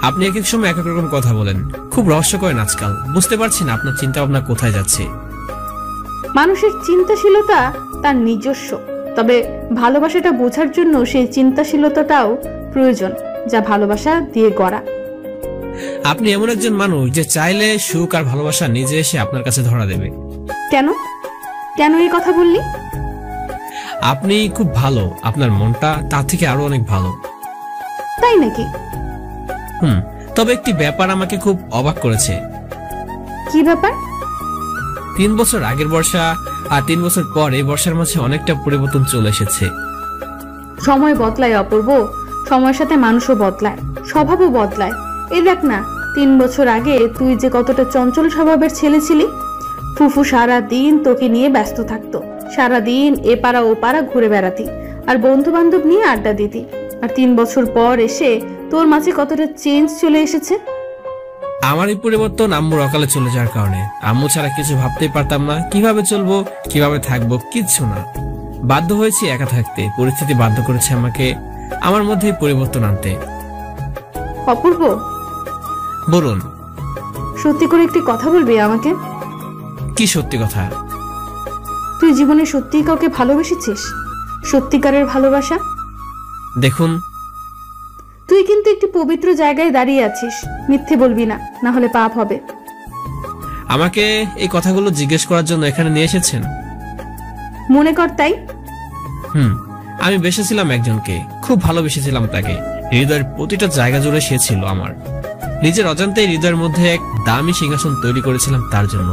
আপনি এক এক সময় এক এক রকম কথা বলেন, খুব রহস্য করেন আজকাল। বুঝতে পারছি না আপনার চিন্তা ভাবনা কোথায় যাচ্ছে। মানুষের চিন্তাশীলতা তার নিজস্ব, তবে ভালোবাসাটা বোঝার জন্য সেই চিন্তাশীলতাটাও প্রয়োজন, যা ভালোবাসা দিয়ে গড়া। আপনি এমন একজন মানুষ যে চাইলে সুখ আর ভালোবাসা নিজে এসে আপনার কাছে ধরা দেবে। কেন কেন এই কথা বললি? আপনি খুব ভালো, আপনার মনটা তার থেকে আরো অনেক ভালো। তাই নাকি? তবে একটি ব্যাপার আমাকে খুব অবাক করেছে। কি ব্যাপার? 3 বছর আগের বর্ষা আর 3 বছর পর এই বর্ষার মাঝে অনেকটা পরিবর্তন চলে এসেছে। সময় বদলায় অপূর্ব, সময়ের সাথে মানুষও বদলায়, স্বভাবও বদলায়। এই দেখ না, 3 বছর আগে তুই যে কতটা চঞ্চল স্বভাবের ছেলে ছিলি। ফুফু সারা দিন তোকে নিয়ে ব্যস্ত থাকতো, সারাদিন এ পাড়া ও পাড়া ঘুরে বেড়াতি, আর বন্ধু বান্ধব নিয়ে আড্ডা দিতি। আর 3 বছর পর এসে তোর মাঝে কতটা চেঞ্জ চলে এসেছে। আমার এই পরিবর্তন আম্মুর অকালে চলে যাওয়ার কারণে। আম্মু ছাড়া কিছু ভাবতেই পারতাম না, কিভাবে চলবো কিভাবে থাকবো কিচ্ছু না। বাধ্য হয়েছি একা থাকতে, পরিস্থিতি বাধ্য করেছে আমাকে আমার মধ্যে পরিবর্তন আনতে। অপূর্ব, বলুন। সত্যি করে একটি কথা বলবি আমাকে? কি সত্যি কথা? তুই জীবনে সত্যিই কাউকে ভালোবেসেছিস? সত্যিকারের ভালোবাসা? দেখুন, তুই কিন্তু একটি পবিত্র জায়গায় দাঁড়িয়ে আছিস, মিথ্যে বলবি না, না হলে পাপ হবে। আমাকে এই কথাগুলো জিজ্ঞেস করার জন্য এখানে নিয়ে এসেছেন? মনে কর তাই। আমি বেসেছিলাম একজনকে, খুব ভালোবেসেছিলাম তাকে। হৃদয়ের প্রতিটা জায়গা জুড়ে সে ছিল আমার। নিজের অজান্তেই হৃদয়ের মধ্যে এক দামি সিংহাসন তৈরি করেছিলাম তার জন্য।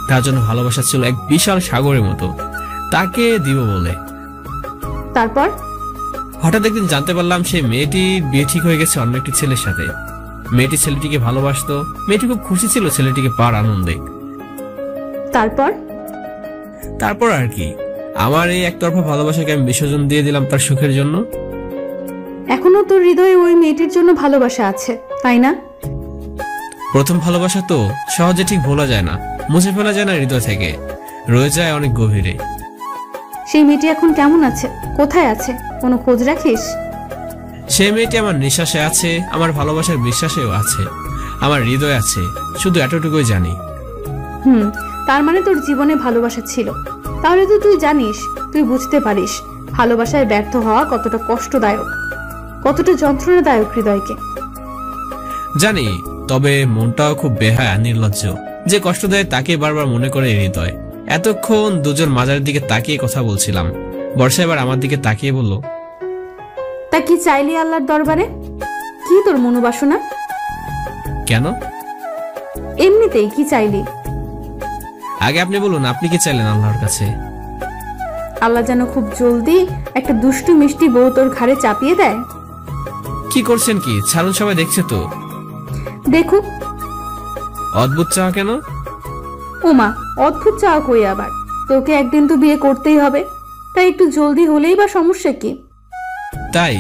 তার জন্য ভালোবাসা ছিল এক বিশাল সাগরের মতো, তাকে দিব বলে। তারপর হঠাৎ একদিন জানতে পারলাম সেই মেয়েটি বিয়ে ঠিক হয়ে গেছে অন্য একটি ছেলের সাথে। মেয়েটি ছেলেটিকে ভালোবাসতো, মেয়েটি খুব খুশি ছিল ছেলেটিকে পাওয়ার আনন্দে। তারপর আর কি, আমার এই একতরফা ভালোবাসাকে আমি বিসর্জন দিয়ে দিলাম তার সুখের জন্য। এখনো তোর হৃদয়ে ওই মেয়েটির জন্য ভালোবাসা আছে, তাই না? প্রথম ভালোবাসা তো সহজে ঠিক ভোলা যায় না, মুছে ফেলা যায় না হৃদয় থেকে, রয়ে যায় অনেক গভীরে। সেই মেয়েটি এখন কেমন আছে, কোথায় আছে, কোনো খোঁজ রাখিস? সেই মেয়েটি আমার নিঃশ্বাসে আছে, আমার ভালোবাসার বিশ্বাসেও আছে, আমার হৃদয় আছে, শুধু এতটুকুই জানি। তার মানে তোর জীবনে ভালোবাসা ছিল। তাহলে তো তুই জানিস, তুই বুঝতে পারিস ভালোবাসায় ব্যর্থ হওয়া কতটা কষ্টদায়ক, কতটা যন্ত্রণাদায়ক হৃদয়কে। জানি, তবে মনটাও খুব বেহায়া নির্লজ্জ। যে কষ্ট দেয় তাকে বারবার মনে করে হৃদয়। এতক্ষণ দুজন মাজারের দিকে তাকিয়ে কথা বলছিলাম। বর্ষা এবার আমার দিকে তাকিয়ে বলল, তা কি চাইলি আল্লাহর দরবারে? কি তোর মনোবাসনা? কেন? এমনিতেই কি চাইলি? আগে আপনি বলুন, আপনি কি চাইলেন আল্লাহর কাছে? আল্লাহ যেন খুব জলদি একটা দুষ্টু মিষ্টি বউ তোর ঘাড়ে চাপিয়ে দেয়। কি করছেন কি? ছাড়ুন, সবাই দেখছে তো। দেখুক। অদ্ভুত চাওয়া কেন? ওমা, অদ্ভুত চাওয়া কই আবার? তোকে একদিন তো বিয়ে করতেই হবে, তাই একটু জলদি হলেই বা সমস্যা কি? তাই?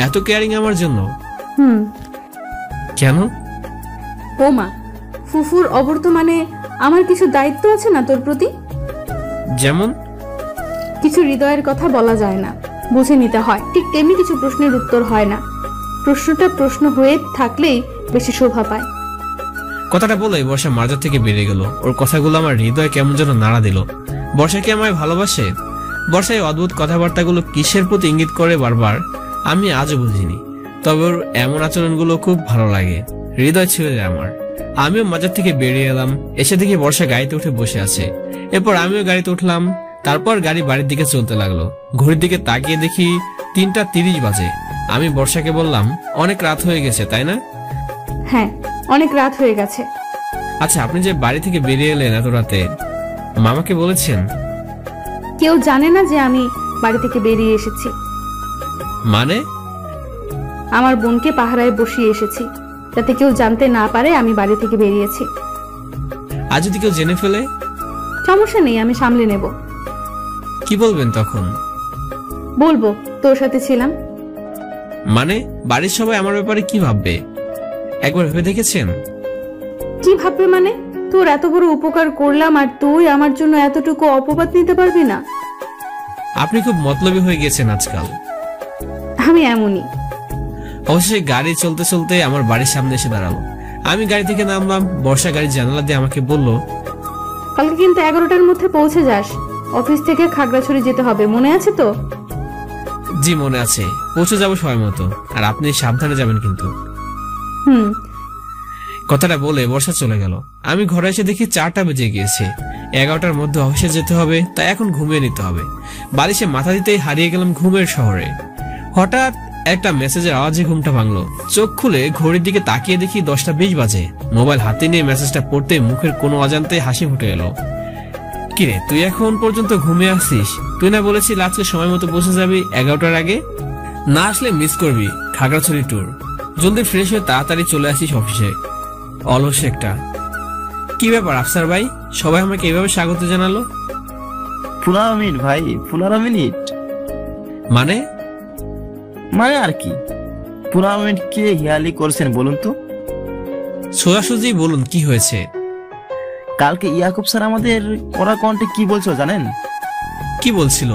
এত কেয়ারিং আমার জন্য? কেন? ওমা, ফুফুর অবর্তমানে আমার কিছু দায়িত্ব আছে না তোর প্রতি? যেমন? কিছু হৃদয়ের কথা বলা যায় না, বুঝে নিতে হয়। ঠিক তেমনি কিছু প্রশ্নের উত্তর হয় না, প্রশ্নটা প্রশ্ন হয়ে থাকলেই বেশি শোভা পায়। কথাটা বলে বর্ষা মাজার থেকে বেরিয়ে গেল। ওর কথাগুলো আমার হৃদয় কেমন যেন নাড়া দিল। বর্ষা কি আমায় ভালোবাসে? বর্ষায় অদ্ভুত কথাবার্তাগুলো কিসের প্রতি ইঙ্গিত করে বারবার, আমি আজও বুঝিনি। তবে ওর এমন আচরণগুলো খুব ভালো লাগে, হৃদয় ছিল আমার। আমিও মাজার থেকে বেরিয়ে এলাম। এসে দেখি বর্ষা গাড়িতে উঠে বসে আছে। এরপর আমিও গাড়িতে উঠলাম। তারপর গাড়ি বাড়ির দিকে চলতে লাগলো। ঘড়ির দিকে তাকিয়ে দেখি 3:30 বাজে। আমি বর্ষাকে বললাম, অনেক রাত হয়ে গেছে তাই না? হ্যাঁ, অনেক রাত হয়ে গেছে। আচ্ছা, আপনি যে বাড়ি থেকে বেরিয়ে এলেন এত রাতে, মামাকে বলেছেন? কেউ জানে না যে আমি বাড়ি থেকে বেরিয়ে এসেছি। মানে? আমার বোনকে পাহারায় বসিয়ে এসেছি, যাতে কেউ জানতে না পারে আমি বাড়ি থেকে বেরিয়েছি। আজ যদি কেউ জেনে ফেলে? সমস্যা নেই, আমি সামলে নেব। কি বলবেন তখন? বলবো তোর সাথে ছিলাম। মানে বাড়ির সবাই আমার ব্যাপারে কি ভাববে একবার ভেবে দেখেছেন? কি ভাববে মানে? তোর এত বড় উপকার করলাম আর তুই আমার জন্য এতটুকু অপবাদ নিতে পারবি না? আপনি খুব মতলবী হয়ে গেছেন আজকাল। আমি এমনই। অবশ্যই গাড়ি চলতে চলতে আমার বাড়ির সামনে এসে দাঁড়ালো। আমি গাড়ি থেকে নামলাম। বর্ষা গাড়ির জানালা দিয়ে আমাকে বলল, কালকে কিন্তু 11টার মধ্যে পৌঁছে যাস। অফিস থেকে খাগড়াছড়ি যেতে হবে, মনে আছে তো? জি মনে আছে, পৌঁছে যাবো সময় মতো। আর আপনি সাবধানে যাবেন কিন্তু। কথাটা বলে বর্ষা চলে গেল। আমি ঘরে এসে দেখি 4টা বেজে গিয়েছে। 11টার মধ্যে অফিসে যেতে হবে, তাই এখন ঘুমিয়ে নিতে হবে। বালিশে মাথা দিতেই হারিয়ে গেলাম ঘুমের শহরে। হঠাৎ একটা মেসেজের আওয়াজে ঘুমটা ভাঙলো। চোখ খুলে ঘড়ির দিকে তাকিয়ে দেখি 10টা 20 বাজে। মোবাইল হাতে নিয়ে মেসেজটা পড়তে মুখের কোনো অজান্তে হাসি ফুটে এলো। কিরে, তুই এখন পর্যন্ত ঘুমিয়ে আসছিস? তুই না বলেছিস আজকে সময় মতো পৌঁছে যাবি 11টার আগে? না আসলে মিস করবি খাগড়াছড়ি ট্যুর। জলদি ফ্রেশ হয়ে তাড়াতাড়ি চলে আসিস অফিসে। অলস একটা। কি ব্যাপার আফসার ভাই, সবাই আমাকে এভাবে স্বাগত জানালো? 15 মিনিট ভাই, 15 মিনিট মানে আর কি? 15 মিনিট কে হিয়ালি করছেন বলুন তো? সোজাসুজি বলুন, কি হয়েছে? কালকে ইয়াকুব স্যার আমাদের কড়া কণ্ঠে কি বলছো জানেন? কি বলছিল?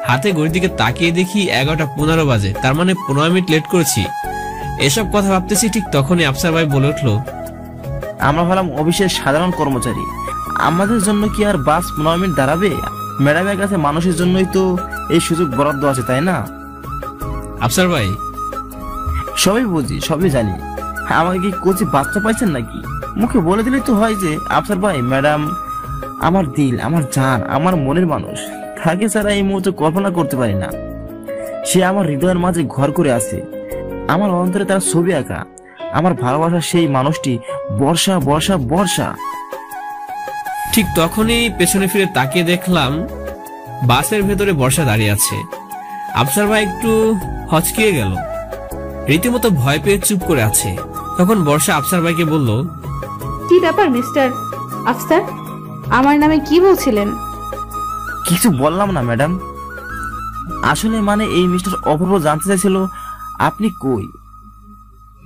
হাতে ঘড়ির দিকে তাকিয়ে দেখি 11টা 15 বাজে, তার মানে 15 মিনিট লেট করেছি। এসব কথা ভাবতেছি, ঠিক তখনই আফসার ভাই বলে উঠলো, আমরা হলাম অফিসের সাধারণ কর্মচারী, আমাদের জন্য কি আর বাস 15 মিনিট দাঁড়াবে? ম্যাডামের কাছে মানুষের জন্যই তো এই সুযোগ বরাদ্দ আছে, তাই না? আফসার ভাই, সবই বুঝি, সবই জানি। আমাকে কি কোচি বাচ্চা পাইছেন নাকি? মুখে বলে দিলেই তো হয় যে আফসার ভাই ম্যাডাম আমার দিল, আমার জান, আমার মনের মানুষ। তাকে ছাড়া এই মুহূর্তে কল্পনা করতে পারি না। সে আমার হৃদয়ের মাঝে ঘর করে আছে, আমার অন্তরে তার ছবি আঁকা। আমার ভালোবাসার সেই মানুষটি বর্ষা, বর্ষা, বর্ষা। ঠিক তখনই পেছনে ফিরে তাকিয়ে দেখলাম বাসের ভেতরে বর্ষা দাঁড়িয়ে আছে। আফসার ভাই একটু হচকিয়ে গেল, রীতিমতো ভয় পেয়ে চুপ করে আছে। তখন বর্ষা আফসার ভাইকে বলল, কি ব্যাপার মিস্টার আফসার, আমার নামে কি বলছিলেন? কিছু বললাম না ম্যাডাম। আসলে মানে এই মিস্টার অপূর্ব জানতে চাইছিল আপনি কই।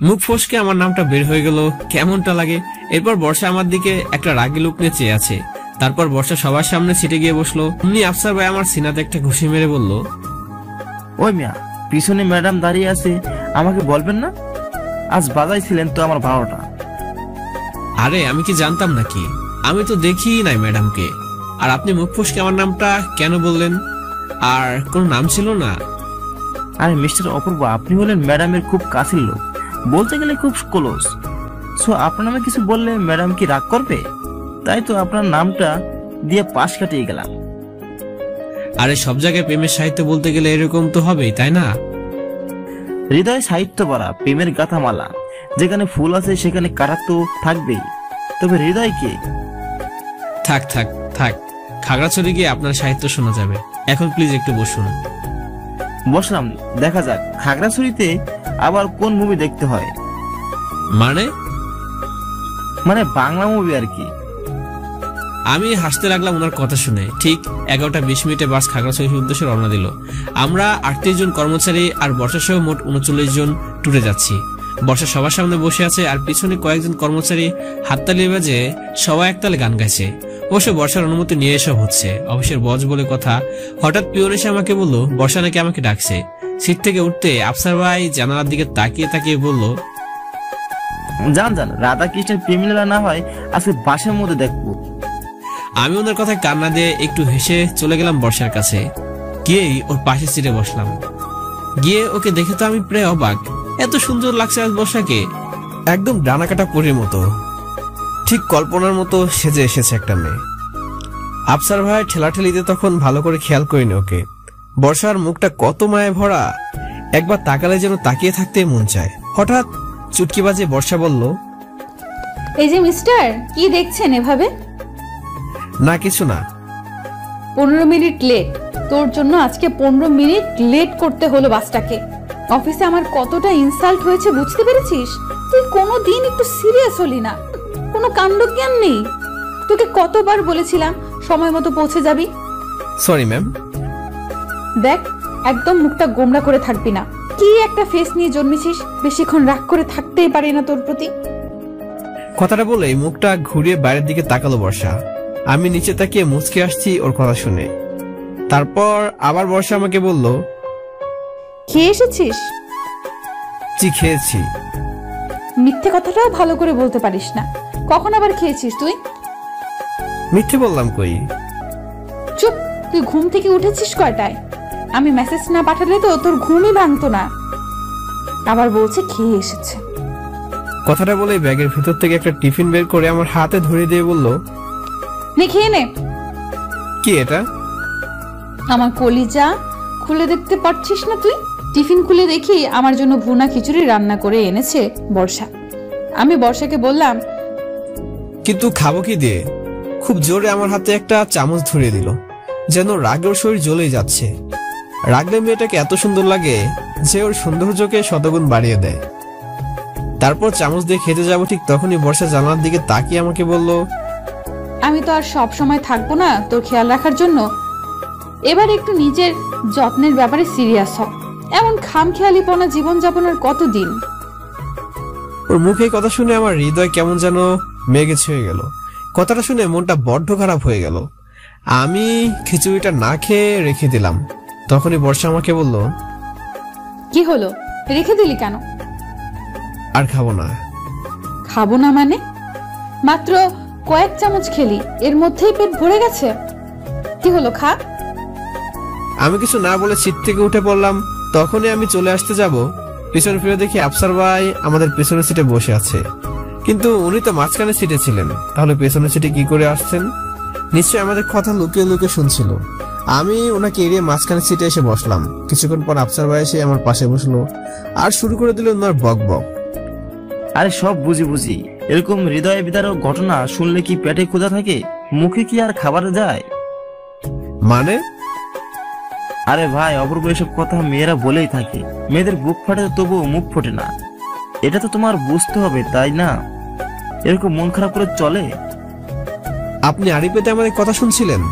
মুখ ফসকে আমার নামটা বের হয়ে গেল, কেমনটা লাগে। এরপর বর্ষা আমার দিকে একটা রাগি লুক নিয়ে চেয়ে আছে। তারপর বর্ষা সবার সামনে সিটে গিয়ে বসলো। এমনি আফসার ভাই আমার সিনাতে একটা ঘুষি মেরে বলল, ওই মিয়া, পিছনে ম্যাডাম দাঁড়িয়ে আছে, আমাকে বলবেন না? আজ বাজাইছিলেন তো আমার 12টা। আরে আমি কি জানতাম নাকি? আমি তো দেখি নাই ম্যাডামকে। আর আপনি মুখ ফসকে আমার নামটা কেন বললেন? আর কোন নাম ছিল না? আরে মিস্টার অপূর্ব, আপনি হলেন ম্যাডামের খুব কাছের লোক, বলতে গেলে খুব ক্লোজ। সো আপনার নামে কিছু বললে ম্যাডাম কি রাগ করবে? তাই তো আপনার নামটা দিয়ে পাশ কাটিয়ে গেলাম। আরে সব জায়গায় প্রেমের সাহিত্য বলতে গেলে এরকম তো হবেই, তাই না? হৃদয় সাহিত্য ভরা প্রেমের গাথামালা, যেখানে ফুল আছে সেখানে কাটা তো থাকবেই। তবে হৃদয় কে? থাক থাক থাক, খাগড়াছড়ি গিয়ে আপনার সাহিত্য শোনা যাবে। এখন প্লিজ একটু বসুন। বসলাম, দেখা যাক খাগড়াছড়িতে আবার কোন মুভি দেখতে হয়। মানে বাংলা মুভি আর কি। আমি হাসতে লাগলাম ওনার কথা শুনে। ঠিক 11টা 20 বাস খাগড়াছড়ির উদ্দেশ্যে রওনা দিল। আমরা 38 জন কর্মচারী আর বর্ষা সহ মোট 39 জন ট্যুরে যাচ্ছি। বর্ষা সবার সামনে বসে আছে আর পিছনে কয়েকজন কর্মচারী হাততালি বাজে সবাই একতালে গান গাইছে। অবশ্য বর্ষার অনুমতি নিয়ে এসব হচ্ছে, অবশ্যই বজ বলে কথা। হঠাৎ পিয়ন এসে আমাকে বলল বর্ষা নাকি আমাকে ডাকছে। সিট থেকে উঠতে আফসার ভাই জানালার দিকে তাকিয়ে তাকিয়ে বলল, জান রাধা কৃষ্ণের প্রেমলীলা না হয় আজকে বাসের মধ্যে দেখবো। আমি ওনার কথায় কান্না দিয়ে একটু হেসে চলে গেলাম বর্ষার কাছে। গিয়েই ওর পাশের সিটে বসলাম। গিয়ে ওকে দেখে তো আমি প্রায় অবাক, এত সুন্দর লাগছে আজ বর্ষাকে। একদম ডানা কাটা পরীর মতো, ঠিক কল্পনার মতো সেজে এসেছে একটা মেয়ে। আফসার ভাই ঠেলাঠেলিতে তখন ভালো করে খেয়াল করিনি ওকে। বর্ষার মুখটা কত মায়ে ভরা, একবার তাকালে যেন তাকিয়ে থাকতে মন চায়। হঠাৎ চুটকি বাজে বর্ষা বলল, এই যে মিস্টার, কি দেখছেন এভাবে? না কিছু না। 15 মিনিট লেট। তোর জন্য আজকে 15 মিনিট লেট করতে হলো বাসটাকে। অফিসে আমার কতটা ইনসাল্ট হয়েছে বুঝতে পেরেছিস? তুই কোনোদিন একটু সিরিয়াস হলি না, কোনো কাণ্ডজ্ঞান নেই। তোকে কতবার বলেছিলাম সময় মতো পৌঁছে যাবি। Sorry ma'am. দেখ, একদম মুখটা গোমড়া করে থাকবি না। কি একটা ফেস নিয়ে জন্মেছিস, বেশিক্ষণ রাগ করে থাকতেই পারি না তোর প্রতি। কথাটা বলে মুখটা ঘুরিয়ে বাইরের দিকে তাকালো বর্ষা। আমি নিচে তাকিয়ে মুচকে আসছি ওর কথা শুনে। তারপর আবার বর্ষা আমাকে বলল, খেয়ে এসেছিস? জি খেয়েছি। মিথ্যে কথাটাও ভালো করে বলতে পারিস না। কখন আবার খেয়েছিস তুই? মিথ্যে বললাম কই? চুপ। তুই ঘুম থেকে উঠেছিস কয়টায়? আমি মেসেজ না পাঠালে তো তোর ঘুমই ভাঙতো না। আবার বলছে খেয়ে এসেছে। কথাটা বলে ব্যাগের ভেতর থেকে একটা টিফিন বের করে আমার হাতে ধরে দিয়ে বলল, নে খেয়ে নে। কি এটা? আমার কলিজা, খুলে দেখতে পারছিস না তুই? টিফিন খুলে দেখি আমার জন্য ভুনা খিচুড়ি রান্না করে এনেছে বর্ষা। আমি বর্ষাকে বললাম, কিন্তু খাবো কি দিয়ে? খুব জোরে আমার হাতে একটা চামচ ধরিয়ে দিল, যেন রাগে ওর শরীর জ্বলেই যাচ্ছে। রাগলে মেয়েটাকে এত সুন্দর লাগে যে ওর সৌন্দর্যকে শতগুণ বাড়িয়ে দেয়। তারপর চামচ দিয়ে খেতে যাবো, ঠিক তখনই বর্ষা জানালার দিকে তাকিয়ে আমাকে বলল, আমি তো আর সব সময় থাকবো না তোর খেয়াল রাখার জন্য। এবার একটু নিজের যত্নের ব্যাপারে সিরিয়াস হ। এমন খামখেয়ালিপনা জীবনযাপনের কতদিন? ওর মুখে কথা শুনে আমার হৃদয় কেমন যেন মেঘে ছুঁয়ে গেল। কথাটা শুনে মনটা বড্ড খারাপ হয়ে গেল। আমি খিচুড়িটা না খেয়ে রেখে দিলাম। তখনই বর্ষা আমাকে বলল, কি হলো, রেখে দিলি কেন? আর খাবো না। খাবো না মানে? মাত্র কয়েক চামচ খেলি, এর মধ্যেই পেট ভরে গেছে। কি হলো, খা। আমি কিছু না বলে সিট থেকে উঠে পড়লাম। তখনই আমি চলে আসতে যাব, পিছনে ফিরে দেখি আফসার ভাই আমাদের পেছনের সিটে বসে আছে। কিন্তু উনি তো মাঝখানে সিটে ছিলেন, তাহলে পেছনের সিটে কি করে আসছেন? নিশ্চয়ই আমাদের কথা লুকিয়ে লুকিয়ে শুনছিল। আমি ওনাকে এড়িয়ে মাঝখানে সিটে এসে বসলাম। কিছুক্ষণ পর আফসার ভাই এসে আমার পাশে বসলো আর শুরু করে দিল ওনার বক বক। আরে সব বুঝি বুঝি, এরকম হৃদয় বিদারক ঘটনা শুনলে কি পেটে ক্ষুধা থাকে? মুখে কি আর খাবার যায়? মানে? আরে ভাই, অপূর্ব এসব কথা মেয়েরা বলেই থাকে। মেয়েদের বুক ফাটে তবুও মুখ ফোটে না। এটা তো তোমার বুঝতে হবে, তাই না? এরকম মন খারাপ করে চলে? আপনি আড়ি পেতে আমাদের কথা শুনছিলেন?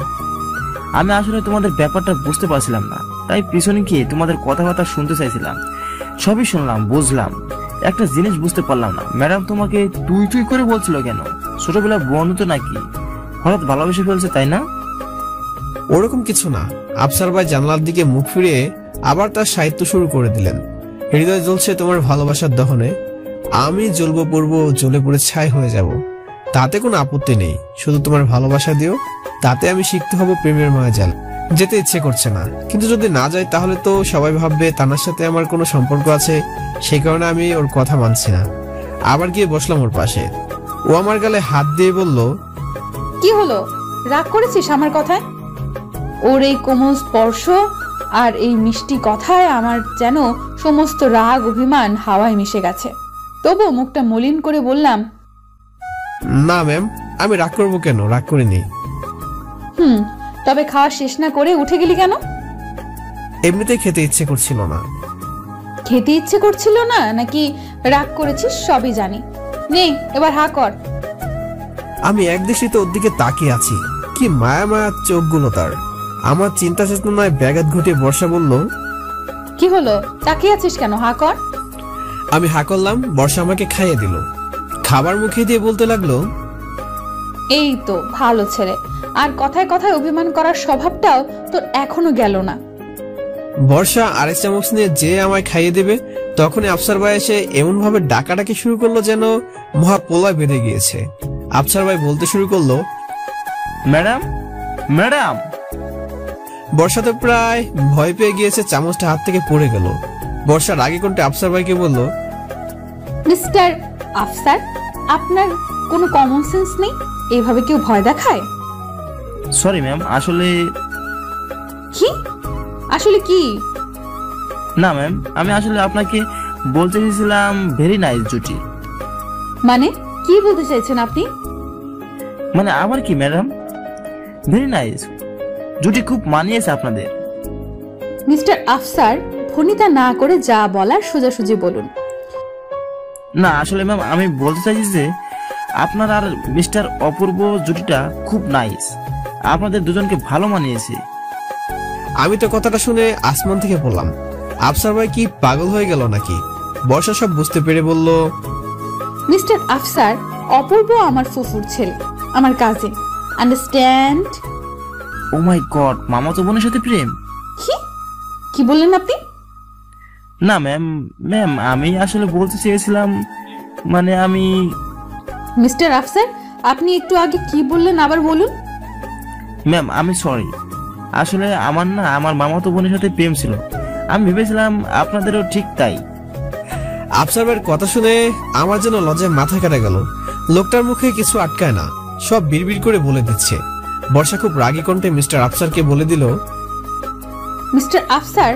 আমি আসলে তোমাদের ব্যাপারটা বুঝতে পারছিলাম না, তাই পিছনে গিয়ে তোমাদের কথাবার্তা শুনতে চাইছিলাম। সবই শুনলাম, বুঝলাম। একটা জিনিস বুঝতে পারলাম না, ম্যাডাম তোমাকে তুই তুই করে বলছিল কেন? ছোটবেলার বন্ধু তো নাকি হঠাৎ ভালোবেসে ফেলছে, তাই না? ওরকম কিছু না। আফসার ভাই জানলার দিকে মুখ ফিরিয়ে আবার তার সাহিত্য শুরু করে দিলেন। হৃদয় জ্বলছে তোমার ভালোবাসার দহনে, আমি জ্বলবো পড়বো, জ্বলে পড়ে ছাই হয়ে যাব। তাতে কোনো আপত্তি নেই, শুধু তোমার ভালোবাসা দিও, তাতে আমি শিখতে হব প্রেমের মায়াজাল। যেতে ইচ্ছে করছে না, কিন্তু যদি না যাই তাহলে তো সবাই ভাববে তানার সাথে আমার কোনো সম্পর্ক আছে। সেই কারণে আমি ওর কথা মানছি না। আবার গিয়ে বসলাম ওর পাশে। ও আমার গালে হাত দিয়ে বলল, কি হলো, রাগ করেছিস আমার কথায়? ওর এই কোমল স্পর্শ আর এই মিষ্টি কথায় আমার যেন সমস্ত রাগ অভিমান হাওয়ায় মিশে গেছে। তবু মুখটা মলিন করে বললাম, না ম্যাম, আমি রাগ করবো কেন? রাগ করিনি। তবে খাওয়া শেষ না করে উঠে গেলি কেন? এমনিতেই খেতে ইচ্ছে করছিল না। খেতে ইচ্ছে করছিল না নাকি রাগ করেছিস সবই জানি। নে এবার হা কর। আমি একদৃষ্টিতে ওর দিকে তাকিয়ে আছি। কি মায়া মায়া চোখগুলো তার। আমার চিন্তা চেতনায় ব্যাঘাত ঘটিয়ে বর্ষা বলল, কি হলো, তাকিয়ে আছিস কেন? হা কর। আমি হা করলাম। বর্ষা আমাকে খাইয়ে দিল। খাবার মুখে দিয়ে বলতে লাগলো, এই তো ভালো ছেলে, আর কথায় কথায় অভিমান করার স্বভাবটাও তোর এখনো গেল না। বর্ষা আরেক চামচ নিয়ে যে আমায় খাইয়ে দেবে, তখনই আফসার ভাই এসে এমন ভাবে ডাকাডাকি শুরু করলো যেন মহা প্রলয় বেঁধে গিয়েছে। আফসার ভাই বলতে শুরু করলো, ম্যাডাম ম্যাডাম। বর্ষা তো প্রায় ভয় পেয়ে গিয়েছে, চামচটা হাত থেকে পড়ে গেল। বর্ষা রাগে কণ্ঠে আফসার ভাইকে বলল, মিস্টার আফসার, আপনার কোনো কমন সেন্স নেই? এইভাবে কেউ ভয় দেখায়? সরি ম্যাম, আসলে কি? আসলে কি? না ম্যাম, আমি আসলে আপনাকে বলতে চেয়েছিলাম ভেরি নাইস জুটি। মানে কি বলতে চাইছেন আপনি? মানে আবার কি ম্যাডাম, ভেরি নাইস জুটি খুব মানিয়েছে আপনাদের। মিস্টার আফসার, ভনিতা না করে যা বলার সোজাসুজি বলুন। না আসলে ম্যাম, আমি বলতে চাইছি যে আপনার আর মিস্টার অপূর্ব জুটিটা খুব নাইস, আপনাদের দুজনকে ভালো মানিয়েছে। আমি তো কথাটা শুনে আসমান থেকে পড়লাম। আফসার ভাই কি পাগল হয়ে গেল নাকি? বর্ষা সব বুঝতে পেরে বলল, মিস্টার আফসার, অপূর্ব আমার ফুফুর ছেলে, আমার কাজিন, আন্ডারস্ট্যান্ড? ও মাই গড, মামাতো বোনের সাথে প্রেম? কি কি বললেন আপনি? না ম্যাম, ম্যাম আমি আসলে বলতে চেয়েছিলাম, মানে আমি মিস্টার আফসার, আপনি একটু আগে কি বললেন আবার বলুন। ম্যাম আমি সরি, আসলে আমার না আমার মামাতো বোনের সাথে প্রেম ছিল। আমি ভেবেছিলাম আপনাদেরও ঠিক তাই। আফসার ভাইয়ের কথা শুনে আমার যেন লজ্জায় মাথা কাটা গেল। লোকটার মুখে কিছু আটকায় না, সব বিড়বিড় করে বলে দিচ্ছে। বর্ষা খুব রাগী কণ্ঠে মিস্টার আফসারকে বলে দিল, মিস্টার আফসার,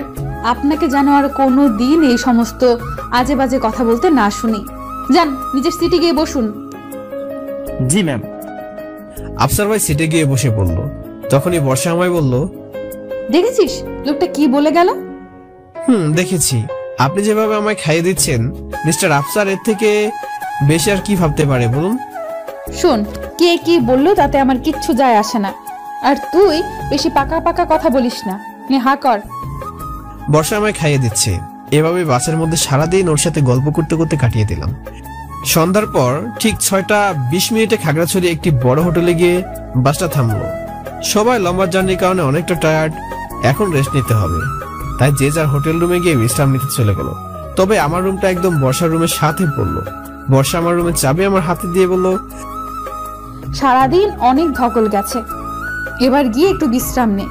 আপনাকে যেন আর কোনো দিন এই সমস্ত আজে বাজে কথা বলতে না শুনি। যান নিজের সিটে গিয়ে বসুন। জি ম্যাম। আফসার ভাই সিটে গিয়ে বসে পড়ল। তখনই বর্ষা আমায় বলল, দেখেছিস লোকটা কি বলে গেল? দেখেছি। আপনি যেভাবে আমায় খাইয়ে দিচ্ছেন, মিস্টার আফসার এর থেকে বেশি আর কি ভাবতে পারে বলুন? শোন, কে কি বললো তাতে আমার কিচ্ছু যায় আসে না। আর তুই বেশি পাকা পাকা কথা বলিস না, নে হা কর। বর্ষা আমায় খাইয়ে দিচ্ছে। এভাবে বাসের মধ্যে সারাদিন ওর সাথে গল্প করতে করতে কাটিয়ে দিলাম। সন্ধ্যার পর ঠিক 6:20 খাগড়াছড়ি একটি বড় হোটেলে গিয়ে বাসটা থামলো। সবাই লম্বা জার্নির কারণে অনেকটা টায়ার্ড, এখন রেস্ট নিতে হবে। তাই যে যার হোটেল রুমে গিয়ে বিশ্রাম নিতে চলে গেল। তবে আমার রুমটা একদম বর্ষার রুমের সাথে পড়লো। বর্ষা আমার রুমের চাবি আমার হাতে দিয়ে বলল, সারাদিন অনেক ধকল গেছে, এবার গিয়ে একটু বিশ্রাম নে।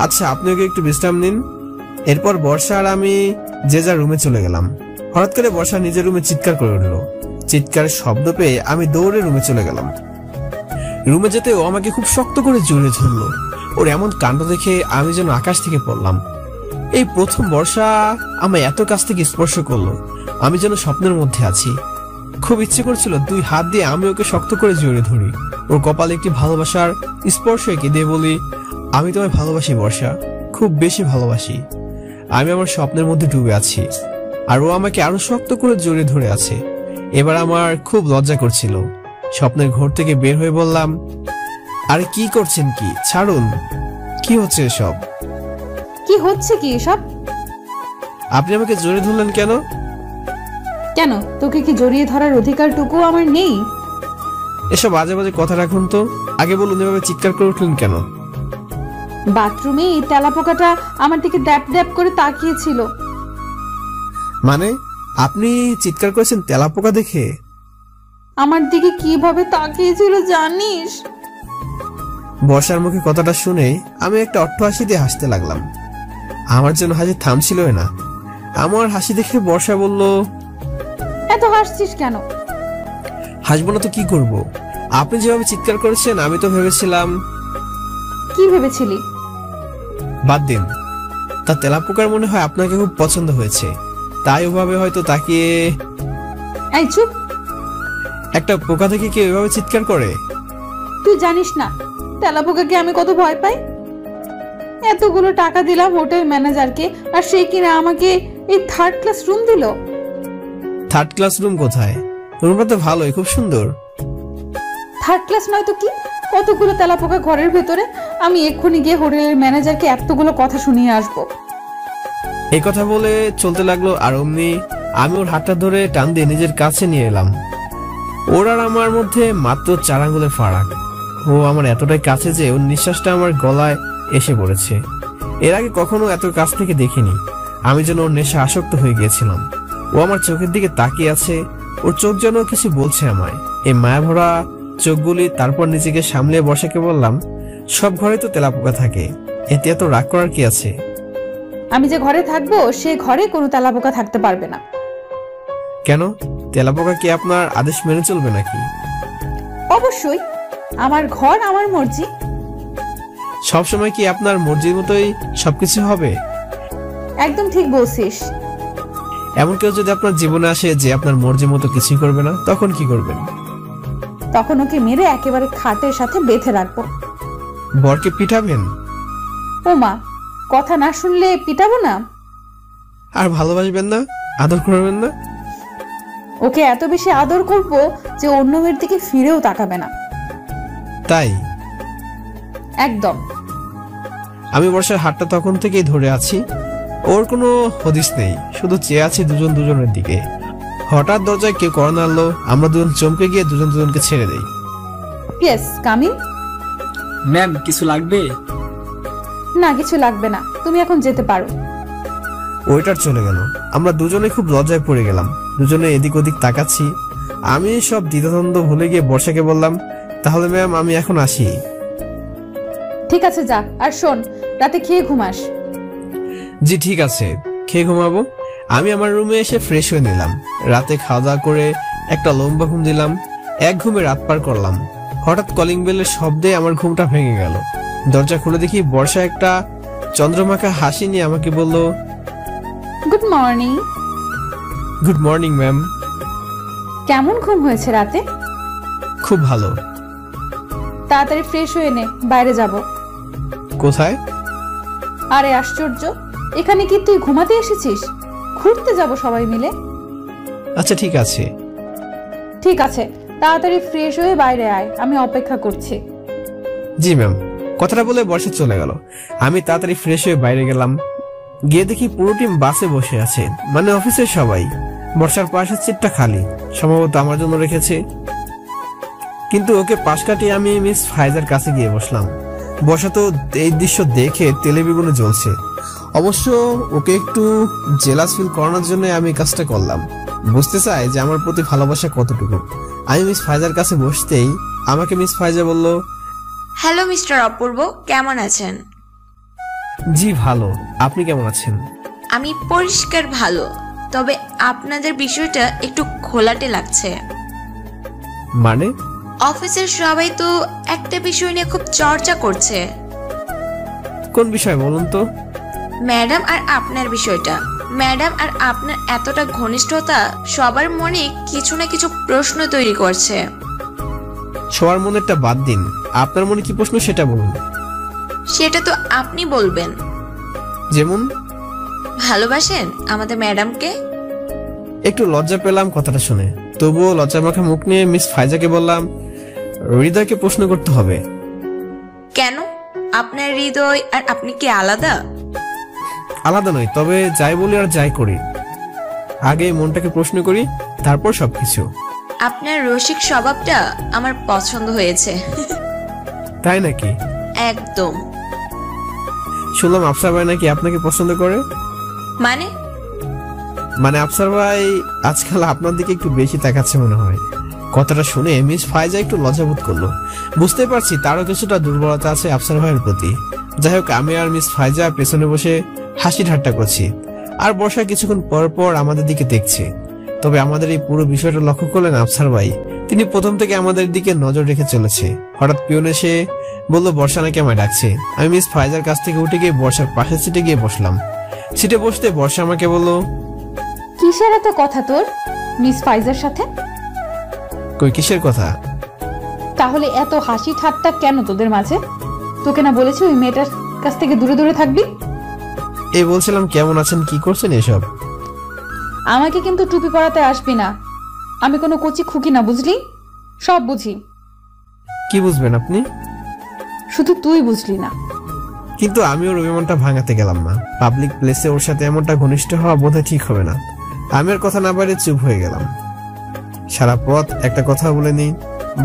আচ্ছা, আপনিও কি একটু বিশ্রাম নিন। এরপর বর্ষা আর আমি যে যার রুমে চলে গেলাম। হঠাৎ করে বর্ষা নিজের রুমে চিৎকার করে উঠল। চিৎকারের শব্দ পেয়ে আমি দৌড়ে রুমে চলে গেলাম। রুমে যেতে ও আমাকে খুব শক্ত করে জড়িয়ে ধরলো। ওর এমন কাণ্ড দেখে আমি যেন আকাশ থেকে পড়লাম। এই প্রথম বর্ষা আমায় এত কাছ থেকে স্পর্শ করলো, আমি যেন স্বপ্নের মধ্যে আছি। খুব ইচ্ছে করছিল 2 হাত দিয়ে আমি ওকে শক্ত করে জড়িয়ে ধরি। ওর কপালে একটি ভালোবাসার স্পর্শ এঁকে দিয়ে বলি, আমি তোমায় ভালোবাসি বর্ষা, খুব বেশি ভালোবাসি। আমি আমার স্বপ্নের মধ্যে ডুবে আছি, আর ও আমাকে আরো শক্ত করে জড়িয়ে ধরে আছে। এবার আমার খুব লজ্জা করছিল। স্বপ্নের ঘর থেকে বের হয়ে বললাম, আরে কি করছেন, কি ছাড়ুন, কি হচ্ছে এসব? কি হচ্ছে কি এসব? আপনি আমাকে জড়িয়ে ধরলেন কেন? কেন, তোকে কি জড়িয়ে ধরার অধিকারটুকু আমার নেই? এসব বাজে বাজে কথা রাখুন তো। আগে বলুন, এভাবে চিৎকার করে উঠলেন কেন? বাথরুমে এই তেলাপোকাটা আমার দিকে ড্যাপ ড্যাপ করে তাকিয়েছিল। মানে আপনি চিৎকার করেছেন তেলাপোকা দেখে? আমার দিকে কিভাবে তাকিয়েছিল জানিস? বর্ষার মুখে কথাটা শুনে আমি একটা অট্টহাসি দিয়ে হাসতে লাগলাম। আমার জন্য হাসি থামছিল না। আমার হাসি দেখে বর্ষা বলল, এত হাসছিস কেন? হাসবো না তো কি করব? আপনি যেভাবে চিৎকার করেছেন আমি তো ভেবেছিলাম। কি ভেবেছিলি? বাদ দিন। তা তেলাপোকার মনে হয় আপনাকে খুব পছন্দ হয়েছে, তাই ওভাবে হয়তো তাকিয়ে। এই চুপ! একটা পোকা দেখে কি এভাবে চিৎকার করে? তুই জানিস না তেলাপোকাকে আমি কত ভয় পাই। এতগুলো টাকা দিলাম হোটেল ম্যানেজারকে, আর সে কিনা আমাকে এই 3rd ক্লাস রুম দিল। 3rd ক্লাস রুম কোথায়? রুমটা তো ভালোই, খুব সুন্দর। 3rd ক্লাস নয় তো কি? কতগুলো তেলাপোকা ঘরের ভেতরে। আমি এক্ষুনি গিয়ে হোটেলের ম্যানেজারকে এতগুলো কথা শুনিয়ে আসবো। এই কথা বলে চলতে লাগলো, আর অমনি আমি ওর হাতটা ধরে টান দিয়ে নিজের কাছে নিয়ে এলাম। ওর আর আমার মধ্যে মাত্র 4 আঙ্গুলের ফারাক। ও আমার এতটাই কাছে যে ওর নিঃশ্বাসটা আমার গলায় এসে পড়েছে। এর আগে কখনো এত কাছ থেকে দেখিনি। আমি যেন ওর নেশা আসক্ত হয়ে গিয়েছিলাম। ও আমার চোখের দিকে তাকিয়ে আছে, ওর চোখ যেন কিছু বলছে আমায়। এই মায়াভরা চোখগুলি। তারপর নিজেকে সামলিয়ে বর্ষাকে বললাম, সব ঘরে তো তেলাপোকা থাকে, এতে এত রাগ করার কি আছে? আমি যে ঘরে থাকবো সে ঘরে কোনো তেলাপোকা থাকতে পারবে না। কেন? তেলাপোকা কি আপনার আদেশ মেনে চলবে নাকি? অবশ্যই, আমার ঘর আমার মর্জি। সবসময় কি আপনার মর্জির মতোই সবকিছু হবে? একদম ঠিক বলছিস। এমন কেউ যদি আপনার জীবনে আসে যে আপনার মর্জির মতো কিছুই করবে না, তখন কি করবেন? তখন ওকে মেরে একেবারে খাটের সাথে বেঁধে রাখবো। বরকে পিটাবেন? ও মা, কথা না শুনলে পিটাবো না? আর ভালোবাসবেন না? আদর করবেন না? ওকে এত বেশি আদর করব যে অন্য মেয়ের দিকে ফিরেও তাকাবে না। তাই? একদম। আমি বর্ষার হাতটা তখন থেকেই ধরে আছি। ওর কোনো হদিস নেই, শুধু চেয়ে আছি দুজন দুজনের দিকে। হঠাৎ দরজায় কেউ কড়া নাড়লো। আমরা দুজন চমকে গিয়ে দুজন দুজনকে ছেড়ে দেই। Yes, coming. ম্যাম, কিছু লাগবে? না, কিছু লাগবে না, তুমি এখন যেতে পারো। ওয়েটার চলে গেল। আমরা দুজনে খুব লজ্জায় পড়ে গেলাম। দুজনে এদিক ওদিক তাকাচ্ছি। আমি সব দ্বিধাদ্বন্দ্ব ভুলে গিয়ে বর্ষাকে বললাম, তাহলে ম্যাম আমি এখন আসি। ঠিক আছে যা, আর শোন, রাতে খেয়ে ঘুমাস। জি ঠিক আছে, খেয়ে ঘুমাবো। আমি আমার রুমে এসে ফ্রেশ হয়ে নিলাম। রাতে খাওয়া দাওয়া করে একটা লম্বা ঘুম দিলাম। এক ঘুমে রাত পার করলাম। হঠাৎ কলিং বেলের শব্দে আমার ঘুমটা ভেঙে গেল। দরজা খুলে দেখি বর্ষা একটা চন্দ্রমাখা হাসি নিয়ে আমাকে বলল, good morning. Good morning ma'am. কেমন ঘুম হয়েছে রাতে? খুব ভালো। তাড়াতাড়ি ফ্রেশ হয়ে নে, বাইরে যাব। কোথায়? আরে আশ্চর্য, এখানে কি তুই ঘুমাতে এসেছিস? ঘুরতে যাব সবাই মিলে। আচ্ছা ঠিক আছে। ঠিক আছে, তাড়াতাড়ি ফ্রেশ হয়ে বাইরে আয়, আমি অপেক্ষা করছি। জি ম্যাম। কথাটা বলে বর্ষা চলে গেল। আমি তাড়াতাড়ি ফ্রেশ হয়ে বাইরে গেলাম। গিয়ে দেখি পুরো টিম বাসে বসে আছে, মানে অফিসের সবাই। বর্ষার পাশের সিটটা খালি, সম্ভবত আমার জন্য রেখেছে। কিন্তু ওকে পাশ কাটিয়ে আমি মিস ফাইজার কাছে গিয়ে বসলাম। বর্ষা তো এই দৃশ্য দেখে তেলে বেগুনে জ্বলছে। অবশ্য ওকে একটু জেলাস ফিল করানোর জন্য আমি কাজটা করলাম। বুঝতে চাই যে আমার প্রতি ভালোবাসা কতটুকু। আমি মিস ফাইজার কাছে বসতেই আমাকে মিস ফাইজা বলল, হ্যালো মিস্টার অপূর্ব, কেমন আছেন? জি ভালো, আপনি কেমন আছেন? আমি পরিষ্কার ভালো, তবে আপনাদের বিষয়টা একটু ঘোলাটে লাগছে। মানে? অফিসের সবাই তো একটা বিষয় নিয়ে খুব চর্চা করছে। কোন বিষয় বলুন তো? ম্যাডাম আর আপনার বিষয়টা। ম্যাডাম আর আপনার এতটা ঘনিষ্ঠতা সবার মনে কিছু না কিছু প্রশ্ন তৈরি করছে। সবার মনেরটা বাদ দিন, আপনার মনে কি প্রশ্ন সেটা বলুন। সেটা তো আপনি বলবেন। যেমন? ভালোবাসেন আমাদের ম্যাডামকে? একটু লজ্জা পেলাম কথাটা শুনে, তবুও লজ্জা মাখা মুখ নিয়ে মিস ফাইজাকে বললাম, হৃদয়কে প্রশ্ন করতে হবে। কেন? আপনার হৃদয় আর আপনি কি আলাদা? আলাদা নয়, তবে যাই বলি আর যাই করি আগে মনটাকে প্রশ্ন করি, তারপর সবকিছু। আপনার রসিক স্বভাবটা আমার পছন্দ হয়েছে। তাই নাকি? একদম। শুনলাম আফসার ভাই নাকি আপনাকে পছন্দ করে। মানে আফসার ভাই আজকাল আপনার দিকে একটু বেশি তাকাচ্ছে মনে হয়। কথাটা শুনে মিস ফাইজা একটু লজ্জাবোধ করলো। বুঝতে পারছি তারও কিছুটা দুর্বলতা আছে আফসার ভাইয়ের প্রতি। যাই হোক, আমি আর মিস ফাইজা পেছনে বসে হাসি ঠাট্টা করছি, আর বর্ষা কিছুক্ষণ পর পর আমাদের দিকে দেখছে। তবে আমাদের এই পুরো বিষয়টা লক্ষ্য করলেন আফসার ভাই। তিনি প্রথম থেকে আমাদের দিকে নজর রেখে চলেছে। হঠাৎ পিয়ন এসে বললো বর্ষা নাকি আমায় ডাকছে। আমি মিস ফাইজার কাছ থেকে উঠে গিয়ে বর্ষার পাশের সিটে গিয়ে বসলাম। সিটে বসতে বর্ষা আমাকে বললো, কিসের এত কথা তোর মিস ফাইজার সাথে? কই কিসের কথা? তাহলে এত হাসি ঠাট্টা কেন তোদের মাঝে? তোকে না বলেছি ওই মেয়েটার কাছ থেকে দূরে দূরে থাকবি? এই বলছিলাম কেমন আছেন, কি করছেন এসব। আমাকে কিন্তু টুপি পরাতে আসবি না। আমি কোনো কচি খুকি না, বুঝলি? সব বুঝি। কি বুঝবেন আপনি? শুধু তুই বুঝলি না। কিন্তু আমিও রবিমনটা ভাঙাতে গেলাম না। পাবলিক প্লেসে ওর সাথে এমনটা ঘনিষ্ঠ হওয়া বোধহয় ঠিক হবে না। আমি আর কথা না বাইরে চুপ হয়ে গেলাম। সারা পথ একটা কথা বলে নেই।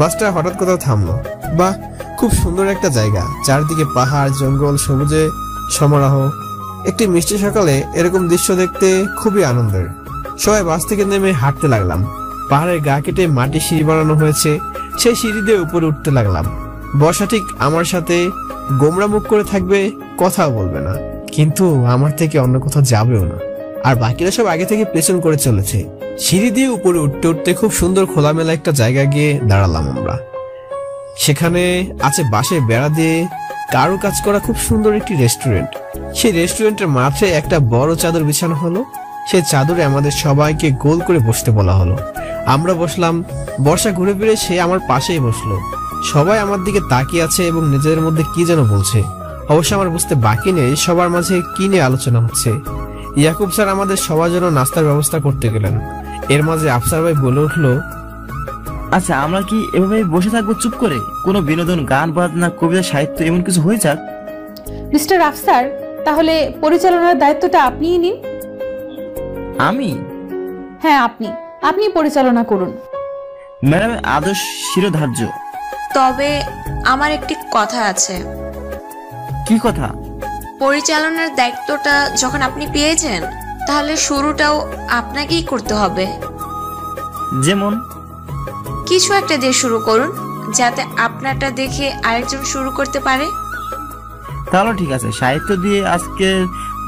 বাসটা হঠাৎ কোথাও থামলো। বাহ, খুব সুন্দর একটা জায়গা, চারদিকে পাহাড়, জঙ্গল, সবুজে সমারোহ। একটি মিষ্টি সকালে এরকম দৃশ্য দেখতে খুবই আনন্দের। সবাই বাস থেকে নেমে হাঁটতে লাগলাম। পাহাড়ের গা কেটে মাটি সিঁড়ি বানানো হয়েছে, সেই সিঁড়ি দিয়ে উপরে উঠতে লাগলাম। বর্ষা ঠিক আমার সাথে গোমরা মুখ করে থাকবে, কথাও বলবে না, কিন্তু আমার থেকে অন্য কোথাও যাবেও না। আর বাকিরা সব আগে থেকে পেছন করে চলেছে। সিঁড়ি দিয়ে উপরে উঠতে উঠতে খুব সুন্দর খোলামেলা একটা জায়গা গিয়ে দাঁড়ালাম আমরা। সেখানে আছে বাঁশের বেড়া দিয়ে কারু কাজ করা খুব সুন্দর একটি রেস্টুরেন্ট। সেই রেস্টুরেন্টের মাঠে একটা বড় চাদর বিছানো হলো। সেই চাদরে আমাদের সবাইকে গোল করে বসতে বলা হলো। আমরা বসলাম। বর্ষা ঘুরে ফিরে সে আমার পাশেই বসলো। সবাই আমার দিকে তাকিয়ে আছে এবং নিজেদের মধ্যে কি যেন বলছে। অবশ্য আমার বুঝতে বাকি নেই সবার মাঝে কি নিয়ে আলোচনা হচ্ছে। ইয়াকুব স্যার আমাদের সবার জন্য নাস্তার ব্যবস্থা করতে গেলেন। এর মাঝে আফসার ভাই বলে উঠলো, আচ্ছা আমরা কি এভাবে বসে থাকবো চুপ করে? কোনো বিনোদন, গান বাজনা, কবিতা, সাহিত্য এমন কিছু হয়ে যাক। মিস্টার আফসার, তাহলে পরিচালনার দায়িত্বটা আপনিই নিন। আমি? হ্যাঁ, আপনি পরিচালনা করুন। ম্যাডামের আদর্শ শিরোধার্য। তবে আমার একটি কথা আছে। কি কথা? পরিচালনার দায়িত্বটা যখন আপনি পেয়েছেন, তাহলে শুরুটাও আপনাকেই করতে হবে। যেমন? কিছু একটা দিয়ে শুরু করুন, যাতে আপনারটা দেখে আরেকজন শুরু করতে পারে। তাহলে ঠিক আছে, সাহিত্য দিয়ে আজকে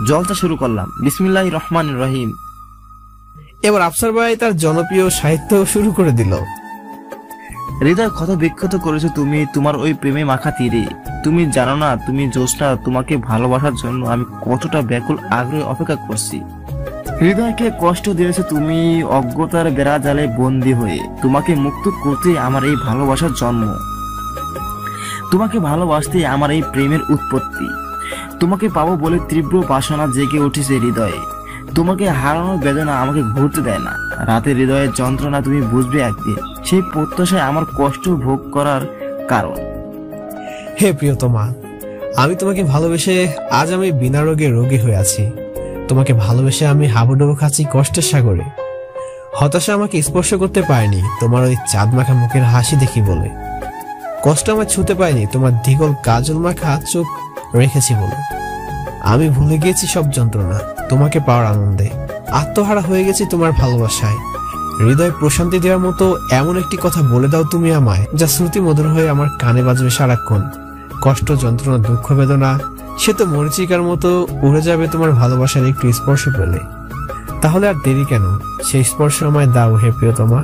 জলসা শুরু করলাম। বিসমিল্লাহির রহমানির রহিম। এবার আফসার ভাই তার জনপ্রিয় সাহিত্য শুরু করে দিল। হৃদয় ক্ষত বিক্ষত করেছো তুমি তোমার ওই প্রেমে মাখা তীরে। তুমি জানো না তুমি জ্যোৎস্না, তোমাকে ভালোবাসার জন্য আমি কতটা ব্যাকুল আগ্রহে অপেক্ষা করছি। হৃদয়কে কষ্ট দিয়েছো তুমি অজ্ঞতার বেড়া জালে বন্দী হয়ে। তোমাকে মুক্ত করতে আমার এই ভালোবাসার জন্ম, তোমাকে ভালোবাসতে আমার এই প্রেমের উৎপত্তি। তোমাকে পাবো বলে তীব্র বাসনা জেগে উঠেছে হৃদয়ে। তোমাকে হারানোর বেদনা আমাকে ঘুরতে দেয় না। রাতে হৃদয়ের যন্ত্রণা তুমি বুঝবে একদিন, সেই প্রত্যাশায় আমার কষ্ট ভোগ করার কারণ। হে প্রিয়তমা, আমি তোমাকে ভালোবেসে আজ আমি বিনা রোগে রোগী হয়ে আছি। তোমাকে ভালোবেসে আমি হাবুডুবু খাচ্ছি কষ্টের সাগরে। হতাশা আমাকে স্পর্শ করতে পারেনি তোমার ওই চাঁদ মাখা মুখের হাসি দেখি বলে। কষ্ট আমার ছুতে পায়নি তোমার দিগল কাজল মাখা চোখ রেখেছি বলে। আমি ভুলে গিয়েছি সব যন্ত্রণা তোমাকে পাওয়ার আনন্দে। আত্মহারা হয়ে গেছি তোমার ভালোবাসায়। হৃদয় প্রশান্তি দেওয়ার মতো এমন একটি কথা বলে দাও তুমি আমায়, যা শ্রুতি মধুর হয়ে আমার কানে বাজবে সারাক্ষণ। কষ্ট, যন্ত্রণা, দুঃখ, বেদনা সে তো মরিচিকার মতো উড়ে যাবে তোমার ভালোবাসার একটু স্পর্শ পেলে। তাহলে আর দেরি কেন? সেই স্পর্শ আমায় দাও হে প্রিয়তমা।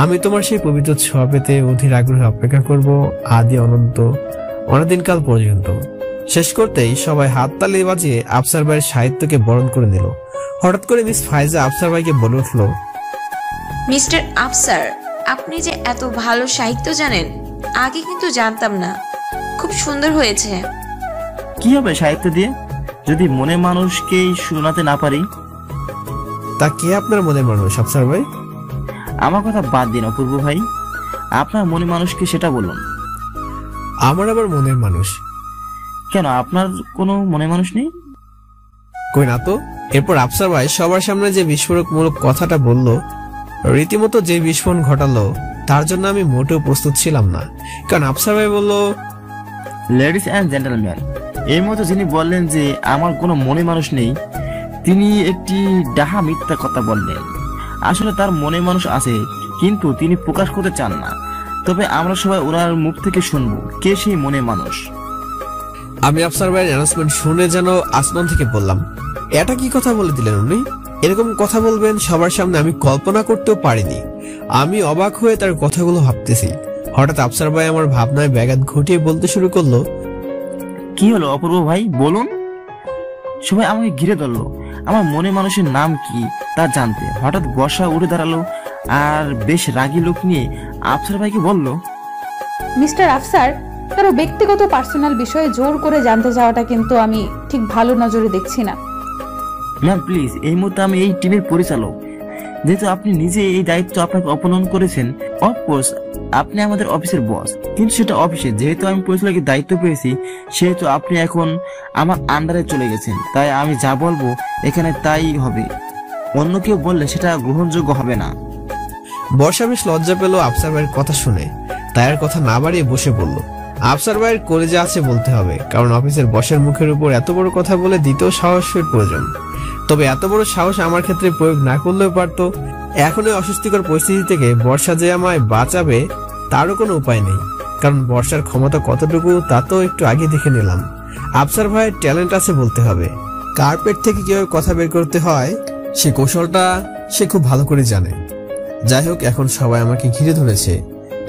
আমি তোমার সেই পবিত্র ছোঁয়া পেতে অধীর আগ্রহে অপেক্ষা করব আদি অনন্ত অনেকদিনকাল পর্যন্ত। শেষ করতেই সবাই হাততালি বাজিয়ে আফসার ভাইয়ের সাহিত্যকে বরণ করে নিল। হঠাৎ করে মিস ফাইজা আফসার ভাইকে বলে উঠল, মিস্টার আফসার, আপনি যে এত ভালো সাহিত্য জানেন আগে কিন্তু জানতাম না। খুব সুন্দর হয়েছে। কি হবে সাহিত্য দিয়ে যদি মনে মানুষকেই শোনাতে না পারি? তা কে আপনার মনের মানুষ আফসার ভাই? আমার কথা বাদ দিন অপূর্ব ভাই, আপনার মনে মানুষকে সেটা বলুন। আমার আবার মনের মানুষ? কেন, আপনার কোনো মনে মানুষ নেই? কই না তো। এরপর আফসার ভাই সবার সামনে যে বিস্ফোরকমূলক কথাটা বলল, রীতিমতো যে বিস্ফোরণ ঘটালো তার জন্য আমি মোটেও প্রস্তুত ছিলাম না। কারণ আফসার ভাই বলল, লেডিস অ্যান্ড জেন্টলম্যান, এই মতো যিনি বললেন যে আমার কোনো মনে মানুষ নেই, তিনি একটি ডাহা মিথ্যা কথা বললেন। আসলে তার মনে মানুষ আছে, কিন্তু তিনি প্রকাশ করতে চান না। তবে আমরা সবাই ওনার মুখ থেকে শুনবো কে সেই মনে মানুষ। আমি আফসার ভাইয়ের অ্যানাউন্সমেন্ট শুনে যেন আসমান থেকে বললাম, এটা কি কথা বলে দিলেন উনি? এরকম কথা বলবেন সবার সামনে আমি কল্পনা করতেও পারিনি। আমি অবাক হয়ে তার কথাগুলো ভাবতেছি। হঠাৎ আফসার ভাই আমার ভাবনায় ব্যাঘাত ঘটিয়ে বলতে শুরু করলো, কি হলো অপূর্ব ভাই বলুন। সবাই আমাকে ঘিরে ধরলো আমার মনে মানুষের নাম কি তা জানতে। হঠাৎ বর্ষা উঠে দাঁড়ালো আর বেশ রাগী লোক নিয়ে আফসার ভাইকে বলল, মিস্টার আফসার, কারো ব্যক্তিগত পার্সোনাল বিষয়ে জোর করে জানতে যাওয়াটা কিন্তু আমি ঠিক ভালো নজরে দেখছি না। ম্যাম প্লিজ, এই মুহূর্তে আমি এই টিমের পরিচালক। যেহেতু আপনি নিজে এই দায়িত্ব আপনাকে অপনয়ন করেছেন, অফকোর্স আপনি আমাদের অফিসের বস, কিন্তু সেটা অফিসে। যেহেতু আমি পরিচালকের দায়িত্ব পেয়েছি, সেহেতু আপনি এখন আমার আন্ডারে চলে গেছেন। তাই আমি যা বলবো এখানে তাই হবে। অন্য কেউ বললে সেটা গ্রহণযোগ্য হবে না। বর্ষা বেশ লজ্জা পেল আফসার ভাইয়ের কথা শুনে, তাই আর কথা না বাড়িয়ে বসে পড়ল। আফসার ভাইয়ের কলেজে আছে বলতে হবে, কারণ অফিসের বসের মুখের উপর এত বড় কথা বলে দিতেও সাহসের প্রয়োজন। তবে এত বড় সাহস আমার ক্ষেত্রে প্রয়োগ না করলেও পারত। এখন এই অস্বস্তিকর পরিস্থিতি থেকে বর্ষা যে আমায় বাঁচাবে তারও কোনো উপায় নেই, কারণ বর্ষার ক্ষমতা কতটুকু তা তো একটু আগে দেখে নিলাম। আফসার ভাইয়ের ট্যালেন্ট আছে বলতে হবে। কার্পেট থেকে কিভাবে কথা বের করতে হয় সে কৌশলটা সে খুব ভালো করে জানে। যাই হোক, এখন সবাই আমাকে ঘিরে ধরেছে,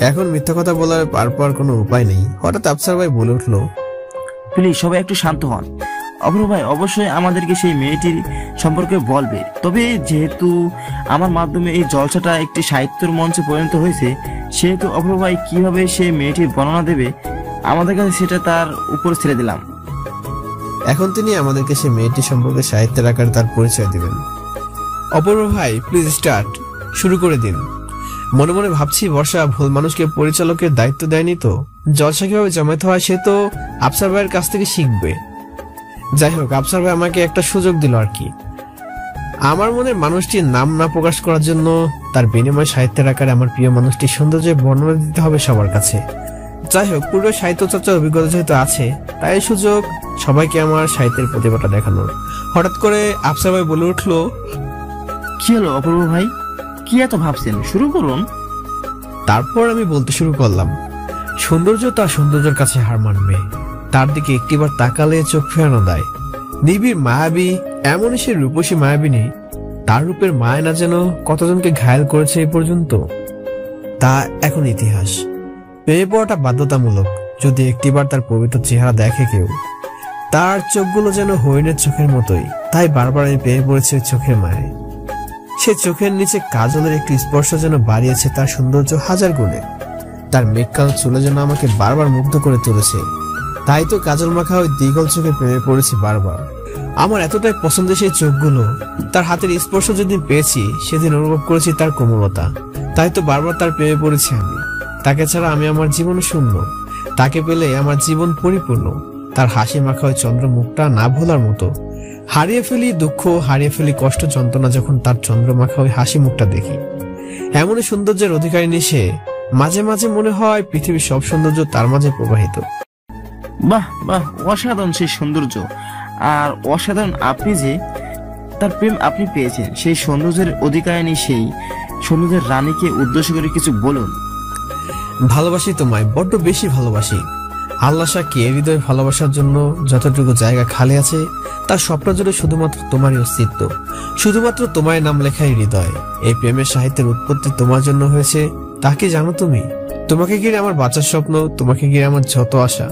এখন মিথ্যা কথা বলার পার কোনো উপায় নেই। হঠাৎ আফসার ভাই বলে উঠলো, প্লিজ সবাই একটু শান্ত হন। অপূর্ব ভাই অবশ্যই আমাদেরকে সেই মেয়েটির সম্পর্কে বলবে, তবে যেহেতু আমার মাধ্যমে এই জলসাটা একটি সাহিত্যের মঞ্চে পরিণত হয়েছে, সেহেতু অপূর্ব ভাই কিভাবে সেই মেয়েটির বর্ণনা দেবে আমাদের কাছে সেটা তার উপর ছেড়ে দিলাম। এখন তিনি আমাদেরকে সেই মেয়েটি সম্পর্কে সাহিত্যের আকারে তার পরিচয় দিবেন। অপূর্ব ভাই প্লিজ স্টার্ট, শুরু করে দিন। মনে মনে ভাবছি, বর্ষা ভুল মানুষকে পরিচালকের দায়িত্ব দেয়নি তো। জলসা কিভাবে জমাতে হয় সে তো আফসার ভাইয়ের কাছ থেকে শিখবে। যাই হোক, আফসার ভাই আমাকে একটা সুযোগ দিল আর কি। আমার মনের মানুষটির নাম না প্রকাশ করার জন্য তার বিনিময় সাহিত্যের আকারে আমার প্রিয় মানুষটির সৌন্দর্যের বর্ণনা দিতে হবে সবার কাছে। যাই হোক, পূর্বে সাহিত্য চর্চার অভিজ্ঞতা যেহেতু আছে, তাই সুযোগ সবাইকে আমার সাহিত্যের প্রতিভাটা দেখানোর। হঠাৎ করে আফসার ভাই বলে উঠলো, কি হলো অপূর্ব ভাই, কি এত ভাবছেন, শুরু করুন। তারপর আমি বলতে শুরু করলাম, সৌন্দর্য তার সৌন্দর্যের কাছে হার মানবে, তার দিকে একটিবার তাকালে চোখ ফেরানো দেয়। নিবিড় মায়াবী, এমনই সে রূপসী মায়াবিনী, তার রূপের মায়া না যেন কতজনকে ঘায়েল করেছে এই পর্যন্ত, তা এখন ইতিহাস। পেয়ে পড়াটা বাধ্যতামূলক, যদি একটিবার তার পবিত্র চেহারা দেখে কেউ। তার চোখগুলো যেন হরিণের চোখের মতোই, তাই বারবার আমি পেয়ে পড়েছি চোখের মায়ায়। সে চোখের নিচে কাজলের একটি স্পর্শ যেন বাড়িয়েছে তার সৌন্দর্য হাজার গুণে। তার মেঘকাল চুলে যেন আমাকে বারবার মুগ্ধ করে তুলেছে, তাই তো কাজল মাখা ওই দ্বিগল চোখে প্রেমে পড়েছি বারবার। আমার এতটাই পছন্দের সেই চোখগুলো, তার হাতের স্পর্শ যেদিন পেয়েছি সেদিন অনুভব করেছি তার কোমলতা, তাই তো বারবার তার প্রেমে পড়েছি আমি। তাকে ছাড়া আমি আমার জীবন শূন্য, তাকে পেলে আমার জীবন পরিপূর্ণ। তার হাসি মাখা ওই চন্দ্র মুখটা না ভোলার মতো। হারিয়ে ফেলি দুঃখ, হারিয়ে ফেলি কষ্ট যন্ত্রণা যখন তার চন্দ্র মাখা ওই হাসি মুখটা দেখি। এমনই সৌন্দর্যের অধিকারিণী সে, মাঝে মাঝে মনে হয় পৃথিবীর সব সৌন্দর্য তার মাঝে প্রবাহিত। বাহ বাহ, অসাধারণ সেই সৌন্দর্য। আর অসাধারণ আপনি যে তার প্রেম আপনি পেয়েছেন, সেই সৌন্দর্যের অধিকারিণী, সেই সৌন্দর্যের রানীকে উদ্দেশ্য করে কিছু বলুন। ভালোবাসি তোমায়, বড্ড বেশি ভালোবাসি। আল্লাহ সাক্ষী, হৃদয় ভালোবাসার জন্য যতটুকু জায়গা খালি আছে তার স্বপ্ন জুড়ে শুধুমাত্র তোমারই অস্তিত্ব, শুধুমাত্র তোমার নাম লেখাই হৃদয়। এই প্রেমের সাহিত্যের উৎপত্তি তোমার জন্য হয়েছে, তা কি জানো তুমি? তোমাকে ঘিরে আমার বাঁচার স্বপ্ন, তোমাকে ঘিরে আমার যত আশা।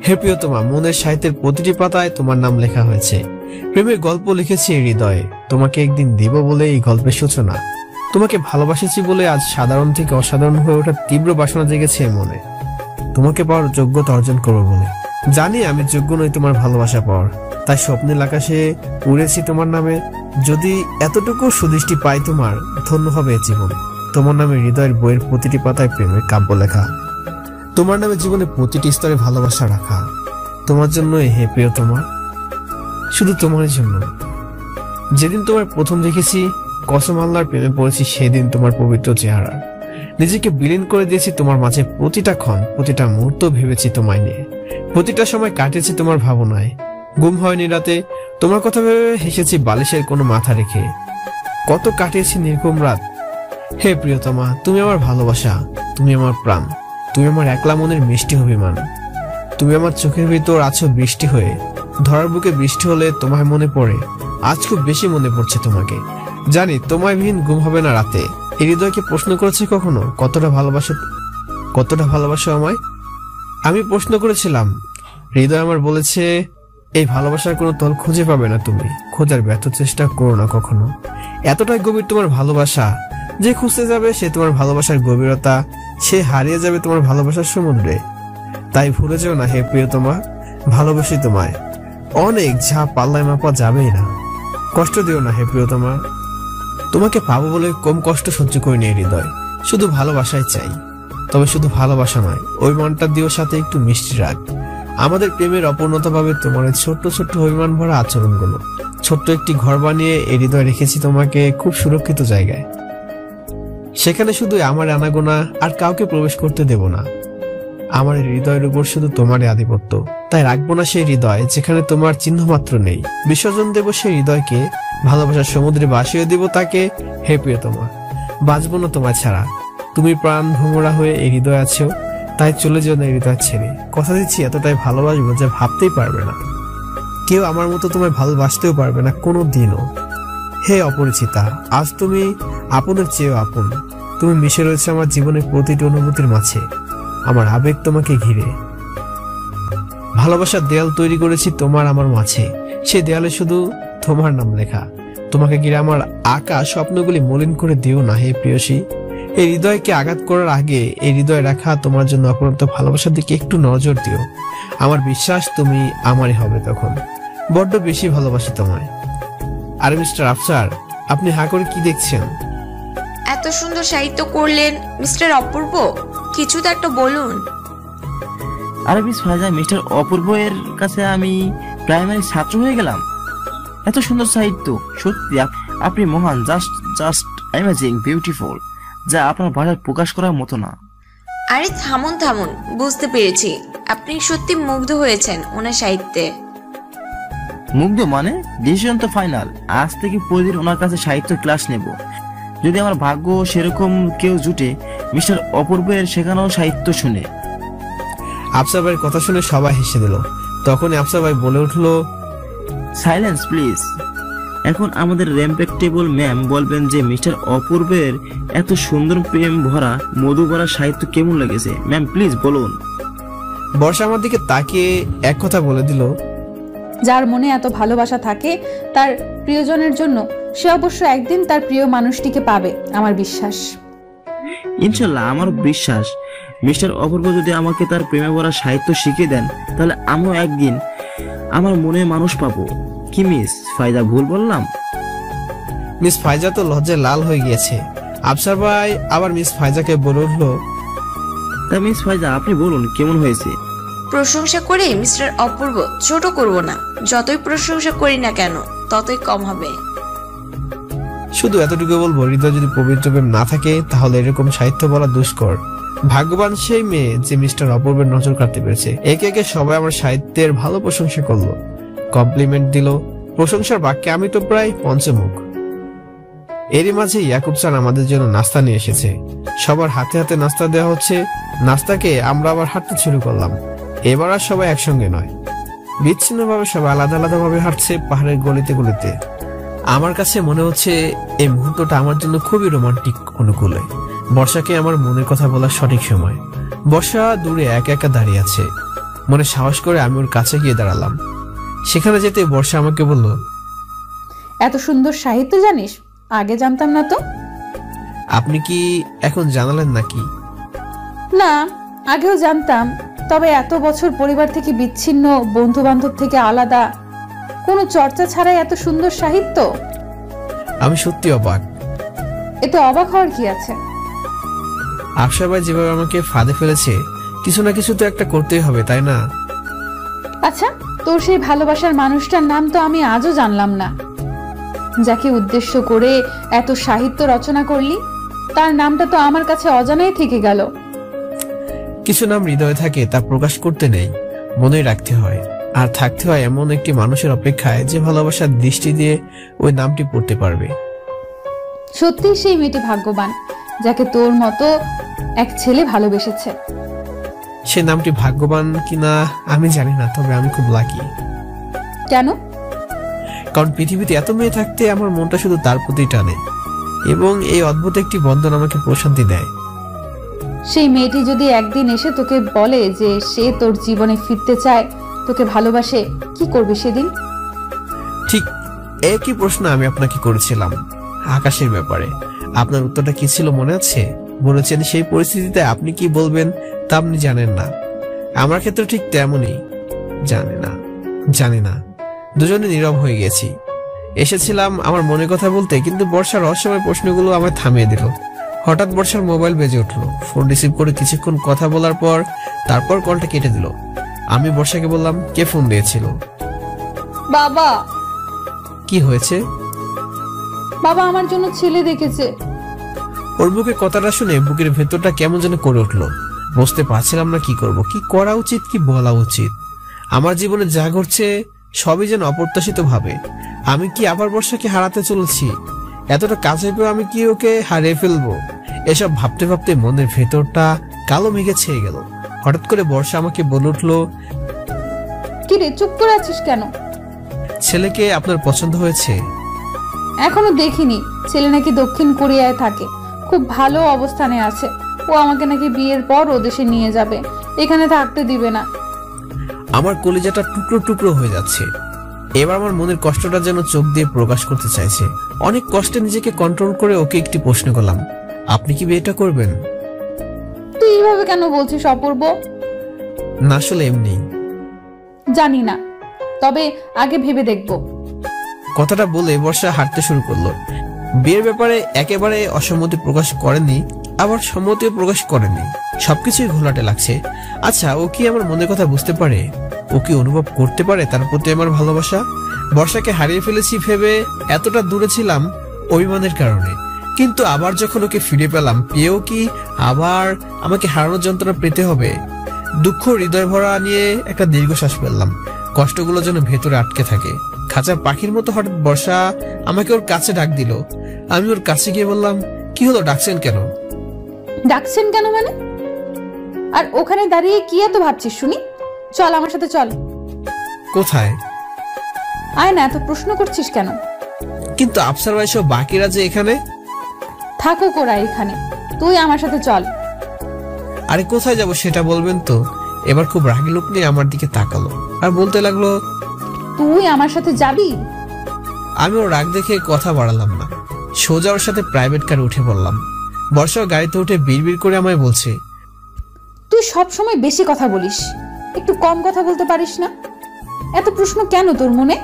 হে প্রিয়তমা, মনের সাহিত্যের প্রতিটি পাতায় তোমার নাম লেখা হয়েছে। প্রেমের গল্প লিখেছি এই হৃদয়ে, তোমাকে একদিন দিব বলে এই গল্পের সূচনা। তোমাকে ভালোবাসেছি বলে আজ সাধারণ থেকে অসাধারণ হয়ে ওঠার তীব্র বাসনা জেগেছে মনে। তোমাকে পাওয়ার যোগ্যতা অর্জন করবো বলে। জানি আমি যোগ্য নই তোমার ভালোবাসা পাওয়ার, তাই স্বপ্নের আকাশে উড়েছি তোমার নামে। যদি এতটুকু সুদৃষ্টি পাই তোমার, ধন্য হবে জীবন। তোমার নামে হৃদয়ের বইয়ের প্রতিটি পাতায় প্রেমের কাব্য লেখা, তোমার নামে জীবনে প্রতিটি স্তরে ভালোবাসা রাখা। তোমার জন্যই হে প্রিয়তমা, শুধু তোমার জন্য। যেদিন তোমার প্রথম দেখেছি, কসম আল্লাহর প্রেমে পড়েছি সেদিন তোমার পবিত্র চেহারা। নিজেকে বিলীন করে দিয়েছি তোমার মাঝে, প্রতিটা ক্ষণ প্রতিটা মুহূর্ত ভেবেছি তোমায় নিয়ে। প্রতিটা সময় কাটিয়েছি তোমার ভাবনায়, ঘুম হয়নি রাতে তোমার কথা ভেবে হেসেছি বালিশের কোনো মাথা রেখে। কত কাটিয়েছি নির্ঘুম রাত। হে প্রিয়তমা, তুমি আমার ভালোবাসা, তুমি আমার প্রাণ, তুমি আমার একলা মনের মিষ্টি অভিমান। তুমি আমার চোখের ভিতর আছো বৃষ্টি হয়ে, ধরার বুকে বৃষ্টি হলে তোমায় মনে পড়ে। আজ খুব বেশি মনে পড়ছে তোমাকে। জানি তোমায় বিহীন ঘুম হবে না রাতে। এই হৃদয়কে প্রশ্ন করেছে কখনো কতটা ভালোবাসো আমায়? আমি প্রশ্ন করেছিলাম, হৃদয় আমার বলেছে, এই ভালোবাসার কোনো তল খুঁজে পাবে না তুমি, খোঁজার ব্যর্থ চেষ্টা করো না কখনো। এতটাই গভীর তোমার ভালোবাসা, যে খুঁজতে যাবে সে তোমার ভালোবাসার গভীরতা, সে হারিয়ে যাবে তোমার ভালোবাসার সমুদ্রে। তাই ভুলে যাও না হে প্রিয়তমা, ভালোবাসি তোমায় অনেক, যা পাল্লায় মাপা যাবেই না। কষ্ট দিও না হে প্রিয়তমা, তোমাকে পাবো বলে কম কষ্ট সহ্য করিনি হৃদয়। শুধু ভালোবাসাই চাই, তবে শুধু ভালোবাসা নয়, ওই মনটা দিও সাথে একটু মিষ্টি রাগ। আমাদের প্রেমের অপূর্ণতা পাবে তোমার ছোট্ট ছোট্ট অভিমান ভরা আচরণগুলো। ছোট্ট একটি ঘর বানিয়ে এই হৃদয় রেখেছি তোমাকে খুব সুরক্ষিত জায়গায়। সেখানে শুধু আমার আনাগোনা, আর কাউকে প্রবেশ করতে দেব না। আমার হৃদয়ের উপর শুধু তোমারই আধিপত্য, তাই রাখবো না সেই হৃদয় যেখানে তোমার চিহ্ন মাত্র নেই। বিসর্জন দেব সেই হৃদয়কে, ভালোবাসার সমুদ্রে ভাসিয়ে দিব তাকে। হে প্রিয়তমা, বাঁচবো না তোমায় ছাড়া। তুমি প্রাণ ভ্রমরা হয়ে এই হৃদয় আছো, তাই চলে যেও না হৃদয় ছেড়ে। কথা দিচ্ছি এতটাই ভালোবাসবো যা ভাবতেই পারবে না। কেউ আমার মতো তোমায় ভালোবাসতেও পারবে না কোনো দিনও। হে অপরিচিতা, আজ তুমি আপনের চেয়েও আপন। তুমি মিশে রয়েছে আমার জীবনের প্রতিটি অনুভূতির মাঝে। আমার আবেগ তোমাকে ঘিরে, ভালোবাসার দেয়াল তৈরি করেছি তোমার আমার মাঝে। সেই দেয়ালে শুধু তোমার নাম লেখা। তোমাকে ঘিরে আমার আঁকা স্বপ্নগুলি মলিন করে দিও না হে প্রিয়সী। এই হৃদয়কে আঘাত করার আগে এই হৃদয় রাখা তোমার জন্য অপরন্ত ভালোবাসার দিকে একটু নজর দিও। আমার বিশ্বাস তুমি আমারই হবে তখন। বড্ড বেশি ভালোবাসি তোমায়। আরে মিস্টার আফসার, আপনি হা করে কি দেখছেন? এত সুন্দর সাহিত্য করলেন মিস্টার অপূর্ব, কিছু তো একটা বলুন। আরে মিস ফায়জা, মিস্টার অপূর্ব এর কাছে আমি প্রাইমারি ছাত্র হয়ে গেলাম। এত সুন্দর সাহিত্য, সত্যি আপনি মহান, জাস্ট অ্যামেজিং, বিউটিফুল, যা আপনার ভাষায় প্রকাশ করার মতো না। আরে থামুন থামুন, বুঝতে পেরেছি আপনি সত্যি মুগ্ধ হয়েছেন ওনার সাহিত্যে। মুগ্ধ মানে? ডিসিশন তো ফাইনাল। আজ থেকে প্রতিদিন ওনার কাছে সাহিত্য ক্লাস নেব। যদি আমার ভাগ্য সেরকম কেউ জুটে, মিস্টার অপূর্বের শেখানো সাহিত্য শুনে। আফসার ভাইয়ের কথা শুনে সবাই হেসে দিল। তখনই আফসার ভাই বলে উঠলো, সাইলেন্স প্লিজ। এখন আমাদের রেসপেক্টেবল ম্যাম বলবেন যে মিস্টার অপূর্বের এত সুন্দর প্রেম ভরা মধু ভরা সাহিত্য কেমন লেগেছে। ম্যাম প্লিজ বলুন। বর্ষা আমার দিকে তাকিয়ে এক কথা বলে দিল, যার মনে এত ভালোবাসা থাকে তার প্রিয়জনের জন্য, সে অবশ্য একদিন তার প্রিয় মানুষটিকে পাবে, আমার বিশ্বাস। ইনশাল্লাহ, আমার বিশ্বাস মিস্টার অপূর্ব যদি আমাকে তার প্রেমে ভরা সাহিত্য শিখিয়ে দেন, তাহলে আমিও একদিন আমার মনে মানুষ পাবো। কি মিস ফায়দা ভুল বললাম? মিস ফাইজা তো লজ্জায় লাল হয়ে গিয়েছে। আফসার ভাই আবার মিস ফাইজাকে বলে উঠলো, তা মিস ফায়দা আপনি বলুন কেমন হয়েছে? প্রশংসা করে মিস্টার অপূর্ব ছোট করব না, যতই প্রশংসা করি না কেন ততই কম হবে। শুধু এতটুকু বলবো, হৃদয় যদি পবিত্র প্রেম না থাকে তাহলে এরকম সাহিত্য বলা দুষ্কর। ভাগ্যবান সেই মেয়ে যে মিস্টার অপূর্বের নজর কাটতে পেরেছে। একে একে সবাই আমার সাহিত্যের ভালো প্রশংসা করলো, কমপ্লিমেন্ট দিল। প্রশংসার বাক্যে আমি তো প্রায় পঞ্চমুখ। এরই মাঝে ইয়াকুব স্যার আমাদের জন্য নাস্তা নিয়ে এসেছে। সবার হাতে হাতে নাস্তা দেওয়া হচ্ছে। নাস্তাকে আমরা আবার হাঁটতে শুরু করলাম। এবার আর সবাই একসঙ্গে নয়, বিচ্ছিন্নভাবে সবাই আলাদা আলাদা ভাবে হাঁটছে পাহাড়ের গলিতে গলিতে। আমার কাছে মনে হচ্ছে এই মুহূর্তটা আমার জন্য খুবই রোমান্টিক অনুকূলে। বর্ষাকে আমার মনের কথা বলার সঠিক সময়। বর্ষা দূরে একা একা দাঁড়িয়ে আছে। মনে সাহস করে আমি ওর কাছে গিয়ে দাঁড়ালাম। সেখানে যেতে বর্ষা আমাকে বলল, এত সুন্দর সাহিত্য জানিস? আগে জানতাম না তো। আপনি কি এখন জানালেন নাকি? না, আগেও জানতাম, তবে এত বছর পরিবার থেকে বিচ্ছিন্ন, বন্ধু বান্ধব থেকে আলাদা, কোনো চর্চা ছাড়াই এত সুন্দর সাহিত্য। আমি সত্যি অবাক। এতে অবাক হওয়ার কি আছে? আফসার ভাই যেভাবে আমাকে ফাঁদে ফেলেছে, কিছু না কিছু তো একটা করতেই হবে, তাই না? আচ্ছা, তোর সেই ভালোবাসার মানুষটার নাম তো আমি আজও জানলাম না। যাকে উদ্দেশ্য করে এত সাহিত্য রচনা করলি, তার নামটা তো আমার কাছে অজানাই থেকে গেল। কিছু নাম হৃদয়ে থাকে, তা প্রকাশ করতে নেই, মনে রাখতে হয়। আর থাকতে হয় এমন একটি মানুষের অপেক্ষায় যে ভালোবাসার দৃষ্টি দিয়ে ওই নামটি পড়তে পারবে। সত্যি সেই মেয়েটি ভাগ্যবান, যাকে তোর মতো এক ছেলে ভালোবেসেছে। সে নামটি ভাগ্যবান কিনা আমি জানি না, তবে আমি খুব লাকি। কেন? কারণ পৃথিবীতে এত মেয়ে থাকতে আমার মনটা শুধু তার প্রতি টানে, এবং এই অদ্ভুত একটি বন্ধন আমাকে প্রশান্তি দেয়। সেই মেয়েটি যদি একদিন এসে তোকে বলে যে সে তোর জীবনে ফিরতে চায়, তোকে ভালোবাসে, কি করবি সেদিন? ঠিক একই প্রশ্ন আমি আপনাকে করেছিলাম আকাশের ব্যাপারে। আপনার উত্তরটা কি ছিল মনে আছে? বলেছেন সেই পরিস্থিতিতে আপনি কি বলবেন তা আপনি জানেন না। আমার ক্ষেত্রে ঠিক তেমনই, জানি না। দুজনে নীরব হয়ে গেছি। এসেছিলাম আমার মনে কথা বলতে, কিন্তু বর্ষার রহস্যময় প্রশ্নগুলো আমায় থামিয়ে দিল। হঠাৎ বর্ষার মোবাইল বেজে উঠলো। ফোন রিসিভ করে কিছুক্ষণ কথা বলার পর তারপর কলটা কেটে দিল। আমি বর্ষাকে বললাম, কে ফোন দিয়েছিল? বাবা। কি হয়েছে? বাবা আমার জন্য ছেলে দেখেছে। ওর বুকে কথাটা শুনে বুকের ভেতরটা কেমন যেন করে উঠলো। বুঝতে পারছিলাম না কি করব, কি করা উচিত, কি বলা উচিত। আমার জীবনে যা ঘটছে সবই যেন অপ্রত্যাশিত ভাবে। আমি কি আবার বর্ষাকে হারাতে চলেছি? এতটা কাছে পেয়ে আমি কি ওকে হারিয়ে ফেলবো? এসব ভাবতে ভাবতে মনের ভেতরটা কালো মেঘে ছেয়ে গেল। হঠাৎ করে বর্ষা আমাকে বলে উঠলো, কি রে, চুপ করে আছিস কেন? ছেলেকে আপনার পছন্দ হয়েছে? এখনো দেখিনি। ছেলে নাকি দক্ষিণ কোরিয়ায় থাকে, খুব ভালো অবস্থানে আছে। ও আমাকে নাকি বিয়ের পর ও দেশে নিয়ে যাবে, এখানে থাকতে দিবে না। আমার কলিজাটা টুকরো টুকরো হয়ে যাচ্ছে। এবার আমার মনের কষ্টটা যেন চোখ দিয়ে প্রকাশ করতে চাইছে। অনেক কষ্টে নিজেকে কন্ট্রোল করে ওকে একটি প্রশ্ন করলাম, আপনি কি বিয়েটা করবেন? তুই এইভাবে কেন বলছিস অপূর্ব? না, আসলে এমনি। জানি না, তবে আগে ভেবে দেখবো। কথাটা বলে বর্ষা হাঁটতে শুরু করলো। বিয়ের ব্যাপারে একেবারে অসম্মতি প্রকাশ করেনি, আবার সম্মতিও প্রকাশ করেনি। সবকিছুই ঘোলাটে লাগছে। আচ্ছা, ও কি আমার মনের কথা বুঝতে পারে? ও কি অনুভব করতে পারে তার প্রতি আমার ভালোবাসা? বর্ষাকে হারিয়ে ফেলেছি ভেবে এতটা দূরে ছিলাম অভিমানের কারণে, কিন্তু আবার যখন ওকে ফিরে পেলাম, পেয়েও কি আবার আমাকে হারানোর যন্ত্রণা পেতে হবে? দুঃখ হৃদয় ভরা নিয়ে একটা দীর্ঘশ্বাস ফেললাম। কষ্টগুলো যেন ভেতরে আটকে থাকে। খাঁচার পাখির মতো হঠাৎ বর্ষা আমাকে ওর কাছে ডাক দিল। আমি ওর কাছে গিয়ে বললাম, কি হলো, ডাকছেন কেন? ডাকছেন কেন মানে? আর ওখানে দাঁড়িয়ে কি এত ভাবছিস শুনি? চল আমার সাথে চল। কোথায়? আয় না, এত প্রশ্ন করছিস কেন? কিন্তু আফসার ভাই সব বাকিরা যে এখানে। থাকুক ওরা এখানে, তুই আমার সাথে চল। আরে কোথায় যাব সেটা বলবেন তো। এবার খুব রাগি লোক নিয়ে আমার দিকে তাকালো আর বলতে লাগলো, তুই আমার সাথে যাবি? আমি ওর রাগ দেখে কথা বাড়ালাম না, সোজা ওর সাথে প্রাইভেট কারে উঠে পড়লাম। বর্ষা গাড়িতে উঠে বিড়বিড় করে আমায় বলছে, তুই সব সময় বেশি কথা বলিস, একটু কম কথা বলতে পারিস না? এত প্রশ্ন কেন তোর মনে?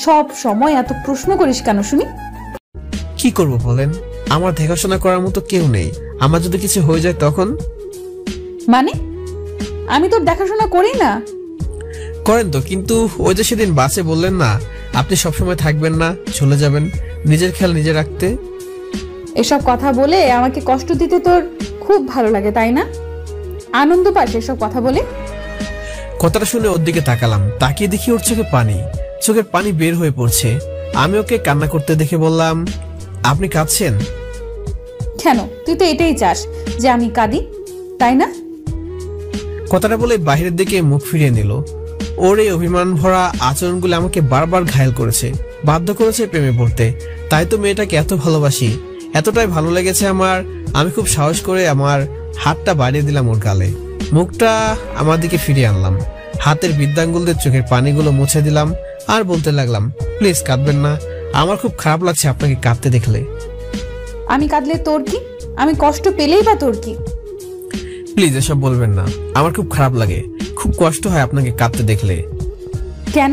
সব সময় এত প্রশ্ন করিস কেন শুনি? কি করব বলেন, আমার দেখাশোনা করার মতো কেউ নেই। আমার যদি কিছু হয়ে যায় তখন? মানে আমি তোর দেখাশোনা করি না? করেন তো, কিন্তু ওই যে সেদিন বাসে বললেন না আপনি সবসময় থাকবেন না, চলে যাবেন, নিজের খেয়াল নিজে রাখতে। এসব কথা বলে আমাকে কষ্ট দিতে তোর খুব ভালো লাগে তাই না? আনন্দ পাস এসব কথা বলে? কথাটা শুনে ওর দিকে তাকালাম, তাকিয়ে দেখি ওর চোখে পানি, চোখের পানি বের হয়ে পড়ছে। আমি ওকে কান্না করতে দেখে বললাম, আপনি কাঁদছেন কেন? তুই তো এটাই চাস যে আমি কাঁদি, তাই না? কথাটা বলে বাইরের দিকে মুখ ফিরিয়ে নিল। ওর এই অভিমান ভরা আচরণগুলো আমাকে বারবার ঘায়েল করেছে, বাধ্য করেছে প্রেমে পড়তে। তাই তো মেয়েটাকে এত ভালোবাসি, এতটাই ভালো লেগেছে আমার। আমি খুব সাহস করে আমার হাতটা বাড়িয়ে দিলাম ওর গালে, মুখটা আমার দিকে ফিরিয়ে আনলাম, হাতের বৃদ্ধাঙ্গুল দিয়ে চোখের পানিগুলো মুছে দিলাম আর বলতে লাগলাম, প্লিজ কাঁদবেন না, আমার খুব খারাপ লাগছে আপনাকে কাঁদতে দেখলে। আমি কাঁদলে তোর কি? আমি কষ্ট পেলেই বা তোর কি? প্লিজ এসব বলবেন না, আমার খুব খারাপ লাগে, খুব কষ্ট হয় আপনাকে কাঁদতে দেখলে। কেন?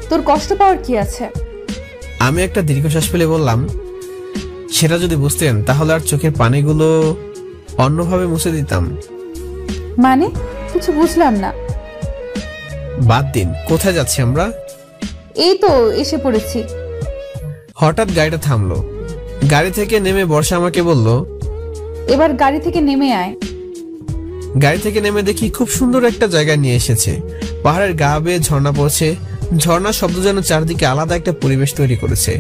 তোর কষ্ট পাওয়ার কি আছে? আমি একটা দীর্ঘশ্বাস ফেলে বললাম, সেটা যদি বুঝতেন তাহলে আর চোখের পানিগুলো অন্যভাবে মুছে দিতাম। মানে কিছু বুঝলাম না। বাদ দিন, কোথায় যাচ্ছি আমরা? এই তো এসে পড়েছি। হঠাৎ গাড়িটা থামলো। গাড়ি থেকে নেমে বর্ষা আমাকে বলল, এবার গাড়ি থেকে নেমে আয়। গাড়ি থেকে নেমে দেখি খুব সুন্দর একটা জায়গায় নিয়ে এসেছে। পাহাড়ের গা বেয়ে ঝর্ণা পড়ছে, ঝর্ণার শব্দ যেন চারদিকে আলাদা একটা পরিবেশ তৈরি করেছে।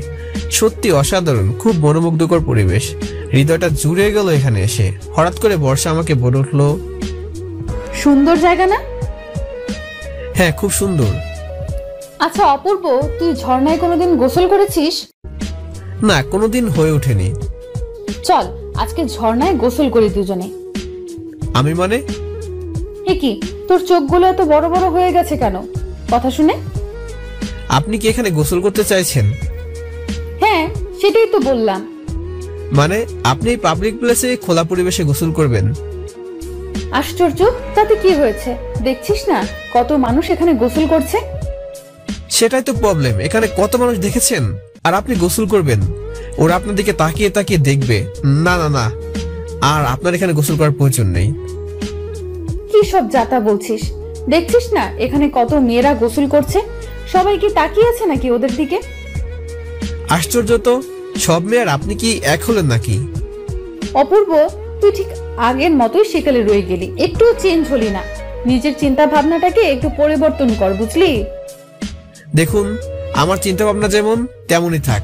সত্যি অসাধারণ, খুব মনোমুগ্ধকর পরিবেশ। হৃদয়টা জুড়ে গেল এখানে এসে। হঠাৎ করে বর্ষা আমাকে বলে উঠলো, সুন্দর জায়গা না? হ্যাঁ খুব সুন্দর। আচ্ছা অপূর্ব, তুই ঝর্ণায় কোনোদিন গোসল করেছিস? না, কোনোদিন হয়ে ওঠেনি। চল আজকে ঝর্ণায় গোসল করি দুজনে। আমি মানে? এ কি, তোর চোখগুলো এত বড় বড় হয়ে গেছে কেন কথা শুনে? আপনি কি এখানে গোসল করতে চাইছেন? হ্যাঁ সেটাই তো বললাম। মানে আপনি পাবলিক প্লেসে খোলা পরিবেশে গোসল করবেন? আশ্চর্য, তাতে কি হয়েছে? দেখছিস না কত মানুষ এখানে গোসল করছে? সেটাই তো প্রবলেম, এখানে কত মানুষ দেখেছেন আর আপনি গোসল করবেন? ওরা আপনার দিকে তাকিয়ে তাকিয়ে দেখবে। না না না, আর আপনার এখানে গোসল করার প্রয়োজন নেই। কি সব যাতা বলছিস? দেখছিস না এখানে কত মেয়েরা গোসল করছে, সবাই কি তাকিয়ে আছে নাকি ওদের দিকে? আশ্চর্য তো, সব মেয়ের আপনি কি এক হলেন নাকি? অপূর্ব, তুই ঠিক আগের মতোই সেকালে রয়ে গেলি, একটু চেঞ্জ হলি না। নিজের চিন্তা ভাবনাটাকে একটু পরিবর্তন কর, বুঝলি? দেখুন, আমার চিন্তা ভাবনা যেমন তেমনই থাক,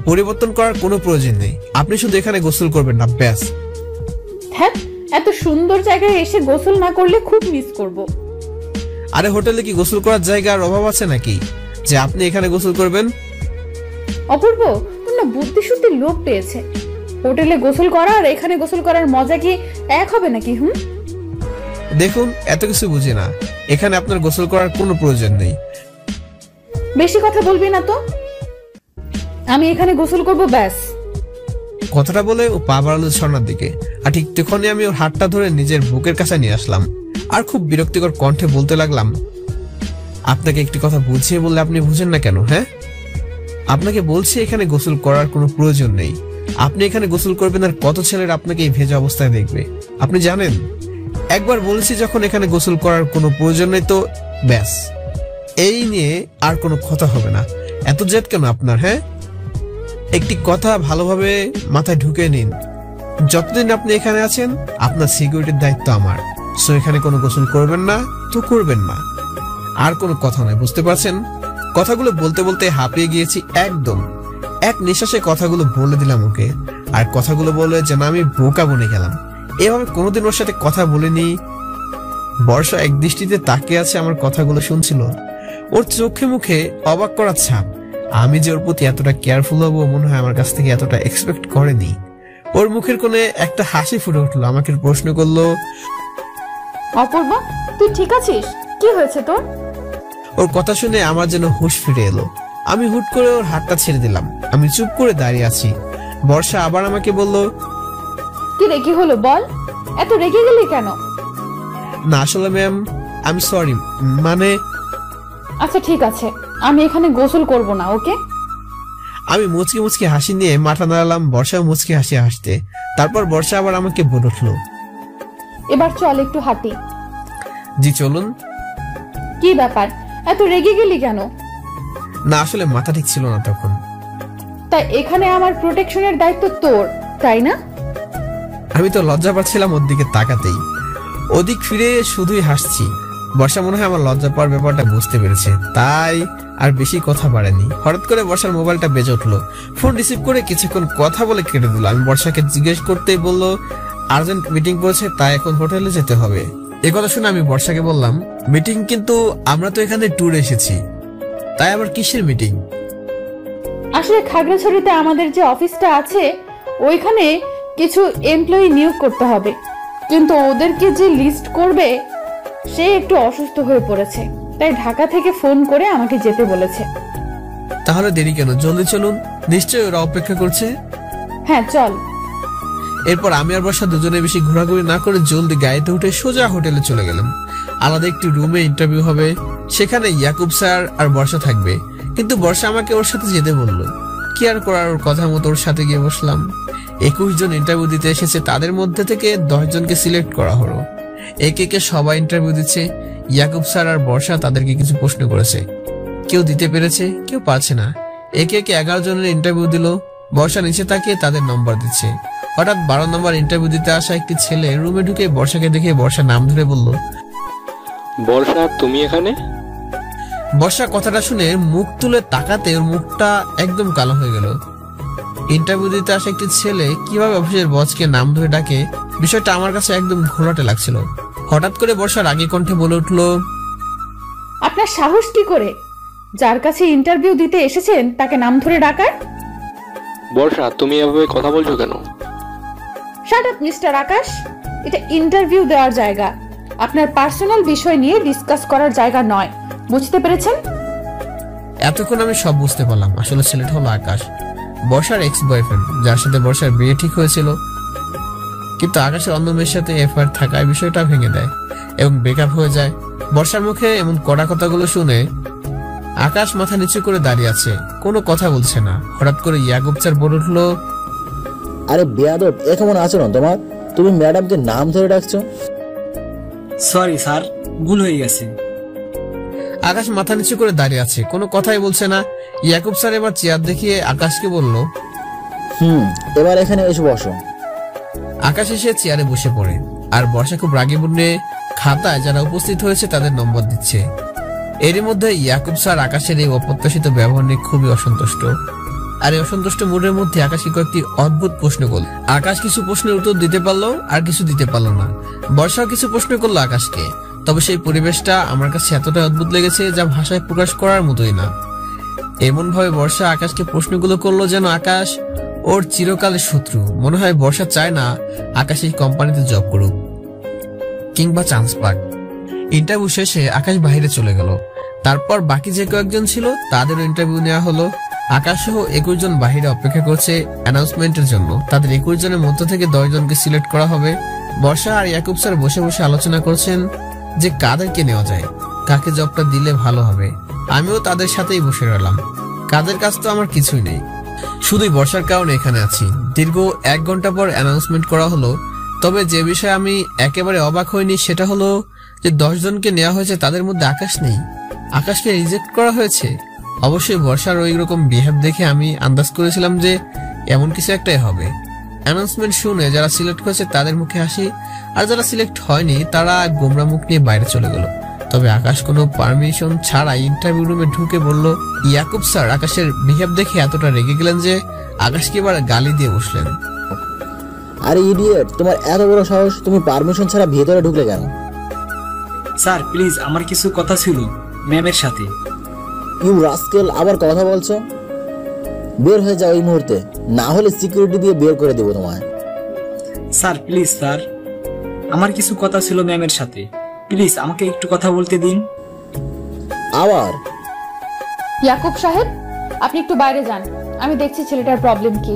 পরিবর্তন করার কোনো প্রয়োজন নেই। আপনি শুধু এখানে গোসল করবেন না, ব্যাস। হ্যাঁ, এত সুন্দর জায়গায় এসে গোসল না করলে খুব মিস করব। আরে হোটেলে কি গোসল করার জায়গার অভাব আছে নাকি যে আপনি এখানে গোসল করবেন? অপূর্ব, তোর না বুদ্ধি শুদ্ধি লোপ পেয়েছে। হোটেলে গোসল করা আর এখানে গোসল করার মজা কি এক হবে নাকি? দেখুন, এত কিছু বুঝি না, এখানে আপনার গোসল করার কোনো প্রয়োজন নেই। বেশি কথা বলবি না তো, আমি এখানে গোসল করব, ব্যাস। কথাটা বলে ও পা বাড়ালো ঝর্ণার দিকে, আর ঠিক তখনই আমি ওর হাতটা ধরে নিজের বুকের কাছে নিয়ে আসলাম আর খুব বিরক্তিকর কণ্ঠে বলতে লাগলাম, আপনাকে একটি কথা বুঝিয়ে বললে আপনি বুঝেন না কেন? হ্যাঁ, আপনাকে বলছি এখানে গোসল করার কোনো প্রয়োজন নেই। আপনি এখানে গোসল করবেন আর কত ছেলেরা আপনাকে এই ভেজা অবস্থায় দেখবে আপনি জানেন? একবার বলেছি যখন এখানে গোসল করার কোনো প্রয়োজন নেই, তো ব্যাস, এই নিয়ে আর কোনো কথা হবে না। এত জেদ কেন আপনার? হ্যাঁ, একটি কথা ভালোভাবে মাথায় ঢুকে নিন, যতদিন আপনি এখানে আছেন আপনার সিকিউরিটির দায়িত্ব আমার। সো এখানে কোনো গোসল করবেন না তো করবেন না, আর কোনো কথা নয়, বুঝতে পারছেন? কথাগুলো বলতে বলতে হাঁপিয়ে গিয়েছি একদম। এক নিঃশ্বাসে কথাগুলো বলে দিলাম ওকে, আর কথাগুলো বলে যেন আমি বোকা বনে গেলাম। এভাবে কোনোদিন ওর সাথে কথা বলিনি। বর্ষা এক দৃষ্টিতে তাকিয়ে আছে, আমার কথাগুলো শুনছিল। ওর চোখে মুখে অবাক করার ছাপ। আমি যে ওর প্রতি এতটা কেয়ারফুল হবো মনে হয় আমার কাছ থেকে এতটা এক্সপেক্ট করেনি। ওর মুখের কোণে একটা হাসি ফুটে উঠলো, আমাকে প্রশ্ন করলো, অপূর্ব তুই ঠিক আছিস? কি হয়েছে তোর? ওর কথা শুনে আমার যেন হুঁশ ফিরে এলো। আমি হুট করে ওর হাতটা ছেড়ে দিলাম। আমি চুপ করে দাঁড়িয়ে আছি। বর্ষা আবার আমাকে বলল, কি রে, কি হলো বল? এত রেগে গেলি কেন? না আসলে ম্যাম আমি সরি, মানে আচ্ছা ঠিক আছে, আমি এখানে গোসল করব না, ওকে? আমি মুচকি মুচকি হাসি নিয়ে মাথা নাড়ালাম। বর্ষা মুচকি হাসি হাসতে। তারপর বর্ষা আবার আমাকে বলে উঠলো, এবার চল একটু হাঁটি। জি চলুন। কি ব্যাপার, এত রেগে গেলি কেন? না আসলে মাথা ঠিক ছিল না তখন। তাই এখানে আমার প্রোটেকশনের দায়িত্ব তোর, তাই না? আমি তো লজ্জা পাচ্ছিলাম ওর দিকে তাকাতেই। ওদিক ফিরে শুধুই হাসছি। বর্ষা মনে হয় আমার লজ্জা পাওয়ার ব্যাপারটা বুঝতে পেরেছে, তাই আর বেশি কথা বাড়েনি। হঠাৎ করে বর্ষার মোবাইলটা বেজে উঠলো। ফোন রিসিভ করে কিছুক্ষণ কথা বলে কেটে দিল। আমি বর্ষাকে জিজ্ঞেস করতেই বললো আর্জেন্ট মিটিং পড়েছে, তাই এখন হোটেলে যেতে হবে। এ কথা শুনে আমি বর্ষাকে বললাম, মিটিং? কিন্তু আমরা তো এখানে ট্যুরে এসেছি, তাই আবার কিসের মিটিং? আসলে খাগড়াছড়িতে আমাদের যে অফিসটা আছে ওইখানে কিছু এমপ্লয়ি নিয়োগ করতে হবে, কিন্তু ওদেরকে যে লিস্ট করবে সে একটু অসুস্থ হয়ে পড়েছে, তাই ঢাকা থেকে ফোন করে আমাকে যেতে বলেছে। তাহলে দেরি কেন, জলদি চলুন, নিশ্চয়ই ওরা অপেক্ষা করছে। হ্যাঁ চল। এরপর আমি আর বর্ষা দুজনে বেশি ঘোরাঘুরি না করে জলদি গাড়িতে উঠে সোজা হোটেলে চলে গেলাম। আলাদা একটি রুমে ইন্টারভিউ হবে, সেখানে ইয়াকুব স্যার আর বর্ষা থাকবে। কিন্তু বর্ষা আমাকে ওর সাথে যেতে বললো। কি আর করার, ওর কথা মতো ওর সাথে গিয়ে বসলাম। 21 জন ইন্টারভিউ দিতে এসেছে, তাদের মধ্যে থেকে 10 জনকে সিলেক্ট করা হলো। একে একে সবাই ইন্টারভিউ দিচ্ছে। ইয়াকুব স্যার আর বর্ষা তাদেরকে কিছু প্রশ্ন করেছে, কেউ দিতে পেরেছে, কেউ পারছে না। একে একে 11 জনের ইন্টারভিউ দিল। বর্ষা নিচে তাকিয়ে তাদের নম্বর দিচ্ছে। হঠাৎ 12 নম্বর ইন্টারভিউ দিতে আসা একটি ছেলে রুমে ঢুকে বর্ষাকে দেখে বর্ষা নাম ধরে বলল, বর্ষা তুমি এখানে? বর্ষা কথাটা শুনে মুখ তুলে তাকাতে ওর মুখটা একদম কালো হয়ে গেল। ইন্টারভিউ দিতে আসা একটি ছেলে কিভাবে অফিসের বসকে নাম ধরে ডাকে, বিষয়টা আমার কাছে একদম ঘোলাটে লাগছিল। হঠাৎ করে বর্ষা রাগী কণ্ঠে বলে উঠল, আপনার সাহস কি করে যার কাছে ইন্টারভিউ দিতে এসেছেন তাকে নাম ধরে ডাকার? বর্ষা তুমি এভাবে কথা বলছো কেন? শাট আপ মিস্টার আকাশ, এটা ইন্টারভিউ দেওয়ার জায়গা, আপনার পার্সোনাল বিষয় নিয়ে ডিসকাস করার জায়গা নয়, বুঝতে পেরেছেন? এতক্ষণ আমি সব বুঝতে পারলাম। আসলে ছেলেটা হলো আকাশ, বর্ষার এক্স বয়ফ্রেন্ড, যার সাথে বর্ষার বিয়ে ঠিক হয়েছিল। কিন্তু আকাশের অন্য মেয়ের সাথে এফআইআর থাকায় বিষয়টা ভেঙে দেয় এবং ব্রেকআপ হয়ে যায়। বর্ষার মুখে এমন কড়া কথাগুলো শুনে আকাশ মাথা নিচু করে দাঁড়িয়ে আছে, কোনো কথা বলছে না। হঠাৎ করে ইয়াকুব স্যার বলে উঠলো, আরে বেয়াদব, এ কেমন আচরণ তোমার? তুমি ম্যাডামকে নাম ধরে ডাকছো? সরি স্যার, ভুল হয়ে গেছে। আকাশ মাথা নিচু করে দাঁড়িয়ে আছে, কোনো কথাই বলছে না। ইয়াকুব স্যার এবার চেয়ার দেখিয়ে আকাশকে বলল, এবার এখানে এসে বসো। আকাশ এসে চেয়ারে বসে পড়ে, আর বর্ষা খুব রাগী মুডে খাতায় যারা উপস্থিত হয়েছে তাদের নম্বর দিচ্ছে। এরই মধ্যে ইয়াকুব স্যার আকাশের এই অপ্রত্যাশিত ব্যবহার নিয়ে খুবই অসন্তুষ্ট। আর এই অসন্তুষ্ট মুডের মধ্যে আকাশকে কয়েকটি অদ্ভুত প্রশ্ন করল। আকাশ কিছু প্রশ্নের উত্তর দিতে পারলো, আর কিছু দিতে পারলো না। বর্ষাও কিছু প্রশ্ন করলো আকাশকে, তবে সেই পরিবেশটা আমার কাছে এতটা অদ্ভুত লেগেছে যা ভাষায় প্রকাশ করার মতোই না। এমন ভাবে বর্ষা আকাশকে প্রশ্নগুলো করলো যেন আকাশ ওর চিরকালের শত্রু। মনে হয় বর্ষা চায় না আকাশ এই কোম্পানিতে জব করুক কিংবা চান্স পাক। ইন্টারভিউ শেষে আকাশ বাইরে চলে গেল। তারপর বাকি যে কয়েকজন ছিল তাদেরও ইন্টারভিউ নেওয়া হলো। আকাশ সহ 21 জন বাইরে অপেক্ষা করছে অ্যানাউন্সমেন্টের জন্য। তাদের 21 জনের মধ্য থেকে 10 জনকে সিলেক্ট করা হবে। বর্ষা আর ইয়াকুব স্যার বসে বসে আলোচনা করছেন যে কাদেরকে নেওয়া যায়, কাকে জবটা দিলে ভালো হবে। আমিও তাদের সাথেই বসে রইলাম। কাজের কাজ তো আমার কিছুই নেই, শুধুই বর্ষার কারণে এখানে আছি। দীর্ঘ 1 ঘন্টা পর অ্যানাউন্সমেন্ট করা হলো। তবে যে বিষয়ে আমি একেবারে অবাক হইনি সেটা হলো যে 10 জনকে নেওয়া হয়েছে, তাদের মধ্যে আকাশ নেই। আকাশকে রিজেক্ট করা হয়েছে। অবশ্যই বর্ষার ওই রকম বিহেভ দেখে আমি আন্দাজ করেছিলাম যে এমন কিছু একটাই হবে। অ্যানাউন্সমেন্ট শুনে যারা সিলেক্ট হয়েছে তাদের মুখে হাসি, আর যারা সিলেক্ট হয়নি তারা গোমরা মুখ নিয়ে বাইরে চলে গেল। তবে আকাশ কোনো পারমিশন ছাড়াই ইন্টারভিউ রুমে ঢুকে বলল, ইয়াকুব স্যার আকাশের বিহেভ দেখে এতটা রেগে গেলেন যে আকাশকে এবার গালি দিয়ে বসলেন। আরে ইডিয়েট, তোমার এত বড় সাহস, তুমি পারমিশন ছাড়া ভেতরে ঢুকলে কেন? স্যার প্লিজ, আমার কিছু কথা ছিল ম্যামের সাথে। ইউ রাস্কেল, আবার কথা বলছো? বের হয়ে যাও এই মুহূর্তে, না হলে সিকিউরিটি দিয়ে বের করে দেবো তোমায়। স্যার প্লিজ স্যার, আমার কিছু কথা ছিল ম্যামের সাথে, প্লিজ আমাকে একটু কথা বলতে দিন। আবার? ইয়াকুব সাহেব, আপনি একটু বাইরে যান, আমি দেখছি ছেলেটার প্রবলেম কি।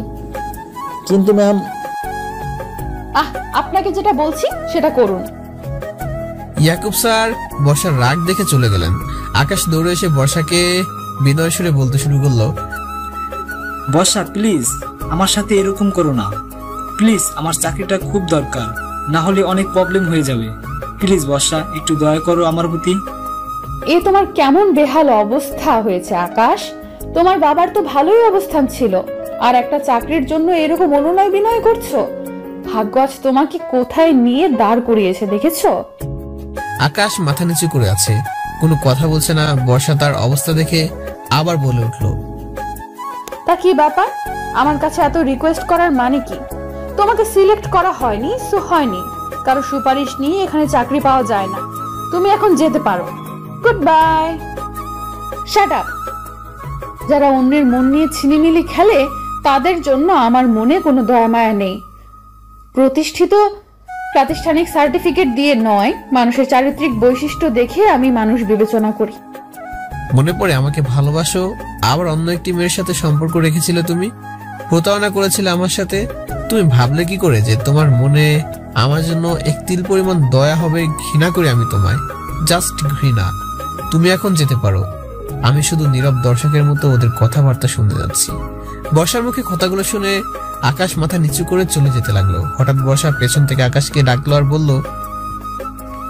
কিন্তু ম্যাম। আপনাকে যেটা বলছি সেটা করুন। ইয়াকুব স্যার বর্ষার রাগ দেখে চলে গেলেন। আকাশ দৌড়ে এসে বর্ষাকে বিনয় সুরে বলতে শুরু করলো, বর্ষা প্লিজ আমার সাথে এরকম করো না, প্লিজ আমার চাকরিটা খুব দরকার, না হলে অনেক প্রবলেম হয়ে যাবে, প্লিজ বর্ষা একটু দয়া করো আমার প্রতি। এ তোমার কেমন বেহাল অবস্থা হয়েছে আকাশ? তোমার বাবার তো ভালোই অবস্থান ছিল, আর একটা চাকরির জন্য এরকম অনুনয় বিনয় করছো? ভাগ্য আজ তোমাকে কোথায় নিয়ে দাঁড় করিয়েছে দেখেছো? আকাশ মাথা নিচু করে আছে, কোনো কথা বলছে না। বর্ষা তার অবস্থা দেখে আবার বলে উঠল, তা কি ব্যাপার? আমার কাছে এত রিকোয়েস্ট করার মানে কি? তোমাকে সিলেক্ট করা হয়নি সো হয়নি, কারো সুপারিশ নিয়ে এখানে চাকরি পাওয়া যায় না। তুমি এখন যেতে পারো, গুড বাই। Shut up. যারা অন্যের মন নিয়ে ছিনিমিনি খেলে তাদের জন্য আমার মনে কোনো দয়া মায়া নেই। প্রাতিষ্ঠানিক সার্টিফিকেট দিয়ে নয়, মানুষের চারিত্রিক বৈশিষ্ট্য দেখে আমি মানুষ বিবেচনা করি। মনে পড়ে আমাকে ভালোবাসো, আবার অন্য একটি মেয়ের সাথে সম্পর্ক রেখেছিলে তুমি, প্রতারণা করেছিলে আমার সাথে। তুমি ভাবলে কি করে যে তোমার মনে আমার জন্য এক তিল পরিমাণ দয়া হবে? ঘৃণা করি আমি তোমায়, জাস্ট ঘৃণা। তুমি এখন যেতে পারো। আমি শুধু নীরব দর্শকের মতো ওদের কথাবার্তা শুনতে যাচ্ছি। বর্ষার মুখে কথাগুলো শুনে আকাশ মাথা নিচু করে চলে যেতে লাগলো। হঠাৎ বর্ষা পেছন থেকে আকাশকে ডাকলো আর বলল,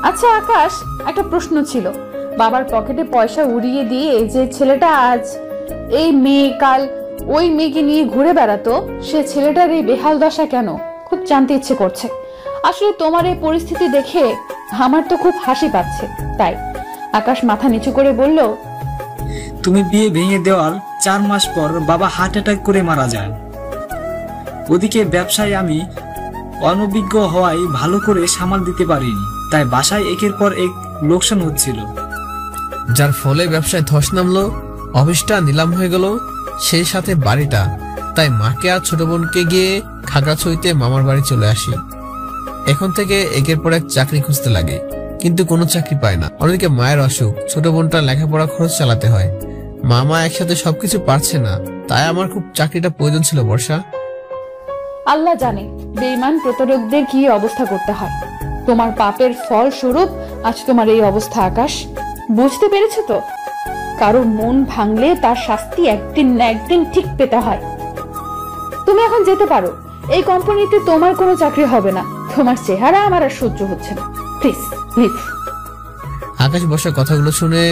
আচ্ছা আকাশ, একটা প্রশ্ন ছিল। বাবার পকেটে পয়সা উড়িয়ে দিয়ে যে ছেলেটা আজ এই মেয়ে কাল ওই মেয়েকে নিয়ে ঘুরে বেড়াতো, সে ছেলেটার এই বেহাল দশা কেন? খুব জানতে ইচ্ছে করছে। আসলে তোমার এই পরিস্থিতি দেখে আমার তো খুব হাসি পাচ্ছে। তাই আকাশ মাথা নিচু করে বলল, তুমি বিয়ে ভেঙে দেওয়ার 4 মাস পর বাবা হার্ট অ্যাটাক করে মারা যায়। ওদিকে ব্যবসায় আমি অনভিজ্ঞ হওয়ায় ভালো করে সামাল দিতে পারিনি, তাই বাসায় একের পর এক লোকসান হচ্ছিল, যার ফলে ব্যবসায় ধস নামলো, অফিসটা নিলাম হয়ে গেল, সেই সাথে বাড়িটা। তাই মাকে আর ছোট বোনকে গিয়ে খাগড়াছড়িতে মামার বাড়ি চলে আসি। এখন থেকে একের পর এক চাকরি খুঁজতে লাগে, কিন্তু কোনো চাকরি পায় না। অন্যদিকে মায়ের অসুখ, ছোট বোনটা লেখাপড়া খরচ চালাতে হয়, মামা একসাথে সবকিছু পারছে না। তাই আমার খুব চাকরিটা প্রয়োজন ছিল বর্ষা। আল্লাহ জানে বেঈমান প্রতারকদের কি অবস্থা করতে হয়। তোমার পাপের ফল স্বরূপ আজ তোমার এই অবস্থা আকাশ। বুঝতে পেরেছো তো? কারো মন ভাঙলে তার শাস্তি একদিন না একদিন ঠিক পেতে হয়। তুমি এখন যেতে পারো। এই কোম্পানিতে তোমার কোনো চাকরি হবে না। তোমার চেহারা আমার আর সহ্য হচ্ছে না, প্লিজ লিভ। আকাশ বর্ষার কথাগুলো শুনে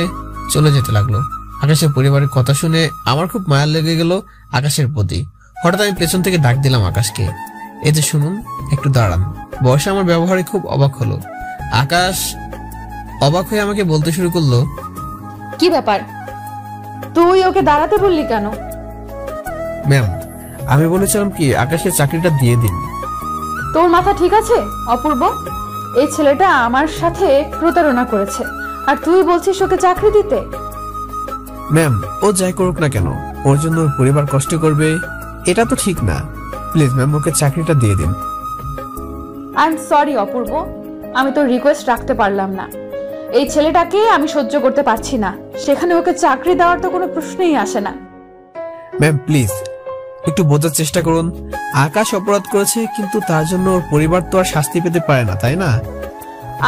চলে যেতে লাগলো। আকাশের পরিবারের কথা শুনে আমার খুব মায়া লেগে গেল আকাশের প্রতি। হঠাৎ আমি পেছন থেকে ডাক দিলাম আকাশকে, এই যে শুনুন, একটু দাঁড়ান। বর্ষা আমার ব্যবহারে খুব অবাক হলো। আকাশ অবাক হয়ে আমাকে বলতে শুরু করলো, কি ব্যাপার? তুই ওকে দাঁড়াতে বললি কেন? ম্যাম, আমি বলেছিলাম কি আকাশের চাকরিটা দিয়ে দিন। তোর মাথা ঠিক আছে অপূর্ব? এই ছেলেটা আমার সাথে প্রতারণা করেছে, আর তুই বলছিস ওকে চাকরি দিতে? ম্যাম, ও যাই করুক না কেন, ওর জন্য ওর পরিবার কষ্ট করবে, এটা তো ঠিক না। প্লিজ ম্যাম, ওকে চাকরিটা দিয়ে দিন। আই এম সরি অপূর্ব, আমি তোর রিকোয়েস্ট রাখতে পারলাম না। এই ছেলেটাকে আমি সহ্য করতে পারছি না, সেখানে ওকে চাকরি দেওয়ার তো কোনো প্রশ্নই আসে না। ম্যাম প্লিজ একটু বোঝার চেষ্টা করুন। আকাশ অপরাধ করেছে, কিন্তু তার জন্য ওর পরিবার তো আর শাস্তি পেতে পারে না, তাই না?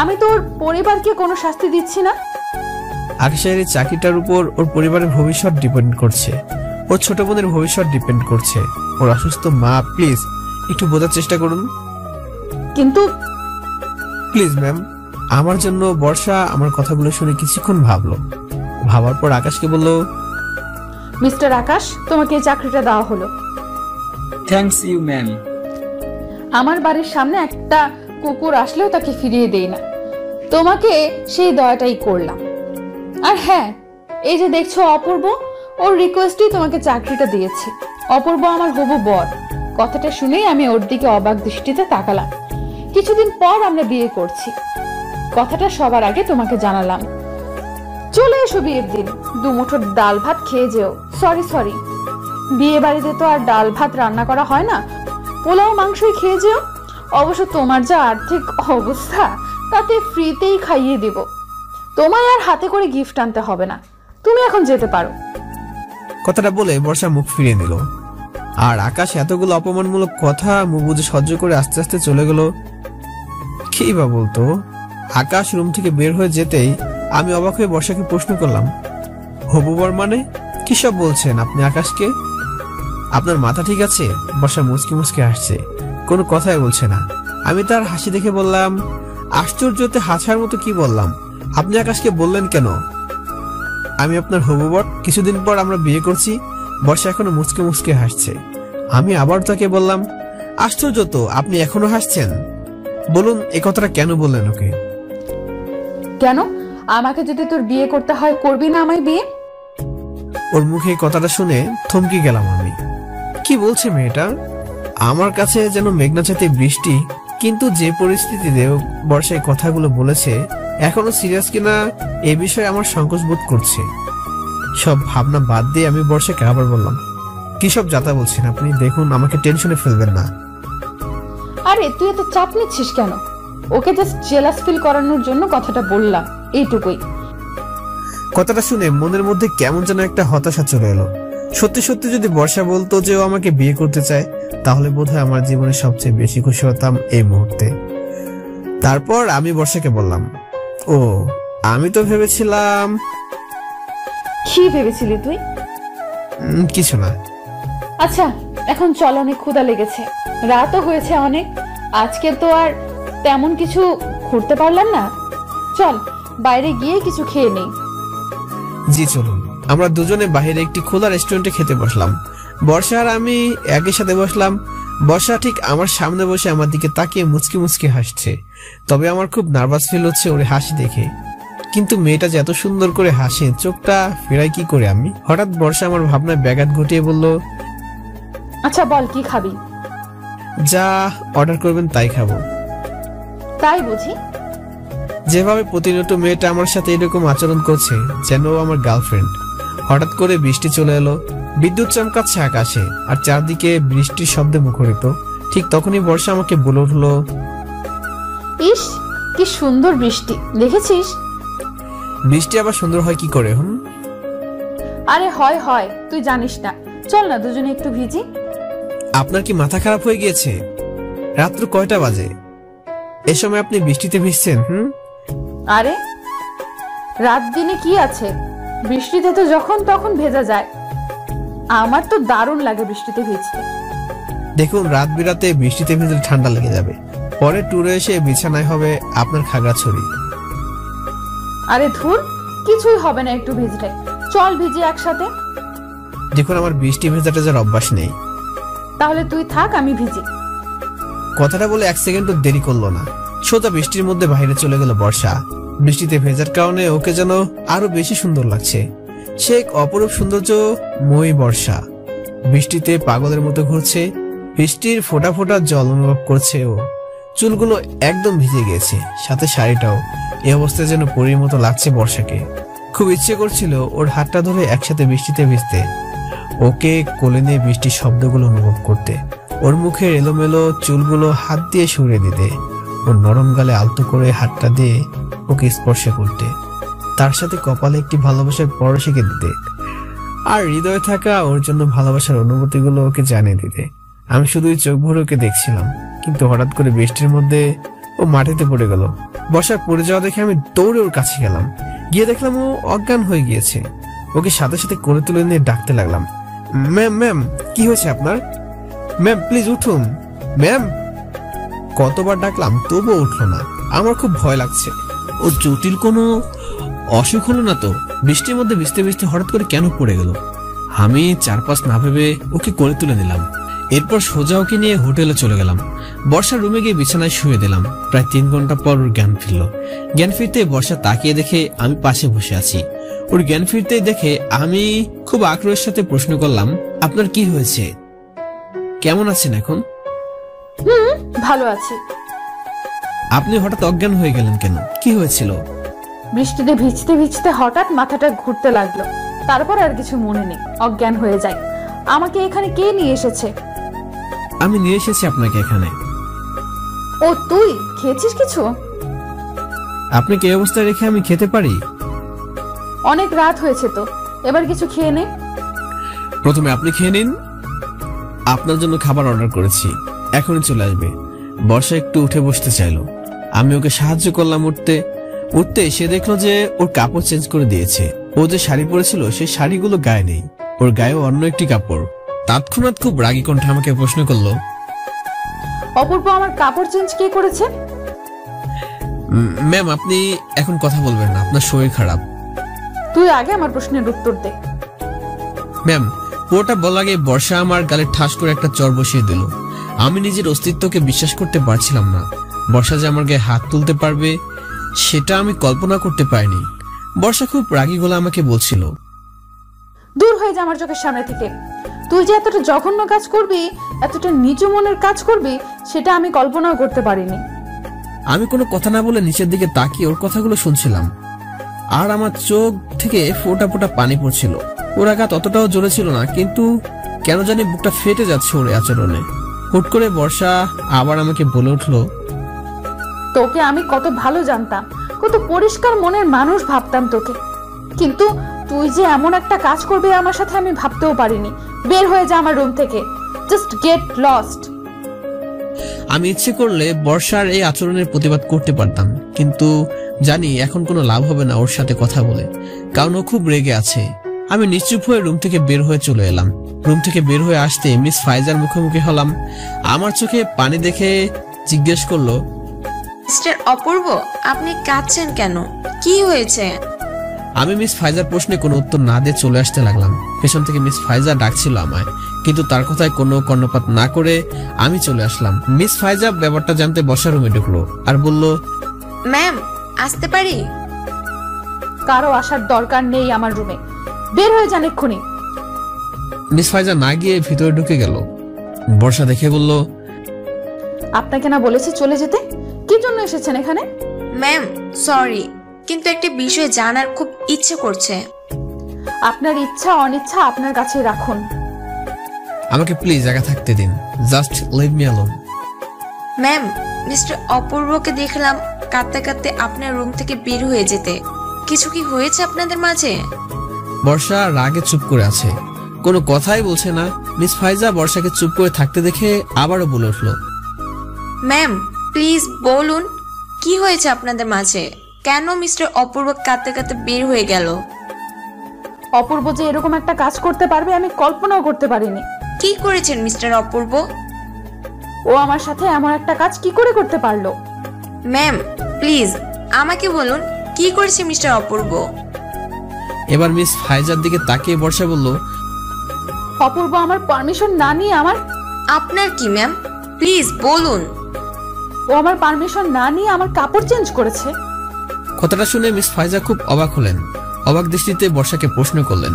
আমি তো ওর পরিবারকে কোনো শাস্তি দিচ্ছি না। আকাশের এই চাকরিটার উপর ওর পরিবারের ভবিষ্যৎ ডিপেন্ড করছে, ওর ছোট বোনের ভবিষ্যৎ ডিপেন্ড করছে, ওর অসুস্থ মা। প্লিজ একটু বোঝার চেষ্টা করুন। কিন্তু প্লিজ ম্যাম, আমার জন্য। বর্ষা আমার কথাগুলো শুনে কিছুক্ষণ ভাবলো। ভাবার পর আকাশকে বলল, মিস্টার আকাশ, তোমাকে এই চাকরিটা দেওয়া হলো। Thanks you ma'am. আমার বাড়ির সামনে একটা কুকুর আসলেও তাকে ফিরিয়ে দেই না, তোমাকে সেই দয়াটাই করলাম। আর হ্যাঁ, এই যে দেখছো অপূর্ব, ওর রিকোয়েস্টেই তোমাকে চাকরিটা দিয়েছি। অপূর্ব আমার হবু বর। কথাটা শুনেই আমি ওর দিকে অবাক দৃষ্টিতে তাকালাম। কিছুদিন পর আমরা বিয়ে করছি, কথাটা সবার আগে তোমাকে জানালাম। চলে এসো বিয়ের দিন, দুমুঠো ডাল ভাত খেয়ে যেও। সরি, বিয়ে বাড়িতে তো আর ডাল ভাত রান্না করা হয় না, পোলাও মাংসই খেয়ে যেও। অবশ্য তোমার যা আর্থিক অবস্থা, তাতে ফ্রিতেই খাইয়ে দিব। তোমায় আর হাতে করে গিফট আনতে হবে না, তুমি এখন যেতে পারো। কথাটা বলে বর্ষা মুখ ফিরিয়ে নিল, আর আকাশ এতগুলো অপমানমূলক কথা মুখ বুঝে সহ্য করে আস্তে আস্তে চলে গেল। কি বা বলতো? আকাশ রুম থেকে বের হয়ে যেতেই আমি অবাক হয়ে বর্ষাকে প্রশ্ন করলাম, হবু বর মানে কি সব বলছেন আপনি আকাশকে? আপনার মাথা ঠিক আছে? বর্ষা মুচকি মুচকি হাসছে, কোনো কথাই বলছে না। আমি তার হাসি দেখে বললাম, আশ্চর্যতে হাসার মতো কি বললাম? আপনি আকাশকে বললেন কেন আমি আপনার হবু বর? কিছুদিন পর আমরা বিয়ে করছি। বর্ষা এখনো মুচকে মুচকে হাসছে। আমি আবার তাকে বললাম, আশ্চর্য তো, আপনি এখনো হাসছেন। বলুন এই কথাটা কেন বললেন ওকে? কেন? আমাকে যদি তোর বিয়ে করতে হয়, করবি না আমায় বিয়ে? ওর মুখে কথাটা শুনে থমকে গেলাম আমি। কি বলছে মেয়েটা? আমার কাছে যেন মেঘনা চাইতে বৃষ্টি, কিন্তু যে পরিস্থিতিতে বর্ষায় কথাগুলো বলেছে, এখনো সিরিয়াস কিনা এ বিষয়ে আমার সংকোচ বোধ করছে। সব ভাবনা বাদ দিয়ে আমি বর্ষাকে আবার বললাম, কি সব যাতা বলছেন আপনি? দেখুন, আমাকে টেনশনে ফেলবেন না। আরে তুই এত চাপ নিচ্ছিস কেন? ওকে জাস্ট জেলাস ফিল করানোর জন্য কথাটা বললাম, এইটুকুই। কথাটা শুনে মনের মধ্যে কেমন যেন একটা হতাশা চলে এলো। সত্যি সত্যি যদি বর্ষা বলতো যে ও আমাকে বিয়ে করতে চায়, তাহলে বোধহয় আমার জীবনে সবচেয়ে বেশি খুশি হতাম এই মুহূর্তে। তারপর আমি বর্ষাকে বললাম, ও আমি তো ভেবেছিলাম। কি ভেবেছিলি তুই? কিছু না। আচ্ছা এখন চল, অনেক ক্ষুধা লেগেছে, রাতও হয়েছে অনেক। আজকে তো আর তেমন কিছু ঘুরতে পারলাম না, চল বাইরে গিয়ে কিছু খেয়ে নেই। জি চলুন। আমরা দুজনে বাইরে একটি খোলা রেস্টুরেন্টে খেতে বসলাম। বর্ষা আর আমি একই সাথে বসলাম। বর্ষা ঠিক আমার সামনে বসে আমার দিকে তাকিয়ে মুচকি মুচকি হাসছে। তবে আমার খুব নার্ভাস ফিল হচ্ছে ওর হাসি দেখে। কিন্তু মেয়েটা যে এত সুন্দর করে হাসে, চোখটা ফেরাই কি করে আমি? হঠাৎ বর্ষা আমার ভাবনায় ব্যাঘাত ঘটিয়ে বলল, আচ্ছা বল কি খাবি? যা অর্ডার করবেন তাই খাবো। তাই বুঝি? যেভাবে প্রতিনিয়ত মেয়েটা আমার সাথে এরকম আচরণ করছে, যেন আমার গার্লফ্রেন্ড। হঠাৎ করে বৃষ্টি চলে এলো, বিদ্যুৎ চমকাচ্ছে আকাশে, আর চারদিকে বৃষ্টির শব্দে মুখরিত। ঠিক তখনই বর্ষা আমাকে বলে উঠলো, ইস কি সুন্দর বৃষ্টি, দেখেছিস? বৃষ্টি আবার সুন্দর হয় কি করে? আরে হয়, তুই জানিস না। চল না দুজনে একটু ভিজি। আপনার কি মাথা খারাপ হয়ে গিয়েছে? রাত্র কয়টা বাজে? এ সময় আপনি বৃষ্টিতে ভিজছেন? আরে রাত দিনে কি আছে, বৃষ্টিতে তো যখন তখন ভেজা যায়। আমার তো দারুণ লাগে বৃষ্টিতে ভিজতে। দেখুন, রাত বিরাতে বৃষ্টিতে ভিজলে ঠান্ডা লেগে যাবে, পরে ট্যুরে এসে বিছানায় হবে আপনার খাগড়াছড়ি। আরে ধুর, কিছুই হবে না একটু ভিজলে। চল ভিজি একসাথে। দেখুন, আমার বৃষ্টি ভেজাটা যার অভ্যাস নেই। তাহলে তুই থাক, আমি ভিজি। কথাটা বলে এক সেকেন্ডও দেরি করলো না, সোজা বৃষ্টির মধ্যে বাইরে চলে গেল বর্ষা। বৃষ্টিতে ভেজার কারণে ওকে যেন আরো বেশি সুন্দর লাগছে। সে এক অপরূপ সৌন্দর্য মই বর্ষা। বৃষ্টিতে পাগলের মতো ঘুরছে, বৃষ্টির ফোঁটা ফোঁটা জল অনুভব করছে ও। চুলগুলো একদম ভিজে গিয়েছে, সাথে শাড়িটাও। এই অবস্থায় যেন পরীর মতো লাগছে বর্ষাকে। খুব ইচ্ছে করছিল ওর হাতটা ধরে একসাথে বৃষ্টিতে ভিজতে, ওকে কোলে নিয়ে বৃষ্টির শব্দগুলো অনুভব করতে, ওর মুখের এলোমেলো চুলগুলো হাত দিয়ে সরিয়ে দিতে, ওর নরম গালে আলতো করে হাতটা দিয়ে ওকে স্পর্শ করতে, তার সাথে কপালে একটি ভালোবাসার পরশ এঁকে দিতে, আর হৃদয়ে থাকা ওর জন্য ভালোবাসার অনুভূতিগুলো ওকে জানিয়ে দিতে। আমি শুধুই চোখ ভরে ওকে দেখছিলাম, কিন্তু হঠাৎ করে বৃষ্টির মধ্যে ও মাটিতে পড়ে গেল। বর্ষার পড়ে যাওয়া দেখে আমি দৌড়ে ওর কাছে গেলাম, গিয়ে দেখলাম ও অজ্ঞান হয়ে গিয়েছে। ওকে সাথে সাথে কোলে তুলে নিয়ে ডাকতে লাগলাম, ম্যাম কি হয়েছে আপনার? ম্যাম প্লিজ উঠুন, ম্যাম। কতবার ডাকলাম তবুও উঠলো না। আমার খুব ভয় লাগছে, ও জটিল কোনো অসুখ হলো না তো? বৃষ্টির মধ্যে ভিজতে ভিজতে হঠাৎ করে কেন পড়ে গেল? আমি 4-5 না ভেবে ওকে কোলে তুলে দিলাম। এরপর সোজা ওকে নিয়ে হোটেলে চলে গেলাম। বর্ষার রুমে গিয়ে বিছানায় শুয়ে দিলাম। প্রায় 3 ঘন্টা পর ওর জ্ঞান ফিরল। জ্ঞান ফিরতে বর্ষা তাকিয়ে দেখে আমি পাশে বসে আছি। ওর জ্ঞান ফিরতেই দেখে আমি খুব আগ্রহের সাথে প্রশ্ন করলাম, আপনার কি হয়েছে? কেমন আছেন এখন? ভালো আছি। আপনি হঠাৎ অজ্ঞান হয়ে গেলেন কেন? কি হয়েছিল? বৃষ্টিতে ভিজতে ভিজতে হঠাৎ মাথাটা ঘুরতে লাগলো, তারপর আর কিছু মনে নেই, অজ্ঞান হয়ে যায়। আমাকে এখানে কে নিয়ে এসেছে? আমি নিয়ে এসেছি আপনাকে এখানে। ও তুই খেয়েছিস কিছু? আপনি কি অবস্থায় রেখে আমি খেতে পারি? অনেক রাত হয়েছে তো, এবার কিছু খেয়ে নে। প্রথমে আপনি খেয়ে নিন। আপনার জন্য খাবার অর্ডার করেছি, এখনই চলে আসবে। বর্ষা একটু উঠে বসতে চাইলো। আমি ওকে সাহায্য করলাম উঠতে সে দেখলো যে ওর কাপড় চেঞ্জ করে দিয়েছে। ও যে শাড়ি পরেছিল সেই শাড়িগুলো গায়ে নেই, ওর গায়েও অন্য একটি কাপড়। তৎক্ষণাৎ খুব রাগী কণ্ঠে আমাকে প্রশ্ন করলো, অপূর্ব আমার কাপড় চেঞ্জ কে করেছে? ম্যাম আপনি এখন কথা বলবেন না, আপনার শরীর খারাপ। তুই আগে আমার প্রশ্নের উত্তর দে। ম্যাম পুরোটা বলার আগে বর্ষা আমার গালে ঠাস করে একটা চর বসিয়ে দিল। আমি নিজের অস্তিত্বকে বিশ্বাস করতে পারছিলাম না। বর্ষা যে আমার গায়ে হাত তুলতে পারবে সেটা আমি কল্পনা করতে পারিনি। বর্ষা খুব রাগী গলা আমাকে বলছিল, দূর হয়ে যা আমার চোখের সামনে থেকে। তুই যে এতটা জঘন্য কাজ করবি, এতটা নিচু মনের কাজ করবি, সেটা আমি কল্পনাও করতে পারিনি। আমি কোনো কথা না বলে নিচের দিকে তাকিয়ে ওর কথাগুলো শুনছিলাম, আর আমার চোখ থেকে ফোঁটা ফোঁটা পানি পড়ছিল। ওর আঘাত অতটাও জোরে ছিল না, কিন্তু কেন জানি বুকটা ফেটে যাচ্ছে ওর আচরণে। হুট করে বর্ষা আবার আমাকে বলে উঠলো, তোকে আমি কত ভালো জানতাম, কত পরিষ্কার মনের মানুষ ভাবতাম তোকে, কিন্তু তুই যে এমন একটা কাজ করবে আমার সাথে আমি ভাবতেও পারিনি। বের হয়ে যা আমার রুম থেকে, জাস্ট গেট লস্ট। আমি ইচ্ছে করলে বর্ষার এই আচরণের প্রতিবাদ করতে পারতাম, কিন্তু জানি এখন কোনো লাভ হবে না ওর সাথে কথা বলে, কারণ ও খুব রেগে আছে। আমি নিশ্চুপ হয়ে রুম থেকে বের হয়ে চলে এলাম। রুম থেকে বের হয়ে আসতে মিস ফাইজার মুখোমুখি হলাম। আমার চোখে পানি দেখে জিজ্ঞেস করলো, মিস্টার অপূর্ব, আপনি কাঁদছেন কেন? কি হয়েছে? আমি মিস ফাইজার প্রশ্নে কোনো উত্তর না দিয়ে চলে আসতে লাগলাম। পেছন থেকে মিস ফাইজা ডাকছিল আমায়, কিন্তু তার কথায় কোনো কর্ণপাত না করে আমি চলে আসলাম। মিস ফাইজা ব্যাপারটা জানতে বসার রুমে ঢুকলো আর বলল, ম্যাম আসতে পারি? কারো আসার দরকার নেই আমার রুমে, বের হয়ে যান এক্ষুনি। মিস ফাইজা না গিয়ে ভিতরে ঢুকে গেল। বর্ষা দেখে বলল, আপনাকে না বলেছি চলে যেতে? কি জন্য এসেছেন এখানে? ম্যাম সরি, কিন্তু একটা বিষয় জানার খুব ইচ্ছে করছে। আপনার ইচ্ছা অনিচ্ছা আপনার কাছে রাখুন। আমাকে প্লিজ একা থাকতে দিন, just leave me alone. Ma'am, mister অপূর্বকে দেখলাম কাঁদতে কাঁদতে আপনার রুম থেকে বের হয়ে যেতে। কিছু কি হয়েছে আপনাদের মাঝে? বর্ষা রাগে চুপ করে আছে, কোনো কথাই বলছে না। মিস ফাইজা বর্ষাকে চুপ করে থাকতে দেখে আবারও বলে উঠল, ম্যাম প্লিজ বলুন, কি হয়েছে আপনাদের মাঝে? কেন মিস্টার অপূর্ব কাঁদতে কাঁদতে বের হয়ে গেল? অপূর্ব যে এরকম একটা কাজ করতে পারবে আমি কল্পনাও করতে পারিনি। কি করেছেন মিস্টার অপূর্ব? ও আমার সাথে এমন একটা কাজ কি করে করতে পারলো? ম্যাম প্লিজ আমাকে বলুন, কি করেছে মিস্টার অপূর্ব? এবার মিস ফাইজার দিকে তাকিয়ে বর্ষা বলল, অপূর্ব আমার পারমিশন না নিয়ে আপনার কি ম্যাম? প্লিজ বলুন। ও আমার পারমিশন না নিয়ে আমার কাপড় চেঞ্জ করেছে। কথাটা শুনে মিস ফাইজা খুব অবাক হলেন। অবাক দৃষ্টিতে বর্ষাকে প্রশ্ন করলেন,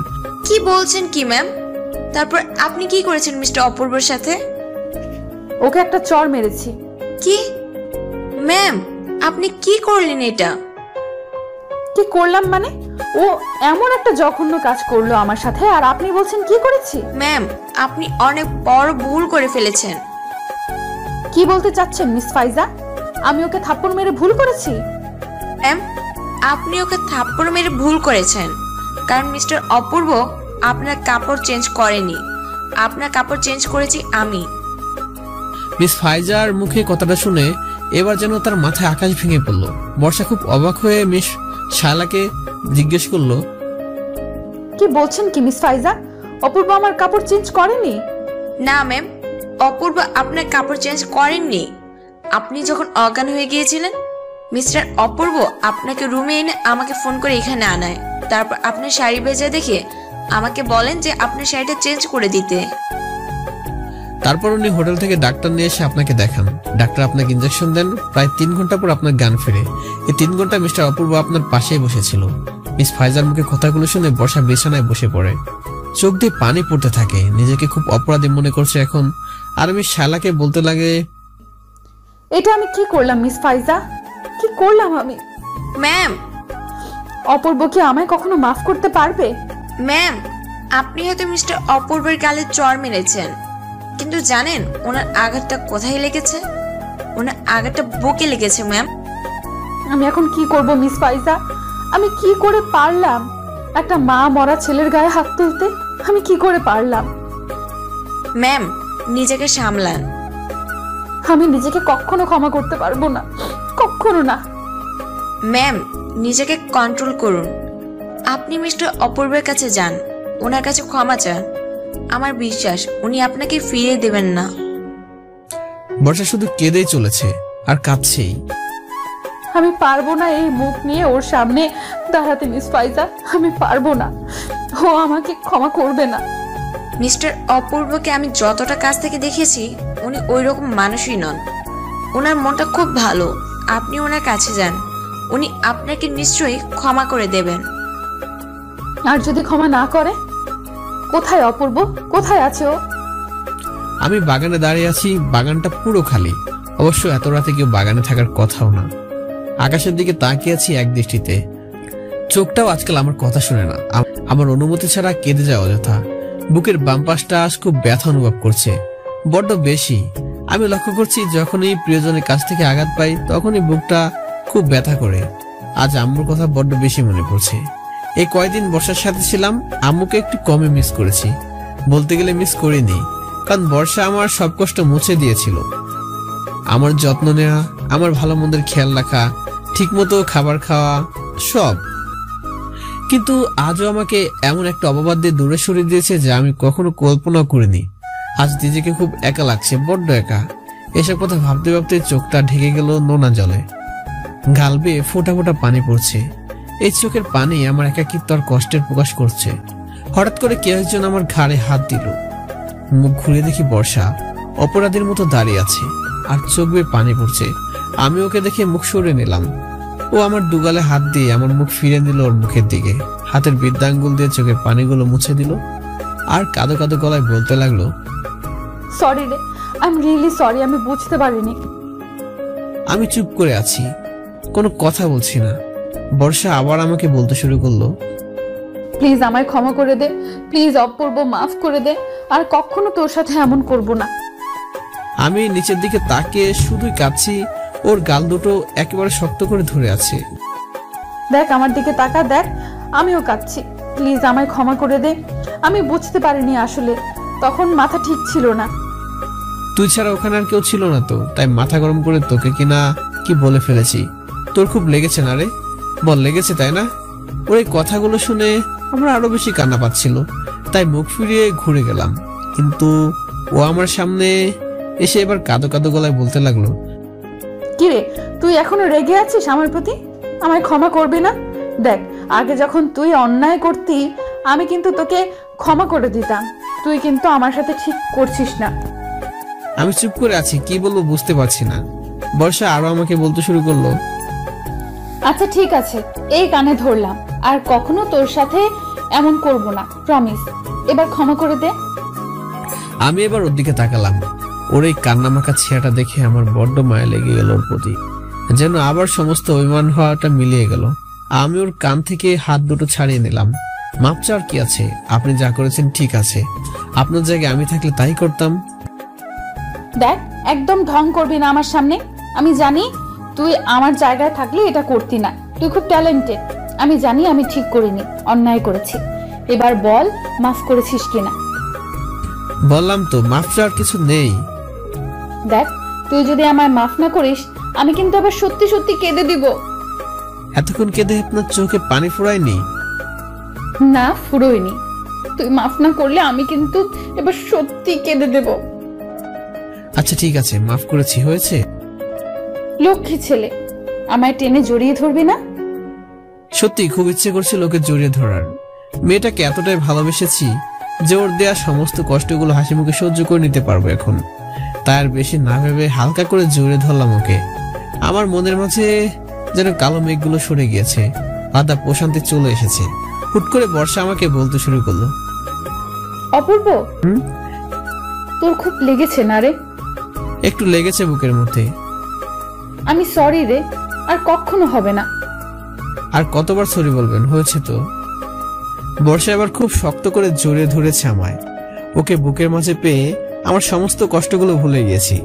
কি বলছেন কি ম্যাম? তারপর আপনি কি করেছেন মিস্টার অপূর্বর সাথে? ওকে একটা চর মেরেছি। কি ম্যাম, আপনি কি করলেন এটা? কি করলাম মানে? ও এমন একটা জঘন্য কাজ করলো আমার সাথে, আর আপনি বলছেন কি করেছি? ম্যাম আপনি অনেক বড় ভুল করে ফেলেছেন। কি বলতে চাচ্ছেন মিস ফাইজা? আমি ওকে থাপ্পড় মেরে ভুল করেছি? ম্যাম আপনি ওকে থাপ্পড় মেরে ভুল করেছেন, কারণ মিস্টার অপূর্ব আপনার কাপড় চেঞ্জ করেনি, আপনার কাপড় চেঞ্জ করেছি আমি। মিস ফাইজার মুখে কথাটা শুনে এবার যেন তার মাথায় আকাশ ভেঙে পড়ল। বর্ষা খুব অবাক হয়ে মিস শায়লাকে জিজ্ঞেস করলো, কি বলছেন কি মিস ফাইজা? অপূর্ব আমার কাপড় চেঞ্জ করেনি? না ম্যাম, অপূর্ব আপনার কাপড় চেঞ্জ করেননি। আপনি যখন অজ্ঞান হয়ে গিয়েছিলেন, মিস্টার অপূর্ব আপনাকে রুমে এনে আমাকে ফোন করে এখানে আনায়। তারপর আপনার শাড়ি ভেজা দেখে আমাকে বলেন যে আপনার শাড়িটা চেঞ্জ করে দিতে। তারপর উনি হোটেল থেকে ডাক্তার নিয়ে এসে আপনাকে দেখান। ডাক্তার আপনাকে ইঞ্জেকশন দেন। প্রায় 3 ঘন্টা পর আপনার জ্ঞান ফেরে। এই 3 ঘন্টা মিস্টার অপূর্ব আপনার পাশেই বসেছিল। মিস ফাইজার মুখে কথাগুলো শুনে বর্ষা বিছানায় বসে পড়ে। চোখ দিয়ে পানি পড়তে থাকে। নিজেকে খুব অপরাধী মনে করছে এখন। আর মিস শালাকে বলতে লাগে, এটা আমি কি করলাম মিস ফাইজা? কি করলাম আমি? ম্যাম, অপূর্ব কি আমায় কখনো মাফ করতে পারবে? ম্যাম, আপনি হয়তো মিস্টার অপূর্বের গালে চড় মেরেছেন, কিন্তু জানেন ওনার আঘাতটা কোথায় লেগেছে? ওনার আঘাতটা বুকে লেগেছে ম্যাম। আমি এখন কি করব মিস ফাইজা? আমি কি করে পারলাম একটা মা মরা ছেলের গায়ে হাত তুলতে? আমি কি করে পারলাম? ম্যাম, নিজেকে সামলান। আমি নিজেকে কখনো ক্ষমা করতে পারবো না, কখনো না। ম্যাম, নিজেকে কন্ট্রোল করুন। আপনি মিস্টার অপূর্বের কাছে যান, ওনার কাছে ক্ষমা চান। আমার বিশ্বাস উনি আপনাকে ফিরিয়ে দেবেন না। বর্ষা শুধু কেঁদেই চলেছে আর কাঁদছেই। আমি পারবো না এই মুখ নিয়ে ওর সামনে দাঁড়াতে মিস ফাইজা। আমি পারবো না। ও আমাকে ক্ষমা করবে না। মিস্টার অপূর্বকে আমি যতটা কাছ থেকে দেখেছি, উনি ওই রকম মানুষই নন। ওনার মনটা খুব ভালো। আপনি ওনার কাছে যান, উনি আপনাকে নিশ্চয়ই ক্ষমা করে দেবেন। আর যদি ক্ষমা না করে? কোথায় অপূর্ব? কোথায় আছে ও? আমি বাগানে দাঁড়িয়ে আছি। বাগানটা পুরো খালি। অবশ্য এত রাতে কেউ বাগানে থাকার কথাও না। আকাশের দিকে তাকিয়ে আছি এক দৃষ্টিতে। চোখটাও আজকাল আমার কথা শুনে না। আমার অনুমতি ছাড়া কেঁদে যায় অযথা। বুকের বাম পাশটা আজ খুব ব্যথা অনুভব করছে, বড্ড বেশি। আমি লক্ষ্য করছি যখনই প্রিয়জনের কাছ থেকে আঘাত পাই তখনই বুকটা খুব ব্যথা করে। আজ আম্মুর কথা বড্ড বেশি মনে পড়ছে। এই কয়েকদিন বর্ষার সাথে ছিলাম, আম্মুকে একটু কমে মিস করেছি। বলতে গেলে মিস করিনি, কারণ বর্ষা আমার সব কষ্ট মুছে দিয়েছিল। আমার যত্ন নেওয়া, আমার ভালো মন্দের খেয়াল রাখা, ঠিক মতো খাবার খাওয়া, সব। কিন্তু আজও আমাকে এমন একটা অপবাদ দিয়ে দূরে সরিয়ে দিয়েছে যা আমি কখনো কল্পনা করিনি। আজ নিজেকে খুব একা লাগছে, বড্ড একা। এসব কথা ভাবতে ভাবতে চোখটা ঢেকে গেল নোনা জলে। গাল বেয়ে ফোঁটা ফোঁটা পানি পড়ছে। এই চোখের পানি আমার একাকিত্ব আর কষ্টের প্রকাশ করছে। হঠাৎ করে কেউ একজন আমার ঘাড়ে হাত দিল। মুখ ঘুরে দেখি বর্ষা অপরাধীর মতো দাঁড়িয়ে আছে আর চোখ বেয়ে পানি পড়ছে। আমি ওকে দেখে মুখ সরিয়ে নিলাম। ও আমার দুগালে হাত দিয়ে আমার মুখ ফিরে নিল ওর মুখের দিকে। হাতের বৃদ্ধাঙ্গুল দিয়ে চোখের পানিগুলো মুছে দিল আর কাঁদো কাঁদো গলায় বলতে লাগলো, সরি রে, আই এম রিয়েলি সরি। আমি বুঝতে পারিনি। আমি চুপ করে আছি, কোনো কথা বলছি না। বর্ষা আবার আমাকে বলতে শুরু করলো, প্লিজ আমায় ক্ষমা করে দে, প্লিজ অপূর্ব মাফ করে দে। আর কখনো তোর সাথে এমন করব না। আমি নিচের দিকে তাকিয়ে শুধুই কাঁদছি। ওর গাল দুটো একেবারে শক্ত করে ধরে আছে। দেখ আমার দিকে তাকা, দেখ আমিও কাঁদছি। প্লিজ আমায় ক্ষমা করে দে। আমি বুঝতে পারিনি, আসলে তখন মাথা ঠিক ছিল না। তুই ছাড়া ওখানে আর কেউ ছিল না তো, তাই মাথা গরম করে তোকে কিনা কি বলে ফেলেছি। তোর খুব লেগেছে না রে? বল, লেগেছে তাই না? ওর এই কথাগুলো শুনে আমরা আরো বেশি কান্না পাচ্ছিল, তাই মুখ ফিরিয়ে ঘুরে গেলাম। কিন্তু ও আমার সামনে এসে এবার কাঁদো কাঁদো গলায় বলতে লাগলো, কিরে তুই এখনো রেগে আছিস আমার প্রতি? আমায় ক্ষমা করবি না? দেখ আগে যখন তুই অন্যায় করতি আমি কিন্তু তোকে ক্ষমা করে দিতাম। তুই কিন্তু আমার সাথে ঠিক করছিস না। আমি চুপ করে আছি, কি বলবো বুঝতে পারছি না। বর্ষা আরো আমাকে বলতে শুরু করলো, আচ্ছা ঠিক আছে, এই কানে ধরলাম। আর কখনো তোর সাথে এমন করব না, প্রমিস। এবার ক্ষমা করে দে। আমি এবার ওর দিকে তাকালাম। ওর এই কান্নামাখা ছেলেটা দেখে আমার বড্ড মায়া লেগে গেল ওর প্রতি, যেন আবার সমস্ত অভিমান হওয়াটা মিলিয়ে গেল। আমি ওর কান থেকে হাত দুটো ছাড়িয়ে নিলাম। মাপ চাওয়ার কি আছে? আপনি যা করেছেন ঠিক আছে। আপনার জায়গায় আমি থাকলে তাই করতাম। দেখ একদম ঢং করবি না আমার সামনে। আমি জানি তুই আমার জায়গায় থাকলে এটা করতি না। তুই খুব ট্যালেন্টেড। আমি জানি আমি ঠিক করিনি, অন্যায় করেছি। এবার বল মাফ করেছিস কিনা। বললাম তো মাপ চাওয়ার কিছু নেই। দেখ তুই যদি আমায় মাফ না করিস আমি কিন্তু আবার সত্যি সত্যি কেঁদে দিব। এতক্ষণ কেঁদে আপনার চোখে পানি ফুরায়নি? না ফুরোয়নি। তুই মাফ না করলে আমি কিন্তু এবার সত্যি কেঁদে দেব। আচ্ছা ঠিক আছে, মাফ করেছি, হয়েছে। লক্ষ্মী ছেলে, আমায় টেনে জড়িয়ে ধরবি না? সত্যি খুব ইচ্ছে করছে লোকে জড়িয়ে ধরার, মেয়েটাকে এতটাই ভালোবেসেছি যে ওর দেয়া সমস্ত কষ্টগুলো হাসি মুখে সহ্য করে নিতে পারবো এখন। তাই আর বেশি না ভেবে হালকা করে জোরে ধরলাম ওকে। আমার মনের মাঝে যেন কালো মেঘগুলো সরে গিয়েছে, আদা প্রশান্তি চলে এসেছে। হুট করে বর্ষা আমাকে বলতে শুরু করলো, অপূর্ব, তোর খুব লেগেছে না রে? একটু লেগেছে বুকের মধ্যে। আমি সরি রে, আর কখনো হবে না। আর কতবার সরি বলবেন, হয়েছে তো। বর্ষা এবার খুব শক্ত করে জড়িয়ে ধরেছে আমায়। ওকে বুকের মাঝে পেয়ে আমার সমস্ত কষ্টগুলো ভুলে গিয়েছি।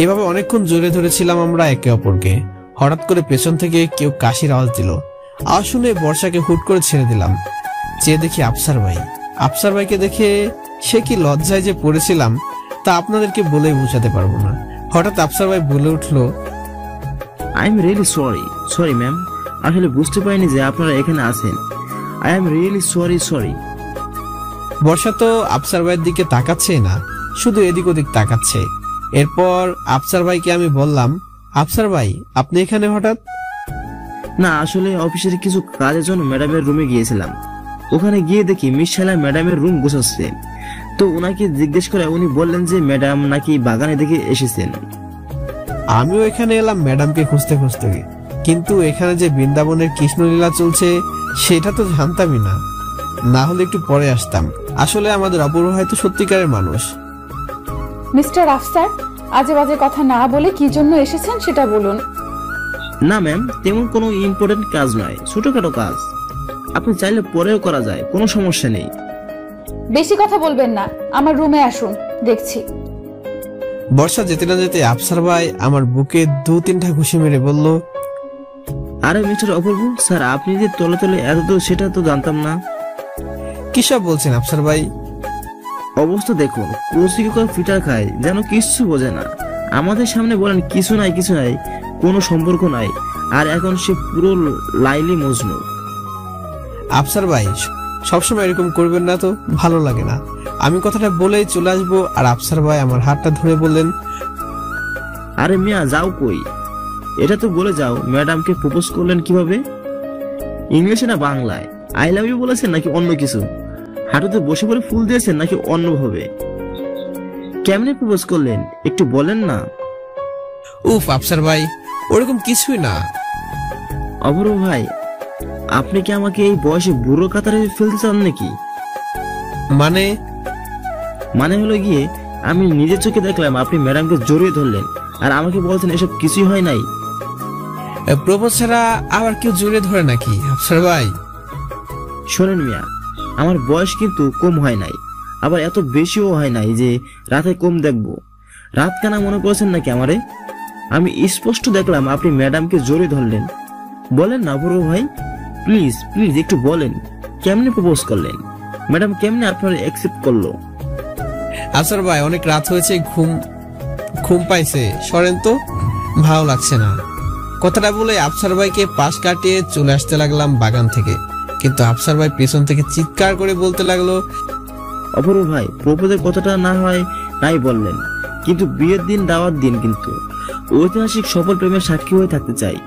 এভাবে অনেকক্ষণ জড়িয়ে ধরেছিলাম আমরা একে অপরকে। হঠাৎ করে পেছন থেকে কেউ কাশির আওয়াজ দিল। আওয়াজ শুনে বর্ষাকে হুট করে ছেড়ে দিলাম। চেয়ে দেখি আফসার ভাই। আফসার ভাইকে দেখে সে কি লজ্জায় যে পড়েছিলাম তা আপনাদেরকে বলেই বোঝাতে পারবো না। হঠাৎ আফসার ভাই বলে উঠলো, I am really sorry ma'am, আসলে বুঝতে পারিনি যে আপনারা এখানে আছেন। I am really sorry. Barsha তো আফসার ভাইয়ের দিকে তাকাচ্ছে না, শুধু এদিক ওদিক তাকাচ্ছে। এরপর আফসার ভাইকে আমি বললাম, আফসার ভাই আপনি এখানে হঠাৎ? না, আসলে অফিসের কিছু কাজের জন্য ম্যাডামের রুমে গিয়েছিলাম। ওখানে গিয়ে দেখি মিস শালা ম্যাডামের রুম গোছাচ্ছে। তো ওনাকে জিজ্ঞেস করে উনি বললেন যে ম্যাডাম নাকি বাগানে দেখে এসেছেন। আমিও এখানে এলাম ম্যাডামকে খুঁজতে খুঁজতে, কিন্তু এখানে যে বৃন্দাবনের কৃষ্ণলীলা চলছে সেটা তো জানতামই না। না হলে একটু পরে আসতাম। আসলে আমাদের অপূর্ব হয়তো সত্যিকারের মানুষ। মিস্টার আফসার, আজে বাজে কথা না বলে কি জন্য এসেছেন সেটা বলুন। না ম্যাম, তেমন কোনো ইম্পর্টেন্ট কাজ নয়, ছোটখাটো কাজ। আপনি চাইলে পরেও করা যায়, কোনো সমস্যা নেই। বেশি কথা বলবেন না, আমার রুমে আসুন, দেখছি। বর্ষা যেতে না যেতে আফসার ভাই আমার বুকে 2-3টা ঘুষি মেরে বলল, আরে মিস্টার অপূর্ব স্যার, আপনি যে তলে তলে এত দূর সেটা তো জানতাম না। কি সব বলছেন আফসার ভাই? অবস্থা দেখুন, কোচিকে ফিটার খায় যেন কিচ্ছু বোঝে না। আমাদের সামনে বলেন কিছু নাই, কোনো সম্পর্ক নাই, আর এখন সে পুরো লাইলি মজনু। আফসার ভাই সবসময় এরকম করবেন না তো, ভালো লাগে না। আমি কথাটা বলেই চলে আসবো, আর আফসার ভাই আমার হাতটা ধরে বললেন, আরে মিয়া যাও কই? এটা তো বলে যাও ম্যাডামকে প্রপোজ করলেন কিভাবে? ইংলিশে না বাংলায়? আই লাভ ইউ বলেছেন নাকি অন্য কিছু? হাঁটুতে বসে পড়ে ফুল দিয়েছেন নাকি অন্যভাবে? কেমনে প্রপোজ করলেন একটু বলেন না। উফ আফসার ভাই, ওরকম কিছুই না। অপূর্ব ভাই, আপনি কি আমাকে এই বয়সে বুড়ো কাতারে ফেলতে চান নাকি? মানে হলো গিয়ে, আমি নিজের চোখে দেখলাম আপনি ম্যাডামকে জড়িয়ে ধরলেন, আর আমাকে বলছেন এসব কিছুই হয় নাই। প্রপোজ ছাড়া আবার কেউ জড়িয়ে ধরে নাকি আফসার ভাই? শোনেন মিয়া, আমার বয়স কিন্তু কম হয় নাই, আবার এত বেশিও হয় নাই যে রাতে কম দেখবো। রাত কানা মনে করেছেন নাকি আমারে? আমি স্পষ্ট দেখলাম আপনি ম্যাডামকে জড়িয়ে ধরলেন। বলেন না অপূর্ব ভাই, প্লিজ একটু বলেন, কেমনে প্রপোজ করলেন? ম্যাডাম কেমনে আপনার অ্যাকসেপ্ট করলো? আফসার ভাই অনেক রাত হয়েছে, ঘুম পাইছে, সরেন তো, ভালো লাগছে না। কথাটা বলে আফসার ভাইকে পাশ কাটিয়ে চলে আসতে লাগলাম বাগান থেকে। কিন্তু আফসার ভাই পেছন থেকে চিৎকার করে বলতে লাগলো, অপূর্ব ভাই প্রপোজের কথাটা না হয় নাই বললেন, কিন্তু বিয়ের দিন দাওয়াত দিন, কিন্তু ঐতিহাসিক সফল প্রেমের সাক্ষী হয়ে থাকতে চাই।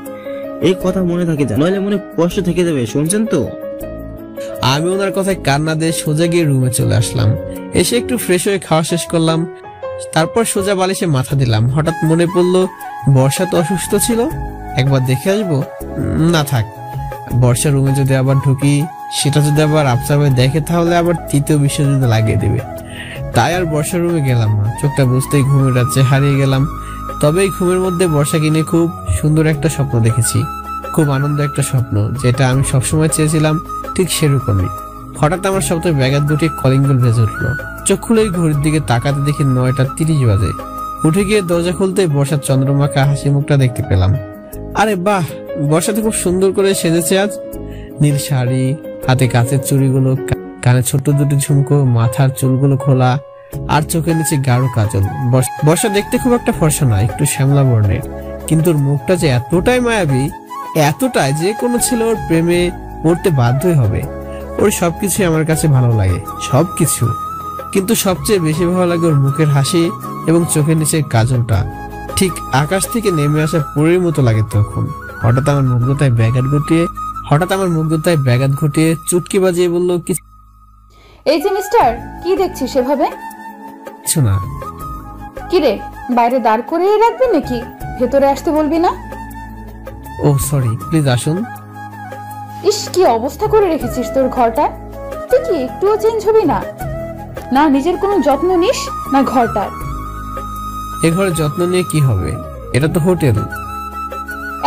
এই কথা মনে থাকে, নইলে মনে কষ্ট থেকে যাবে, শুনছেন তো? আমি ওনার কথায় কান্না দিয়ে সোজা গিয়ে রুমে চলে আসলাম। এসে একটু ফ্রেশ হয়ে খাওয়া শেষ করলাম, তারপর সোজা বালিশে মাথা দিলাম। হঠাৎ মনে পড়লো বর্ষা তো অসুস্থ ছিল, একবার দেখে আসবো। না থাক, বর্ষা রুমে যদি আবার ঢুকি, সেটা যদি আবার আফসার ভাই দেখে, তাহলে আবার তৃতীয় বিশ্বযুদ্ধ লাগিয়ে দেবে। তাই আর বর্ষার রুমে গেলাম না। চোখটা বুঝতেই ঘুমের রাজ্যে হারিয়ে গেলাম। তবে এই ঘুমের মধ্যে বর্ষাকে নিয়ে খুব সুন্দর একটা স্বপ্ন দেখেছি, খুব আনন্দ একটা স্বপ্ন, যেটা আমি সবসময় চেয়েছিলাম, ঠিক সেরকমই। হঠাৎ আমার শব্দে ব্যাঘাত ঘটিয়ে কলিং বেল বেজে উঠলো। চোখ খুলে ঘড়ির দিকে তাকাতে দেখি 9:30 বাজে। উঠে গিয়ে দরজা খুলতে বর্ষার চন্দ্রমাখা হাসি মুখটা দেখতে পেলাম। আরে বাহ, বর্ষাতে খুব সুন্দর করে সেজেছে আজ। নীল শাড়ি, হাতে কাচের চুড়িগুলো, কানে ছোট্ট দুটি ঝুমকো, মাথার চুলগুলো খোলা, আর চোখের নিচে গাঢ় কাজল। বর্ষা দেখতে খুব একটা ফর্সা না, একটু শ্যামলা বর্ণের, কিন্তু ওর মুখটা যে এতটাই মায়াবী, এতটাই যে কোনো ছেলে ওর প্রেমে পড়তে বাধ্যই হবে। ওর সবকিছুই আমার কাছে ভালো লাগে, সবকিছু। কিন্তু সবচেয়ে বেশি ভালো লাগে ওর মুখের হাসি এবং চোখের নিচে কাজলটা। ঠিক আকাশ থেকে নেমে আসা পরীর মতো লাগে তখন। হঠাৎ আমার মুগ্ধতায় ব্যাঘাত ঘটিয়ে হঠাৎ আমার মুগ্ধতায় ব্যাঘাত ঘটিয়ে চুটকি বাজিয়ে বলল, এই যে মিস্টার, কি দেখছিস সেভাবে? কিছু না। কিরে, বাইরে দাঁড় করিয়ে রাখবি নাকি? ভেতরে আসতে বলবি না? ও সরি, প্লিজ আসুন। ইস, কি অবস্থা করে রেখেছিস তোর ঘরটা। তুই কি একটুও চেঞ্জ হবি না? না নিজের কোনো যত্ন নিস না ঘরটার। এ ঘরে যত্ন নিয়ে কি হবে? এটা তো হোটেল।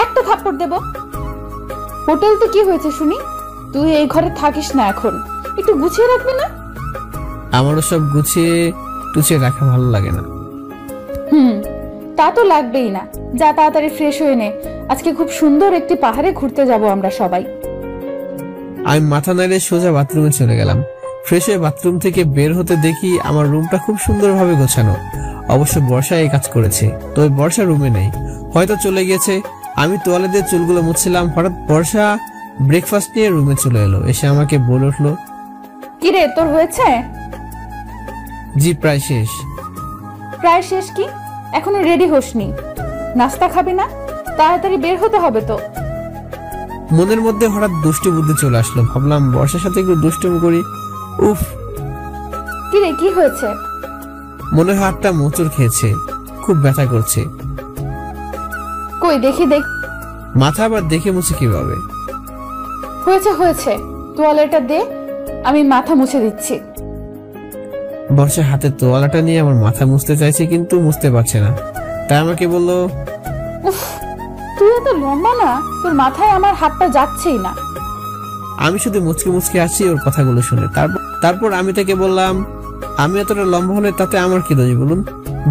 একটা থাপ্পড় দেব। হোটেল তো কি হয়েছে শুনি? তুই এই ঘরে থাকিস না এখন, একটু গুছিয়ে রাখবি না? আমারও সব গুছিয়ে টুছিয়ে রাখা ভালো লাগে না। তা তো লাগবেই না। যা তাড়াতাড়ি ফ্রেশ হয়ে নে, আজকে খুব সুন্দর একটি পাহাড়ে ঘুরতে যাব আমরা সবাই। আমি মাথা নাড়িয়ে সোজা বাথরুমে চলে গেলাম। ফ্রেশ হয়ে বাথরুম থেকে বের হতে দেখি আমার রুমটা খুব সুন্দরভাবে গোছানো। অবশ্য বর্ষা এই কাজ করেছে, তবে বর্ষা রুমে নেই, হয়তো চলে গেছে। আমি তোয়ালে দিয়ে চুলগুলো মুছছিলাম, হঠাৎ বর্ষা ব্রেকফাস্ট নিয়ে রুমে চলে এলো। এসে আমাকে বলে উঠলো, কিরে তোর হয়েছে? জি প্রায় শেষ। প্রায় শেষ কি? এখনো রেডি হোসনি? নাস্তা খাবি না? তাড়াতাড়ি বের হতে হবে তো। মনের মধ্যে হঠাৎ দুষ্টু বুদ্ধি চলে আসলো। ভাবলাম বর্ষার সাথে একটু দুষ্টুমি করি। উফ, কিরে কি হয়েছে? মনে হয় হাতটা মোচড় খেয়েছে, খুব ব্যথা করছে। কই দেখি দেখ। মাথা আবার দেখে মুছে কিভাবে? হয়েছে হয়েছে, তোয়ালেটা দে, আমি মাথা মুছে দিচ্ছি। বর্ষা হাতে তোয়ালাটা নিয়ে আমার মাথা মুছতে চাইছে, কিন্তু মুছতে পারছে না। তাই আমাকে বলল, উফ, তুই এত লম্বা না, তোর মাথায় আমার হাতটা যাচ্ছেই না। আমি শুধু মুচকে মুচকে আসছি ওর কথাগুলো শুনে। তারপর আমি তাকে বললাম, আমি এতটা লম্বা হলে তাতে আমার কি দোষ বলুন?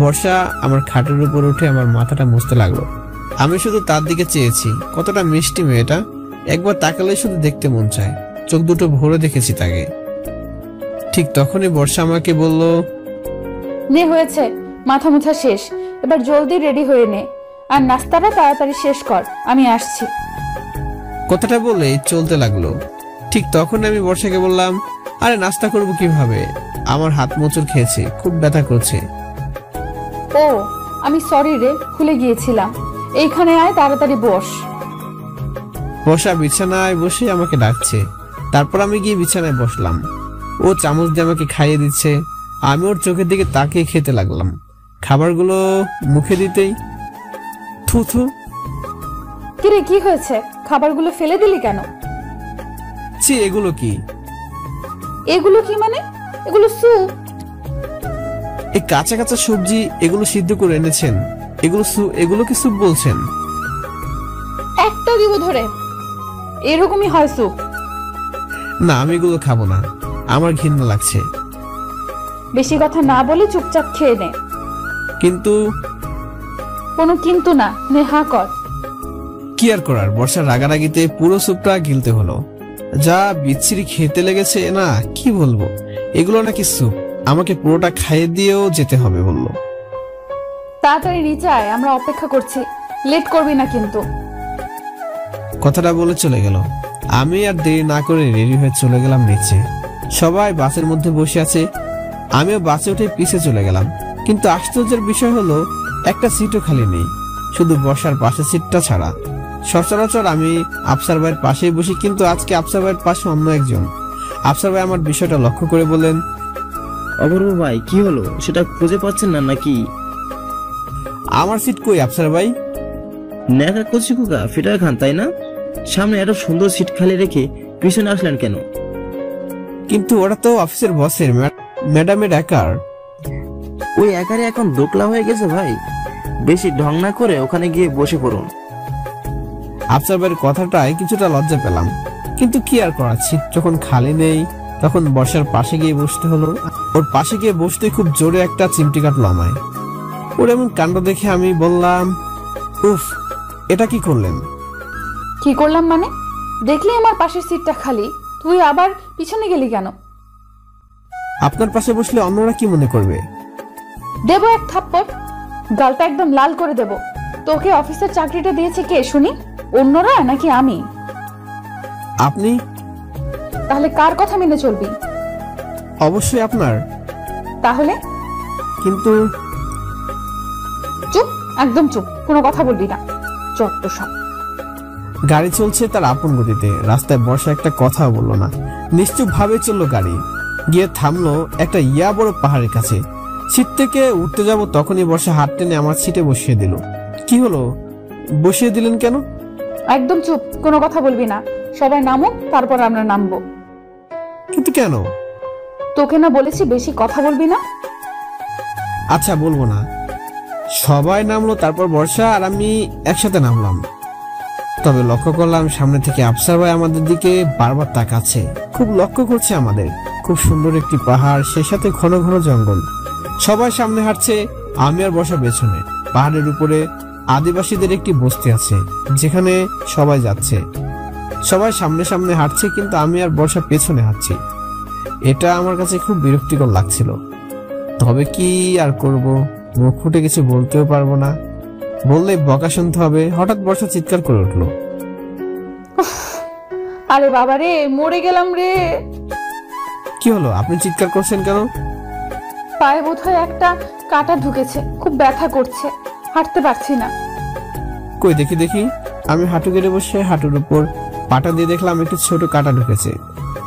বর্ষা আমার খাটের উপর উঠে আমার মাথাটা মুছতে লাগলো। আমি শুধু তার দিকে চেয়েছি। কতটা মিষ্টি মেয়েটা, একবার তাকালে শুধু দেখতে মন চায়। চোখ দুটো ভরে দেখেছি তাকে। ঠিক তখনই বর্ষা আমাকে বলল, নে হয়েছে, মাথা মুছা শেষ, এবার জলদি রেডি হয়ে নে, আর নাস্তাটা তাড়াতাড়ি শেষ কর, আমি আসছি। কথাটা বলে চলতে লাগলো। ঠিক তখন আমি বর্ষাকে বললাম, আরে নাস্তা করব কিভাবে? আমার হাত মোচড় খেয়েছে, খুব ব্যথা করছে। ও আমি সরি রে, ভুলে গিয়েছিলাম। এইখানে আয়, তাড়াতাড়ি বস। বর্ষা বিছানায় বসে আমাকে ডাকছে। তারপর আমি গিয়ে বিছানায় বসলাম। ও চামচ দিয়ে আমাকে খাইয়ে দিচ্ছে। আমি ওর চোখের দিকে তাকিয়ে খেতে লাগলাম। খাবারগুলো মুখে দিতেই থু থু। কিরে কি হয়েছে? খাবারগুলো ফেলে দিলি কেন? ছি, এগুলো কি? এগুলো কি মানে? এগুলো স্যুপ। এই কাঁচা কাঁচা সবজি, এগুলো সিদ্ধ করে এনেছেন? এগুলো কি স্যুপ বলছেন? একটা দিব ধরে, এরকমই হয় স্যুপ। না, আমি এগুলো খাবো না, আমার ঘৃণা লাগছে। বেশি কথা না বলে চুপচাপ খেয়ে নে। কিন্তু কোনো কিন্তু না, নে হা কর। কি আর করার, বর্ষার রাগারাগিতে পুরো স্যুপটা গিলতে হলো। যা বিচ্ছিরি খেতে লেগেছে না, কি বলবো। এগুলো নাকি স্যুপ, আমাকে পুরোটা খাইয়ে দিয়েও যেতে হবে বললো। তাড়াতাড়ি নিচে আয়, আমরা অপেক্ষা করছি, লেট করবি না কিন্তু। কথাটা বলে চলে গেল। আমি আর দেরি না করে রেডি হয়ে চলে গেলাম নিচে। সবাই বাসের মধ্যে বসে আছে, আমিও বাসে উঠে পিছে চলে গেলাম। কিন্তু আশ্চর্যের বিষয় হলো, একটা সিটও খালি নেই, শুধু বসার পাশে সিটটা ছাড়া। সচরাচর আমি আফসার ভাইয়ের পাশেই বসি, কিন্তু আজকে আফসার ভাইয়ের পাশে অন্য একজন। আফসার ভাই আমার বিষয়টা লক্ষ্য করে বলেন, অপূর্ব ভাই, কি হলো? সেটা খুঁজে পাচ্ছেন না নাকি? আমার সিট কই আফসার ভাই? নেকা কচি কুকা ফিটার খান, তাই না? সামনে এত সুন্দর সিট খালি রেখে পিছনে আসলেন কেন? কিন্তু ওরা তো অফিসের বসের, ম্যাডামের একার। ওই একারে এখন দোকলা হয়ে গেছে ভাই। বেশি ঢং না করে ওখানে গিয়ে বসে পড়ুন। আফসার ভাইয়ের কথাটায় কিছুটা লজ্জা পেলাম, কিন্তু কি আর করার, সিট যখন খালি নেই তখন বর্ষার পাশে গিয়ে বসতে হলো। ওর পাশে গিয়ে বসতে খুব জোরে একটা চিমটি কাটলো আমায়। ওর এমন কাণ্ড দেখে আমি বললাম, উফ, এটা কি করলেন? কি করলাম মানে? দেখলি আমার পাশের সিটটা খালি, তুই আবার পিছনে গেলি কেন? আপনার পাশে বসলে অন্যরা কি মনে করবে? দেব এক থাপ্পড়, গালটা একদম লাল করে দেব। তোকে অফিসের চাকরিটা দিয়েছে কে শুনি? অন্যরা নাকি আমি? আপনি? তাহলে কার কথা মেনে চলবি? অবশ্যই আপনার। তাহলে? কিন্তু চুপ, একদম চুপ, কোনো কথা বলবি না, যত সব। গাড়ি চলছে তার আপন গতিতে। রাস্তায় বর্ষা একটা কথাও বললো না, নিশ্চুপ ভাবে চললো গাড়ি। গিয়ে থামলো একটা ইয়া বড় পাহাড়ের কাছে। সিট থেকে উঠতে যাব তখনই বর্ষা হাত টেনে আমার সিটে বসিয়ে দিল। কি হলো, বসিয়ে দিলেন কেন? একদম চুপ, কোনো কথা বলবি না। সবাই নামো, তারপর আমরা নামবো। কিন্তু কেন? তোকে না বলেছি বেশি কথা বলবি না? আচ্ছা বলবো না। সবাই নামলো, তারপর বর্ষা আর আমি একসাথে নামলাম। তবে লক্ষ্য করলাম সামনে থেকে আফসার ভাই আমাদের দিকে বারবার তাকাচ্ছে, খুব লক্ষ্য করছে আমাদের। খুব সুন্দর একটি পাহাড়, সেই সাথে ঘন ঘন জঙ্গল। সবাই সামনে হাঁটছে, আমি আর বর্ষা পেছনে। পাহাড়ের উপরে আদিবাসীদের একটি বস্তি আছে যেখানে সবাই যাচ্ছে। সবাই সামনে সামনে হাঁটছে, কিন্তু আমি আর বর্ষা পেছনে হাঁটছি। এটা আমার কাছে খুব বিরক্তিকর লাগছিল। তবে কি আর করব, মুখ ফুটে কিছু বলতেও পারবো না, বললে বকা শুনতে হবে। হঠাৎ বর্ষা চিৎকার করে উঠলো, আরে বাবা রে, মরে গেলাম রে। কি হলো, আপনি চিৎকার করছেন কেন? পায়ে বোধহয় একটা কাঁটা ঢুকেছে, খুব ব্যথা করছে, হাঁটতে পারছি না। কই দেখি দেখি। আমি হাঁটু কেটে বসে হাঁটুর উপর পাটা দিয়ে দেখলাম একটি ছোট কাঁটা ঢুকেছে।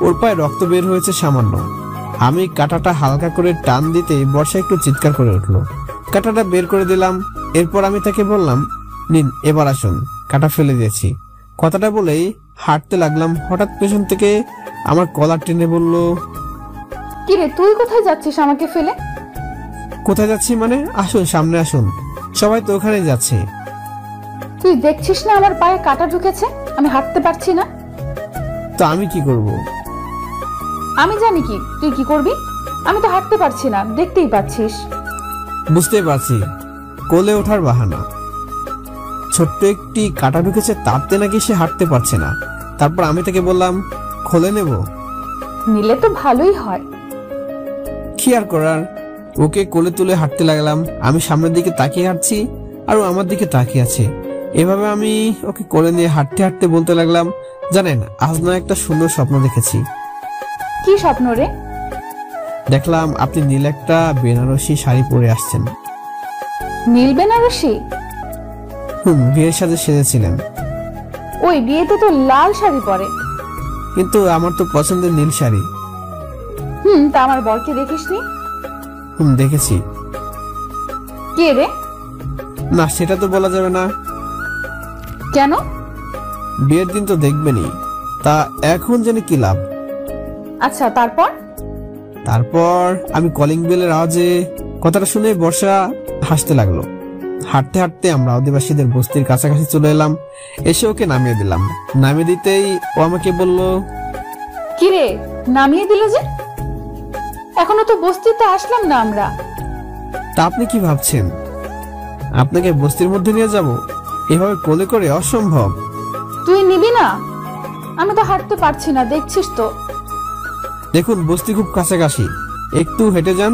ওর পায়ে রক্ত বের হয়েছে সামান্য। আমি কাঁটাটা হালকা করে টান দিতে বর্ষা একটু চিৎকার করে উঠলো। কাঁটাটা বের করে দিলাম। এরপর আমি তাকে বললাম, নিন এবার আসুন, কাঁটা ফেলে দিয়েছি। কথাটা বলেই হাঁটতে লাগলাম। হঠাৎ পেছন থেকে আমার কলার টেনে বলল, কি রে, তুই কোথায় যাচ্ছিস আমাকে ফেলে? কোথায় যাচ্ছি মানে? আসুন সামনে আসুন, সবাই তো ওখানে যাচ্ছে। তুই দেখছিস না আমার পায়ে কাঁটা ঢুকেছে, আমি হাঁটতে পারছি না। তো আমি কি করব? আমি জানি কি তুই কি করবি। আমি তো হাঁটতে পারছি না, দেখতেই পাচ্ছিস। বুঝতে পারছি, কোলে ওঠার বাহানা। ছোট্ট একটি কাঁটা ঢুকেছে, তাতে নাকি সে হাঁটতে পারছে না। তারপর আমি তাকে বললাম, খোলে নেব। নিলে তো ভালোই হয়। কি আর করার, ওকে কোলে তুলে হাঁটতে লাগলাম। আমি সামনের দিকে তাকিয়ে হাঁটছি আর ও আমার দিকে তাকিয়ে আছে। এভাবে আমি ওকে কোলে নিয়ে হাঁটতে হাঁটতে বলতে লাগলাম, জানেন আজ না একটা সুন্দর স্বপ্ন দেখেছি। কি স্বপ্ন রে? দেখলাম আপনি নীল একটা বেনারসি শাড়ি পরে আসছেন। নীল বেনারসি? বিয়ের সাথে সেজেছিলেন। ওই বিয়েতে তো লাল শাড়ি পরে। কিন্তু আমার তো পছন্দের নীল শাড়ি। তা আমার বরকে দেখিসনি? দেখেছি। কে রে? না সেটা তো বলা যাবে না। কেন? বিয়ের দিন তো দেখবেনই, তা এখন জানি কি লাভ। আচ্ছা তারপর? তারপর আমি কলিং বেলের আওয়াজে কথাটা শুনে বর্ষা হাসতে লাগলো। হাঁটতে হাঁটতে আমরা আদিবাসীদের বস্তির কাছাকাছি চলে এলাম। এসে ওকে নামিয়ে দিলাম। নামিয়ে দিতেই ও আমাকে বলল, কি রে, নামিয়ে দিলে যে? এখনো তো বস্তিতে আসলাম না আমরা। তা আপনি কি ভাবছেন আপনাকে বস্তির মধ্যে নিয়ে যাব? এভাবে কোলে করে অসম্ভব। তুই নিবি না? আমি তো হাঁটতে পারছি না, দেখছিস তো। দেখুন বস্তি খুব কাছাকাছি, একটু হেঁটে যান।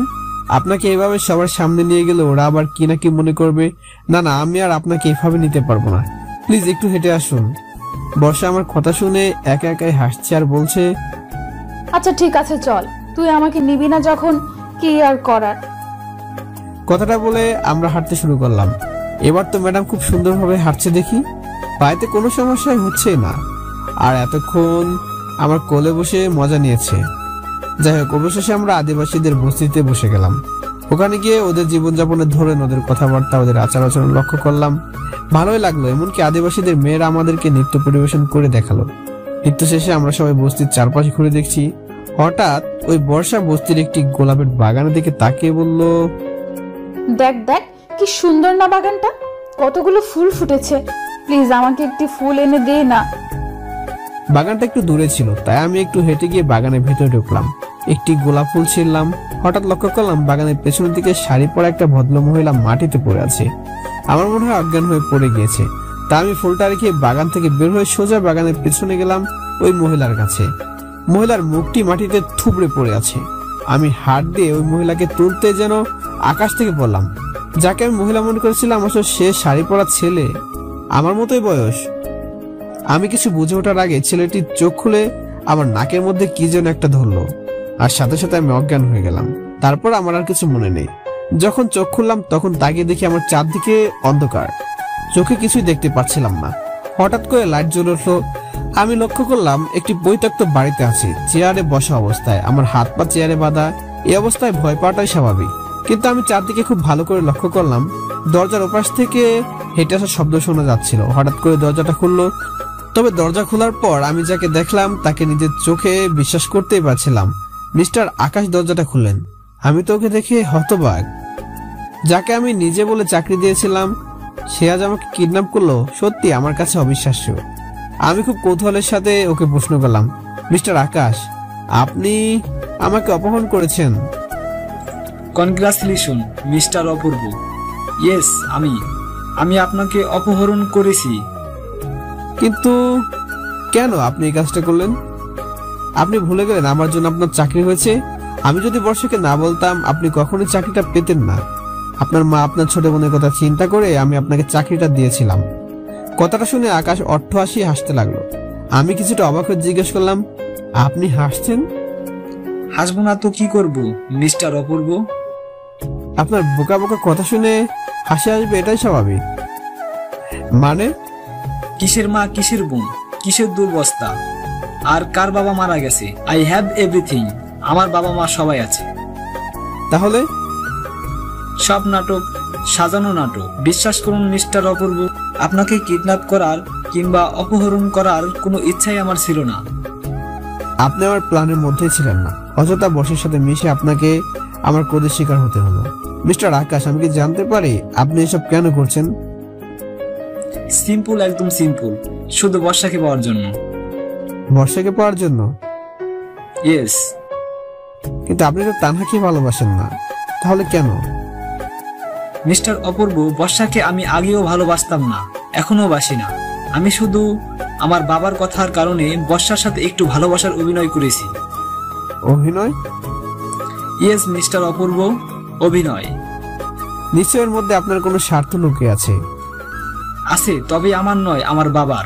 আপনাকে এভাবে সবার সামনে নিয়ে গেলে ওরা আবার কি না কি মনে করবে। না না, আমি আর আপনাকে এভাবে নিতে পারবো না, প্লিজ একটু হেঁটে আসুন। বর্ষা আমার কথা শুনে একা একাই হাসছে আর বলছে, আচ্ছা ঠিক আছে চল, তুই আমাকে নিবি না যখন, কি আর করার। কথাটা বলে আমরা হাঁটতে শুরু করলাম। এবার তো ম্যাডাম খুব সুন্দরভাবে হাঁটছে দেখি, পায়েতে কোনো সমস্যাই হচ্ছে না। আর এতক্ষণ আমার কোলে বসে মজা নিয়েছে। যাই হোক, অবশেষে আমরা আদিবাসীদের বস্তিতে বসে গেলাম। ওখানে গিয়ে ওদের জীবনযাপনের ধরন, ওদের কথাবার্তা, ওদের আচার আচরণ লক্ষ্য করলাম। ভালোই লাগলো। এমনকি আদিবাসীদের মেয়েরা আমাদেরকে নৃত্য পরিবেশন করে দেখালো। নৃত্য শেষে আমরা সবাই বস্তির চারপাশে ঘুরে দেখছি। হঠাৎ ওই বর্ষা বস্তির একটি গোলাপের বাগানের দিকে তাকিয়ে বলল, দেখ দেখ কি সুন্দর না বাগানটা, কতগুলো ফুল ফুটেছে। প্লিজ আমাকে একটি ফুল এনে দে না। বাগানটা একটু দূরে ছিল, তাই আমি একটু হেঁটে গিয়ে বাগানের ভেতরে ঢুকলাম। একটি গোলাপ ফুল ছিঁড়লাম। হঠাৎ লক্ষ্য করলাম বাগানের পেছনের দিকে শাড়ি পরা একটা ভদ্র মহিলা মাটিতে পড়ে আছে। আমার মনে হয় অজ্ঞান হয়ে পড়ে গিয়েছে। তা আমি ফুলটা রেখে বাগান থেকে বের হয়ে সোজা বাগানের পেছনে গেলাম ওই মহিলার কাছে। মহিলার মুখটি মাটিতে থুবড়ে পড়ে আছে। আমি হাত দিয়ে ওই মহিলাকে তুলতে যেন আকাশ থেকে পড়লাম। যাকে আমি মহিলা মনে করেছিলাম আসলে সে শাড়ি পরা ছেলে, আমার মতোই বয়স। আমি কিছু বুঝে ওঠার আগে ছেলেটির চোখ খুলে আমার নাকের মধ্যে কি যেন একটা ধরলো, আর সাথে সাথে আমি অজ্ঞান হয়ে গেলাম। তারপর আমার আর কিছু মনে নেই। যখন চোখ খুললাম তখন তাকিয়ে দেখি আমার চারদিকে অন্ধকার, চোখে কিছুই দেখতে পাচ্ছিলাম না। হঠাৎ করে লাইট জ্বলে উঠলো। আমি লক্ষ্য করলাম একটি পরিত্যক্ত বাড়িতে আছি, চেয়ারে বসা অবস্থায়, আমার হাত পা চেয়ারে বাঁধা। এই অবস্থায় ভয় পাওয়াটাই স্বাভাবিক, কিন্তু আমি চারদিকে খুব ভালো করে লক্ষ্য করলাম। দরজার ওপাশ থেকে হেঁটে আসার শব্দ শোনা যাচ্ছিল। হঠাৎ করে দরজাটা খুললো, তবে দরজা খোলার পর আমি যাকে দেখলাম তাকে নিজের চোখে বিশ্বাস করতেই পারছিলাম। মিস্টার আকাশ দরজাটা খুললেন। আমি তো ওকে দেখে হতবাক। যাকে আমি নিজে বলে চাকরি দিয়েছিলাম সে আজ আমাকে কিডন্যাপ করলো, সত্যি আমার কাছে অবিশ্বাস্য। আমি খুব কৌতূহলের সাথে ওকে প্রশ্ন করলাম, মিস্টার আকাশ, আপনি আমাকে অপহরণ করেছেন? কনগ্রাচুলেশন মিস্টার অপূর্ব। ইয়েস, আমি আপনাকে অপহরণ করেছি। কিন্তু কেন আপনি এই কাজটা করলেন? আপনি ভুলে গেলেন আমার জন্য আপনার চাকরি হয়েছে। আমি যদি বর্ষাকে না বলতাম আপনি কখনোই চাকরিটা পেতেন না। আপনার মা আপনার ছোট বোনের কথা চিন্তা করে আমি আপনাকে চাকরিটা দিয়েছিলাম। কথাটা শুনে আকাশ অট্টহাসি হাসতে লাগলো। আমি কিছুটা অবাক হয়ে জিজ্ঞেস করলাম, আপনি হাসছেন? হাসবো না তো কি করব মিস্টার অপূর্ব? আপনার বোকা বোকা কথা শুনে হাসি আসবে, এটাই স্বাভাবিক। মানে? কিসের মা, কিসের বোন, কিসের দুর্বস্থা, আর কার বাবা মারা গেছে? I have everything. আমার বাবা মা সবাই আছে। তাহলে? সব নাটক, সাজানো নাটক। বিশ্বাস করুন মিস্টার অপূর্ব, আপনাকে কিডন্যাপ করার কিংবা অপহরণ করার কোনো ইচ্ছাই আমার ছিল না। আপনি আমার প্ল্যানের মধ্যেই ছিলেন না। অযথা বর্ষার সাথে মিশে আপনাকে আমার ক্রোধের শিকার হতে হলো। মিস্টার আকাশ, আমি কি জানতে পারি আপনি এসব কেন করছেন? সিম্পল, একদম সিম্পল। শুধু বর্ষাকে পাওয়ার জন্য। বর্ষাকে পাওয়ার জন্য? ইয়েস। কিন্তু আপনি তো তানহাকে ভালোবাসেন না, তাহলে কেন? মিস্টার অপূর্ব, বর্ষাকে আমি আগেও ভালোবাসতাম না, এখনো বাসি না। আমি শুধু আমার বাবার কথার কারণে বর্ষার সাথে একটু ভালোবাসার অভিনয় করেছি। অভিনয়? ইয়েস মিস্টার অপূর্ব, অভিনয়। নিশ্চয়ের মধ্যে আপনার কোনো স্বার্থ লুকিয়ে আছে। আছে, তবে আমার নয়, আমার বাবার।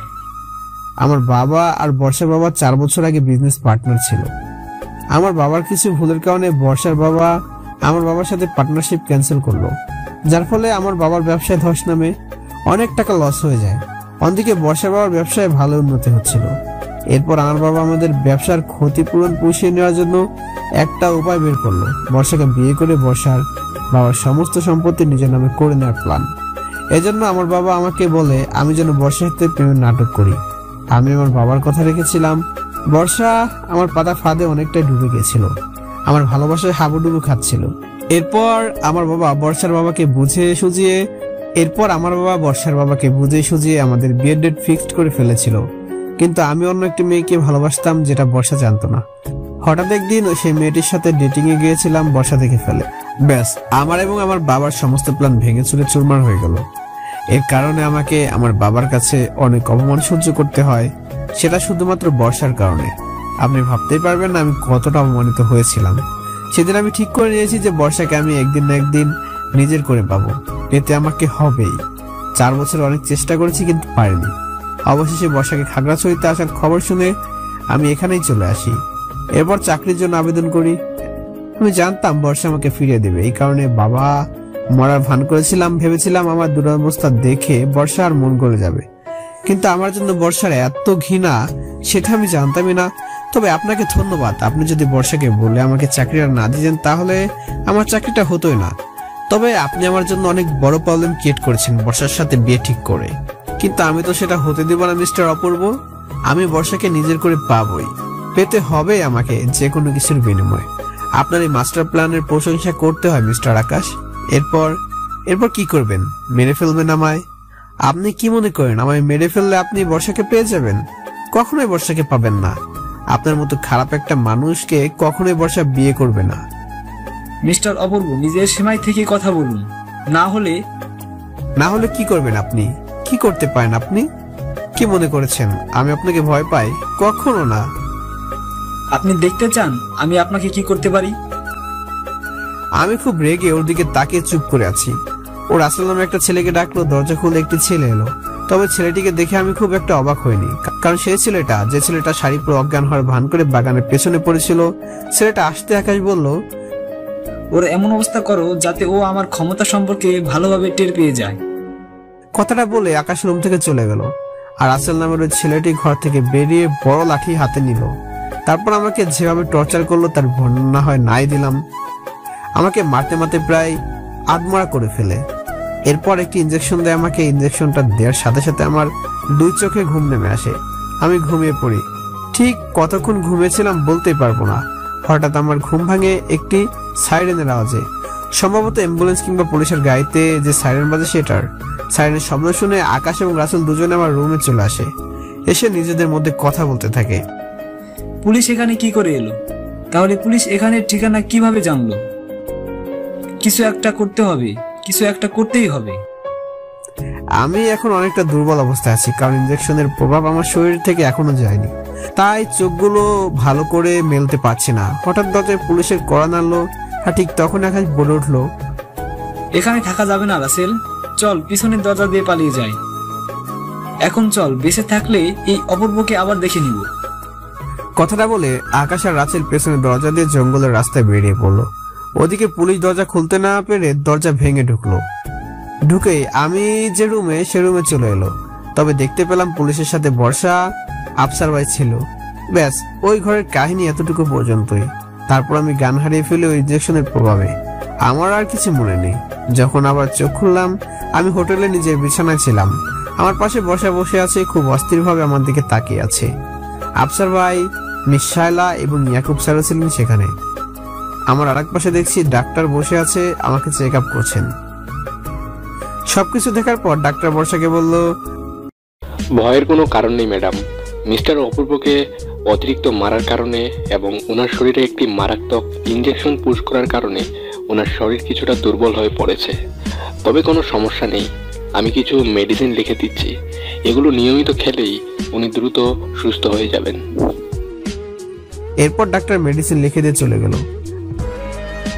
আমার বাবা আর বর্ষার বাবা 4 বছর আগে বিজনেস পার্টনার ছিল। আমার বাবার কিছু ভুলের কারণে বর্ষার বাবা আমার বাবার সাথে পার্টনারশিপ ক্যান্সেল করলো, যার ফলে আমার বাবার ব্যবসায় ধস নামে, অনেক টাকা লস হয়ে যায়। অন্যদিকে বর্ষার বাবার ব্যবসায় ভালো উন্নতি হচ্ছিল। এরপর আমার বাবা আমাদের ব্যবসার ক্ষতিপূরণ পুষিয়ে নেওয়ার জন্য একটা উপায় বের করলো, বর্ষাকে বিয়ে করে বর্ষার বাবার সমস্ত সম্পত্তি নিজের নামে করে নেওয়ার প্ল্যান। এজন্য আমার বাবা আমাকে বলে আমি যেন বর্ষার সাথে প্রেমের নাটক করি। আমি আমার বাবার কথা রেখেছিলাম। বর্ষা আমার পাতা ফাঁদে অনেকটাই ডুবে গেছিল, আমার ভালোবাসায় হাবুডুবু খাচ্ছিল। এরপর আমার বাবা বর্ষার বাবাকে বুঝিয়ে সুঝিয়ে আমাদের বিয়ের ডেট ফিক্সড করে ফেলেছিল। কিন্তু আমি অন্য একটি মেয়েকে ভালোবাসতাম, যেটা বর্ষা জানতো না। হঠাৎ একদিন সেই মেয়েটির সাথে ডেটিং এ গিয়েছিলাম, বর্ষা দেখে ফেলে। ব্যাস, আমার এবং আমার বাবার সমস্ত প্ল্যান ভেঙে চুরে চুরমার হয়ে গেল। এর কারণে আমাকে আমার বাবার কাছে অনেক অপমান সহ্য করতে হয়, সেটা শুধুমাত্র বর্ষার কারণে। আপনি ভাবতেই পারবেন না আমি কতটা অপমানিত হয়েছিলাম। সেদিন আমি ঠিক করে নিয়েছি যে বর্ষাকে আমি একদিন না একদিন নিজের করে পাবো, এতে আমাকে হবেই। 4 বছর অনেক চেষ্টা করেছি কিন্তু পারিনি। অবশেষে বর্ষাকে খাগড়াছড়িতে আসার খবর শুনে আমি এখানেই চলে আসি। এরপর চাকরির জন্য আবেদন করি। আমি জানতাম বর্ষা আমাকে ফিরিয়ে দেবে, এই কারণে বাবা মরার ভান করেছিলাম। ভেবেছিলাম আমার দুরবস্থা দেখে বর্ষা আর মন গলে যাবে, কিন্তু আমার জন্য বর্ষার এত ঘৃণা সেটা আমি জানতামই না। তবে আপনাকে ধন্যবাদ, আপনি যদি বর্ষাকে বলে আমাকে চাকরিটা না দিতেন তাহলে আমার চাকরিটা হতোই না। তবে আপনি আমার জন্য অনেক বড় প্রবলেম ক্রিয়েট করেছেন বর্ষার সাথে বিয়ে ঠিক করে, কিন্তু আমি তো সেটা হতে দেব না মিস্টার অপূর্ব। আমি বর্ষাকে নিজের করে পাবই, পেতে হবে আমাকে যে কোনো কিছুর বিনিময়ে। আপনার এই মাস্টার প্ল্যানের প্রশংসা করতে হয় মিস্টার আকাশ। এরপর কি করবেন? মেরে ফেলবেন আমায়? আপনি কি মনে করেন আমায় মেরে ফেললে আপনি বর্ষাকে পেয়ে যাবেন? কখনোই বর্ষাকে পাবেন না। আপনার মতো খারাপ একটা মানুষকে কখনোই বর্ষা বিয়ে করবে না। মিস্টার অপূর্ব, নিজের সীমায় থেকে কথা বলুন, না হলে কি করবেন আপনি? কি করতে পারেন আপনি? কি মনে করেছেন আমি আপনাকে ভয় পাই? কখনো না। আপনি দেখতে চান আমি আপনাকে কি করতে পারি? আমি খুব রেগে ওর দিকে তাকিয়ে চুপ করে আছি। ও রাসেল নামে একটা ছেলেকে ডাকলো, দরজা খুলে একটি ছেলে এলো। তবে ছেলেটিকে দেখে আমি খুব একটা অবাক হইনি, কারণ সেই ছেলেটা, যে ছেলেটা শাড়ি পরে অজ্ঞান হওয়ার ভান করে বাগানের পেছনে পড়েছিল, ছেলেটা আসতে আকাশ বলল, ওর এমন অবস্থা করো যাতে ও আমার ক্ষমতা সম্পর্কে ভালোভাবে টের পেয়ে যায়। কথাটা বলে আকাশ রুম থেকে চলে গেল। আর রাসেল নামের ওই ছেলেটি ঘর থেকে বেরিয়ে বড় লাঠি হাতে নিল। তারপর আমাকে যেভাবে টর্চার করলো তার বর্ণনা হয় নাই দিলাম। আমাকে মারতে মারতে প্রায় আধমরা করে ফেলে। এরপর একটি ইঞ্জেকশন দেয় আমাকে। ইঞ্জেকশনটা দেওয়ার সাথে সাথে আমার 2 চোখে ঘুম নেমে আসে। আমি ঘুমিয়ে পড়ি। ঠিক কতক্ষণ ঘুমিয়েছিলাম বলতেই পারবো না। হঠাৎ আমার ঘুম ভাঙে একটি সাইরেনের আওয়াজে। সম্ভবত অ্যাম্বুলেন্স কিংবা পুলিশের গাড়িতে যে সাইরেন বাজে সেটার। সাইরেনের শব্দ শুনে আকাশ এবং রাসেল দুজনে আমার রুমে চলে আসে। এসে নিজেদের মধ্যে কথা বলতে থাকে। পুলিশ এখানে কি করে এলো? তাহলে পুলিশ এখানের ঠিকানা কিভাবে জানলো? কিছু একটা করতে হবে, কিছু একটা করতেই হবে। আমি এখন অনেকটা দুর্বল অবস্থায় আছি, কারণ ইনজেকশনের প্রভাব আমার শরীর থেকে এখনো যায়নি। তাই চোখগুলো ভালো করে মেলতে পারছি না। হঠাৎ দরজায় পুলিশের কড়া নাড়লো। আর ঠিক তখন আকাশ বলে উঠলো, এখানে থাকা যাবে না রাসেল, চল পিছনের দরজা দিয়ে পালিয়ে যাই। এখন চল, বেঁচে থাকলে এই অপূর্বকে আবার দেখে নিব। কথাটা বলে আকাশ আর রাসেল পেছনের দরজা দিয়ে জঙ্গলের রাস্তায় বেরিয়ে পড়লো। ওদিকে পুলিশ দরজা খুলতে না পেরে দরজা ভেঙে ঢুকলো। ঢুকে আমি যে রুমে সে রুমে চলে এলো। তবে দেখতে পেলাম পুলিশের সাথে বর্ষা, আফসার ভাই ছিল। ব্যাস, ওই ঘরের কাহিনী এতটুকু পর্যন্তই। তারপর আমি জ্ঞান হারিয়ে ফেলি ওই ইনজেকশনের প্রভাবে। আমার আর কিছু মনে নেই। যখন আবার চোখ খুললাম, আমি হোটেলে নিজের বিছানায় ছিলাম। আমার পাশে বর্ষা বসে আছে, খুব অস্থির ভাবে আমার দিকে তাকিয়ে আছে। আফসার ভাই, মিস শায়লা এবং ইয়াকুব স্যারও ছিলেন সেখানে। আমার আরেক পাশে দেখছি ডাক্তার বসে আছে, আমাকে চেক আপ করছেন। সবকিছু দেখার পর ডাক্তার বর্ষাকে বলল, ভয়ের কোনো কারণ নেই ম্যাডাম। মিস্টার অপূর্বকে অতিরিক্ত মারার কারণে এবং ওনার শরীরে একটি মারাত্মক ইঞ্জেকশন পুশ করার কারণে ওনার শরীর কিছুটা দুর্বল হয়ে পড়েছে। তবে কোনো সমস্যা নেই, আমি কিছু মেডিসিন লিখে দিচ্ছি। এগুলো নিয়মিত খেলেই উনি দ্রুত সুস্থ হয়ে যাবেন। এরপর ডাক্তার মেডিসিন লিখে দিয়ে চলে গেল।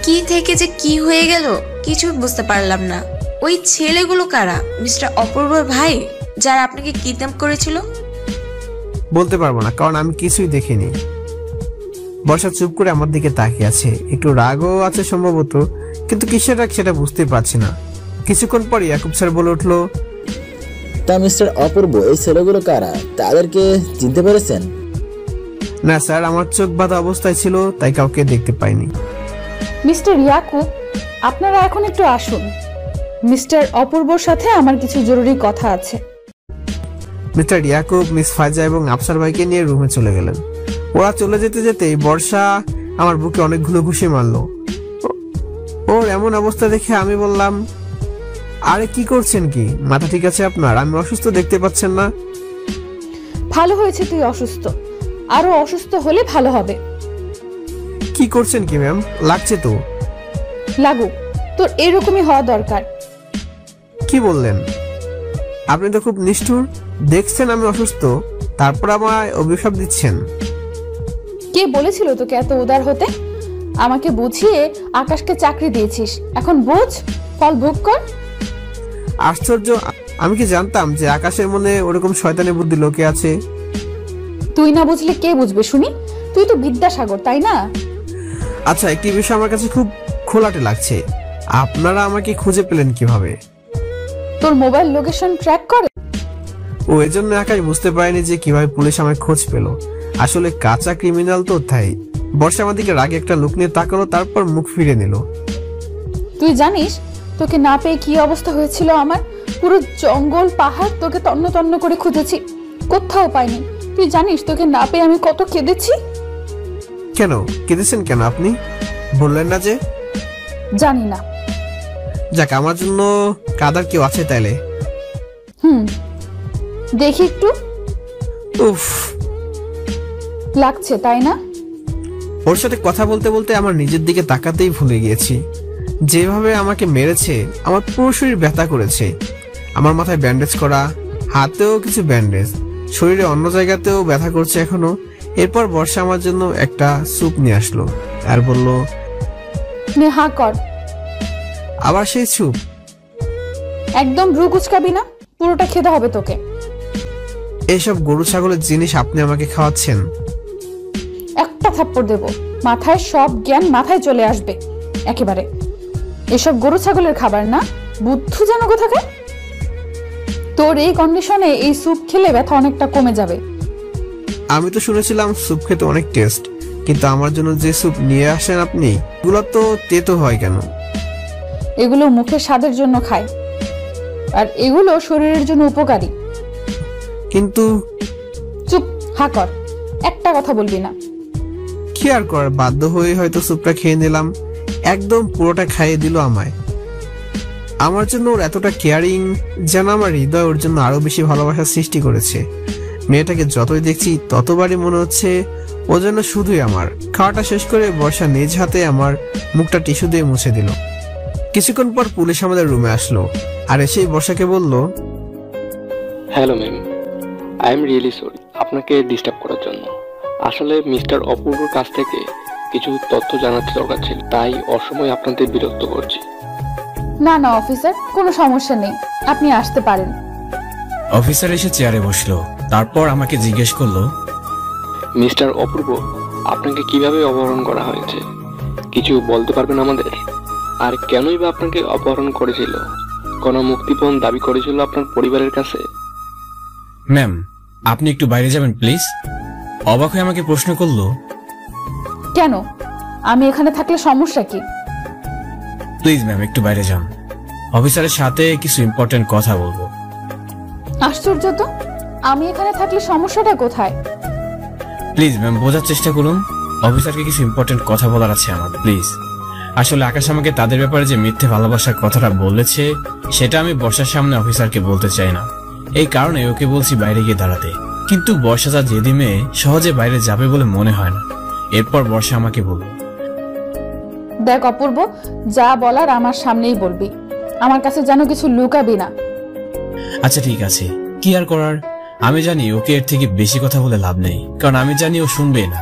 কি থেকে যে কি হয়ে গেল কিছু বুঝতে পারলাম না। ওই ছেলেগুলো কারা? মিস্টার অপূর্বর ভাই, যারা আপনাকে কিডন্যাপ করেছিল? বলতে পারবো না, কারণ আমি কিছুই দেখিনি। বর্ষা চুপ করে আমার দিকে তাকিয়ে আছে, একটু রাগও আছে সম্ভবত, কিন্তু কিসের রাগ সেটা বুঝতে পারছি না। কিছুক্ষণ পরে ইয়াকুব স্যার বলে উঠলো, তা মিস্টার অপূর্ব, এই ছেলেগুলো কারা? তাদেরকে চিনতে পেরেছেন? না স্যার, আমার চোখ বাঁধা অবস্থায় ছিল, তাই কাউকে দেখতে পাইনি। মিস্টার ইয়াকুব, আপনারা এখন একটু আসুন। মিস্টার অপূর্বর সাথে আমার কিছু জরুরি কথা আছে। মিস্টার ইয়াকুব মিস ফাইজা এবং আফসার ভাইকে নিয়ে রুমে চলে গেলেন। ওরা চলে যেতে যেতেই বর্ষা আমার বুকে অনেকগুলো ঘুষি মারলো। ওর এমন অবস্থা দেখে আমি বললাম, আরে কি করছেন কি? মাথা ঠিক আছে আপনার? আমি অসুস্থ দেখতে পাচ্ছেন না? ভালো হয়েছে তুই অসুস্থ, আরো অসুস্থ হলে ভালো হবে। কি করছেন কি ম্যাম? লাগছে তো। লাগুক, তোর এরকমই হওয়া দরকার। কি বললেন? আপনি তো খুব নিষ্ঠুর। দেখছেন আমি অসুস্থ, তারপর আমায় অভিশাপ দিচ্ছেন। কে বলেছিল তোকে এত উদার হতে? আমাকে বুঝিয়ে আকাশকে চাকরি দিয়েছিস, এখন বুঝ, ফল ভোগ কর। আশ্চর্য, আমি কি জানতাম যে আকাশের মনে ওরকম শয়তানি বুদ্ধি লোকে আছে? তুই না বুঝলে কে বুঝবে শুনি? তুই তো বিদ্যাসাগর, তাই না? আচ্ছা, একটি বিষয় আমার কাছে খুব খোলাটে লাগছে। আপনারা আমাকে খুঁজে পেলেন কিভাবে? তোর মোবাইল লোকেশন ট্র্যাক করে। ও এজন্য আকাশ বুঝতে পারেনি যে কিভাবে পুলিশ আমায় খোঁজ পেল। আসলে কাঁচা ক্রিমিনাল তো, তাই। বর্ষা আমার দিকে রাগে একটা লুক নিয়ে তাকালো, তারপর মুখ ফিরে নিল। তুই জানিস তোকে না পেয়ে কি অবস্থা হয়েছিল আমার? পুরো জঙ্গল পাহাড় তোকে তন্ন তন্ন করে খুঁজেছি, কোথাও পাইনি। তুই জানিস তোকে না পেয়ে আমি কত কেঁদেছি? কেন কেঁদেছেন? কেন আপনি বললেন না যে? জানি না। যাক, আমার জন্য কাদার কেউ আছে তাইলে। দেখি একটু। উফ, লাগছে তাই না? ওর সাথে কথা বলতে বলতে আমার নিজের দিকে তাকাতেই ভুলে গিয়েছি। যেভাবে আমাকে মেরেছে, আমার পুরো শরীর ব্যথা করেছে। আমার মাথায় ব্যান্ডেজ করা, হাতেও কিছু ব্যান্ডেজ, শরীরে অন্য জায়গাতেও ব্যথা করছে এখনো। এরপর বর্ষা আমার জন্য একটা স্যুপ নিয়ে আসলো আর বলল, নে হা কর। আবার সেই স্যুপ? একদম ভ্রু কুচকাবি না, পুরোটা খেতে হবে তোকে। এইসব গরু ছাগলের জিনিস আপনি আমাকে খাওয়াচ্ছেন? একটা থাপ্পড় দেব, মাথায় সব জ্ঞান মাথায় চলে আসবে একেবারে। এসব গরু ছাগলের খাবার না, বুদ্ধু যেন কোথাকার। তোর এই কন্ডিশনে এই স্যুপ খেলে ব্যথা অনেকটা কমে যাবে। আমি তো শুনেছিলাম স্যুপ খেতে অনেক টেস্ট, কিন্তু আমার জন্য যে স্যুপ নিয়ে আসেন আপনি, এগুলো তো তেতো হয় কেন? এগুলো মুখের স্বাদের জন্য খায়, আর এগুলো শরীরের জন্য উপকারী। কিন্তু চুপ, হা কর, একটা কথা বলবি না। কি আর করার, বাধ্য হয়ে হয়তো স্যুপটা খেয়ে নিলাম। একদম পুরোটা খাইয়ে দিল আমায়। আমার জন্য ওর এতটা কেয়ারিং, যেন আমার হৃদয় ওর জন্য আরো বেশি ভালোবাসার সৃষ্টি করেছে। মেয়েটাকে যতই দেখছি ততবারই মনে হচ্ছে ও যেন শুধুই আমার। খাওয়াটা শেষ করে বর্ষা নিজ হাতে আমার মুখটা টিস্যু দিয়ে মুছে দিল। কিছুক্ষণ পর পুলিশ আমাদের রুমে আসলো, আর এসেই বর্ষাকে বলল, hello ma'am, I am really sorry আপনাকে ডিস্টার্ব করার জন্য। আসলে মিস্টার অপূর্বর কাছ থেকে কিছু তথ্য জানার দরকার ছিল, তাই অসময়ে আপনাদের বিরক্ত করছি। না না অফিসার, কোনো সমস্যা নেই, আপনি আসতে পারেন। অফিসার এসে চেয়ারে বসলো, তারপর আমাকে জিজ্ঞেস করলো, মিস্টার অপূর্ব, আপনাকে কিভাবে অপহরণ করা হয়েছে কিছু বলতে পারবেন আমাদের? আর কেনই বা আপনাকে অপহরণ করেছিল? কোনো মুক্তিপণ দাবি করেছিল আপনার পরিবারের কাছে? ম্যাম আপনি একটু বাইরে যাবেন প্লিজ। অবাক হয়ে আমাকে প্রশ্ন করলো, কেন, আমি এখানে থাকলে সমস্যা কি? প্লিজ ম্যাম একটু বাইরে যান, অফিসারের সাথে কিছু ইম্পর্টেন্ট কথা বলবো। আশ্চর্য তো, আমি এখানে থাকলে সমস্যাটা কোথায়? প্লিজ ম্যাম বোঝার চেষ্টা করুন, অফিসারকে কিছু ইম্পর্টেন্ট কথা বলার আছে আমার, প্লিজ। আসলে আকাশ আমাকে তাদের ব্যাপারে যে মিথ্যে ভালোবাসার কথাটা বলেছে, সেটা আমি বর্ষার সামনে অফিসারকে বলতে চাই না। এই কারণে ওকে বলছি বাইরে গিয়ে দাঁড়াতে, কিন্তু বর্ষা যা জেদি মেয়ে, সহজে বাইরে যাবে বলে মনে হয় না। এরপর বর্ষা আমাকে বলল, দেখ অপূর্ব, যা বলার আমার সামনেই বলবি, আমার কাছে যেন কিছু লুকাবি না। আচ্ছা ঠিক আছে, কি আর করার। আমি জানি ওকে এর থেকে বেশি কথা বলে লাভ নেই, কারণ আমি জানি ও শুনবে না।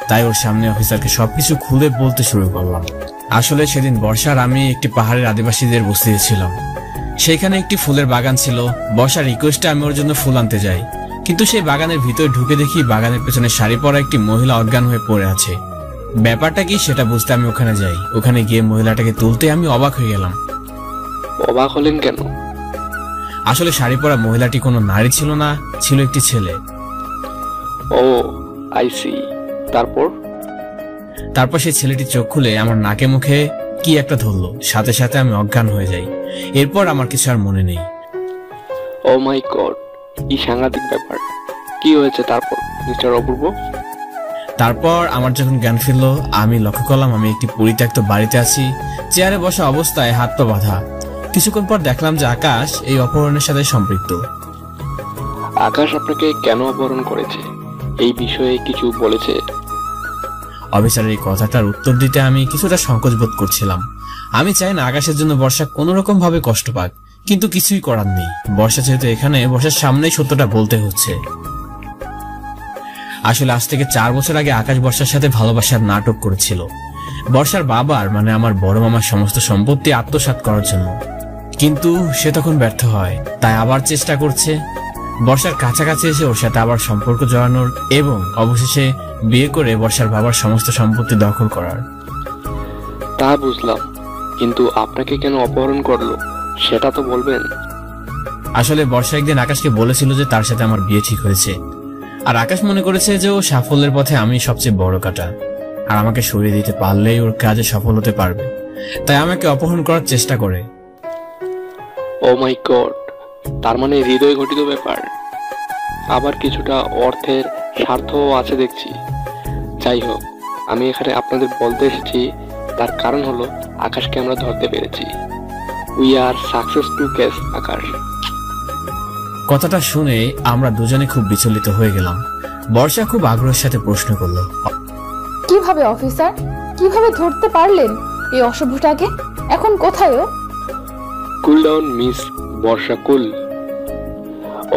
তাই ওর সামনে অফিসারকে সবকিছু খুলে বলতে শুরু করলাম। আসলে সেদিন বর্ষার আমি একটি পাহাড়ের আদিবাসীদের বসতিতে ছিলাম। সেখানে একটি ফুলের বাগান ছিল। বর্ষার রিকোয়েস্টে আমি ওর জন্য ফুল আনতে যাই, কিন্তু সেই বাগানের ভিতরে ঢুকে দেখি বাগানের পেছনে শাড়ি পরা একটি মহিলা অজ্ঞান হয়ে পড়ে আছে। ব্যাপারটা কি সেটা বুঝতে আমি ওখানে যাই। ওখানে গিয়ে মহিলাটাকে তুলতে আমি অবাক হয়ে গেলাম। অবাক হলেন কেন? আসলে শাড়ি পরা মহিলাটি কোনো নারী ছিল না, ছিল একটি ছেলে। ও আই সি। তারপর সেই ছেলেটি চোখ খুলে আমার নাকে মুখে কি একটা ধরলো, সাথে সাথে আমি অজ্ঞান হয়ে যাই। এরপর আমার কিছু আর মনে নেই। ও মাই গড, কি সাংঘাতিক ব্যাপার। কি হয়েছে তারপর মিস্টার অপূর্ব? তারপর আমার যখন জ্ঞান ফিরল, আমি লক্ষ্য করলাম আমি একটি পরিত্যক্ত বাড়িতে আছি, চেয়ারে বসা অবস্থায় হাত পা বাঁধা। কিছুক্ষণ পর দেখলাম যে আকাশ এই অপহরণের সাথে সম্পৃক্ত। আকাশ আপনাকে কেন অপহরণ করেছে এই বিষয়ে কিছু বলেছে? অফিসারের এই কথাটার উত্তর দিতে আমি কিছুটা সংকোচ বোধ করছিলাম। আমি চাই না আকাশের জন্য বর্ষা কোন রকম ভাবে কষ্ট পাক, কিন্তু কিছুই করার নেই। বর্ষা যেহেতু এখানে, বর্ষার সামনেই সত্যটা বলতে হচ্ছে। আসলে আজ থেকে 4 বছর আগে আকাশ বর্ষার সাথে ভালোবাসার নাটক করেছিল, বর্ষার বাবার মানে আমার বড় মামার সমস্ত সম্পত্তি আত্মসাৎ করার জন্য। কিন্তু সে তখন ব্যর্থ হয়, তাই আবার চেষ্টা করছে বর্ষার কাছাকাছি এসে ওর সাথে আবার সম্পর্ক জড়ানোর এবং অবশেষে বিয়ে করে বর্ষার বাবার সমস্ত সম্পত্তি দখল করার। তা বুঝলাম, কিন্তু আপনাকে কেন অপহরণ করলো সেটা তো বলবেন। আসলে বর্ষা একদিন আকাশকে বলেছিল যে তার সাথে আমার বিয়ে ঠিক হয়েছে, আর আকাশ মনে করেছে যে ও সাফল্যের পথে আমি সবচেয়ে বড় কাঁটা, আর আমাকে সরিয়ে দিতে পারলেই ওর কাজে সফল হতে পারবে। তাই আমাকে অপহরণ করার চেষ্টা করে। ও মাই গড, তার মানে হৃদয় ঘটিত ব্যাপার। আবার কিছুটা অর্থের স্বার্থও আছে দেখছি। যাই হোক, আমি এখানে আপনাদের বলতে এসেছি, তার কারণ হলো আকাশকে আমরা ধরতে পেরেছি। We are success to catch Akash. কথাটা শুনে আমরা দুজনে খুব বিচলিত হয়ে গেলাম। বর্ষা খুব আগ্রহের সাথে প্রশ্ন করলো, কিভাবে অফিসার, কিভাবে ধরতে পারলেন এই অসভ্যটাকে? এখন কোথায় ও? কুল ডাউন মিস বর্ষা, কুল।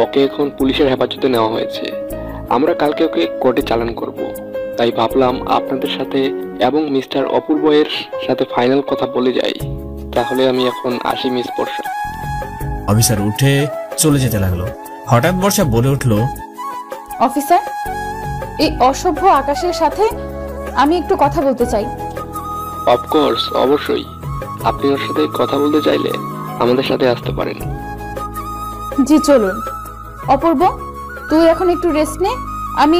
ওকে এখন পুলিশের হেফাজতে নেওয়া হয়েছে। আমরা কালকে ওকে কোর্টে চালান করব। তাই ভাবলাম আপনাদের সাথে এবং মিস্টার অপূর্ব এর সাথে ফাইনাল কথা বলে যাই। তাহলে আমি এখন আসি মিস বর্ষা। অফিসার উঠে চলে যেতে লাগলো। হঠাৎ বর্ষা বলে উঠলো, অফিসার, এই অসভ্য আকাশের সাথে আমি একটু কথা বলতে চাই। অফকোর্স, অবশ্যই। আপনি ওর সাথে কথা বলতে চাইলে আমাদের সাথে আসতে পারেন। জি চলুন। অপূর্ব, তুই এখন একটু রেস্ট নে, আমি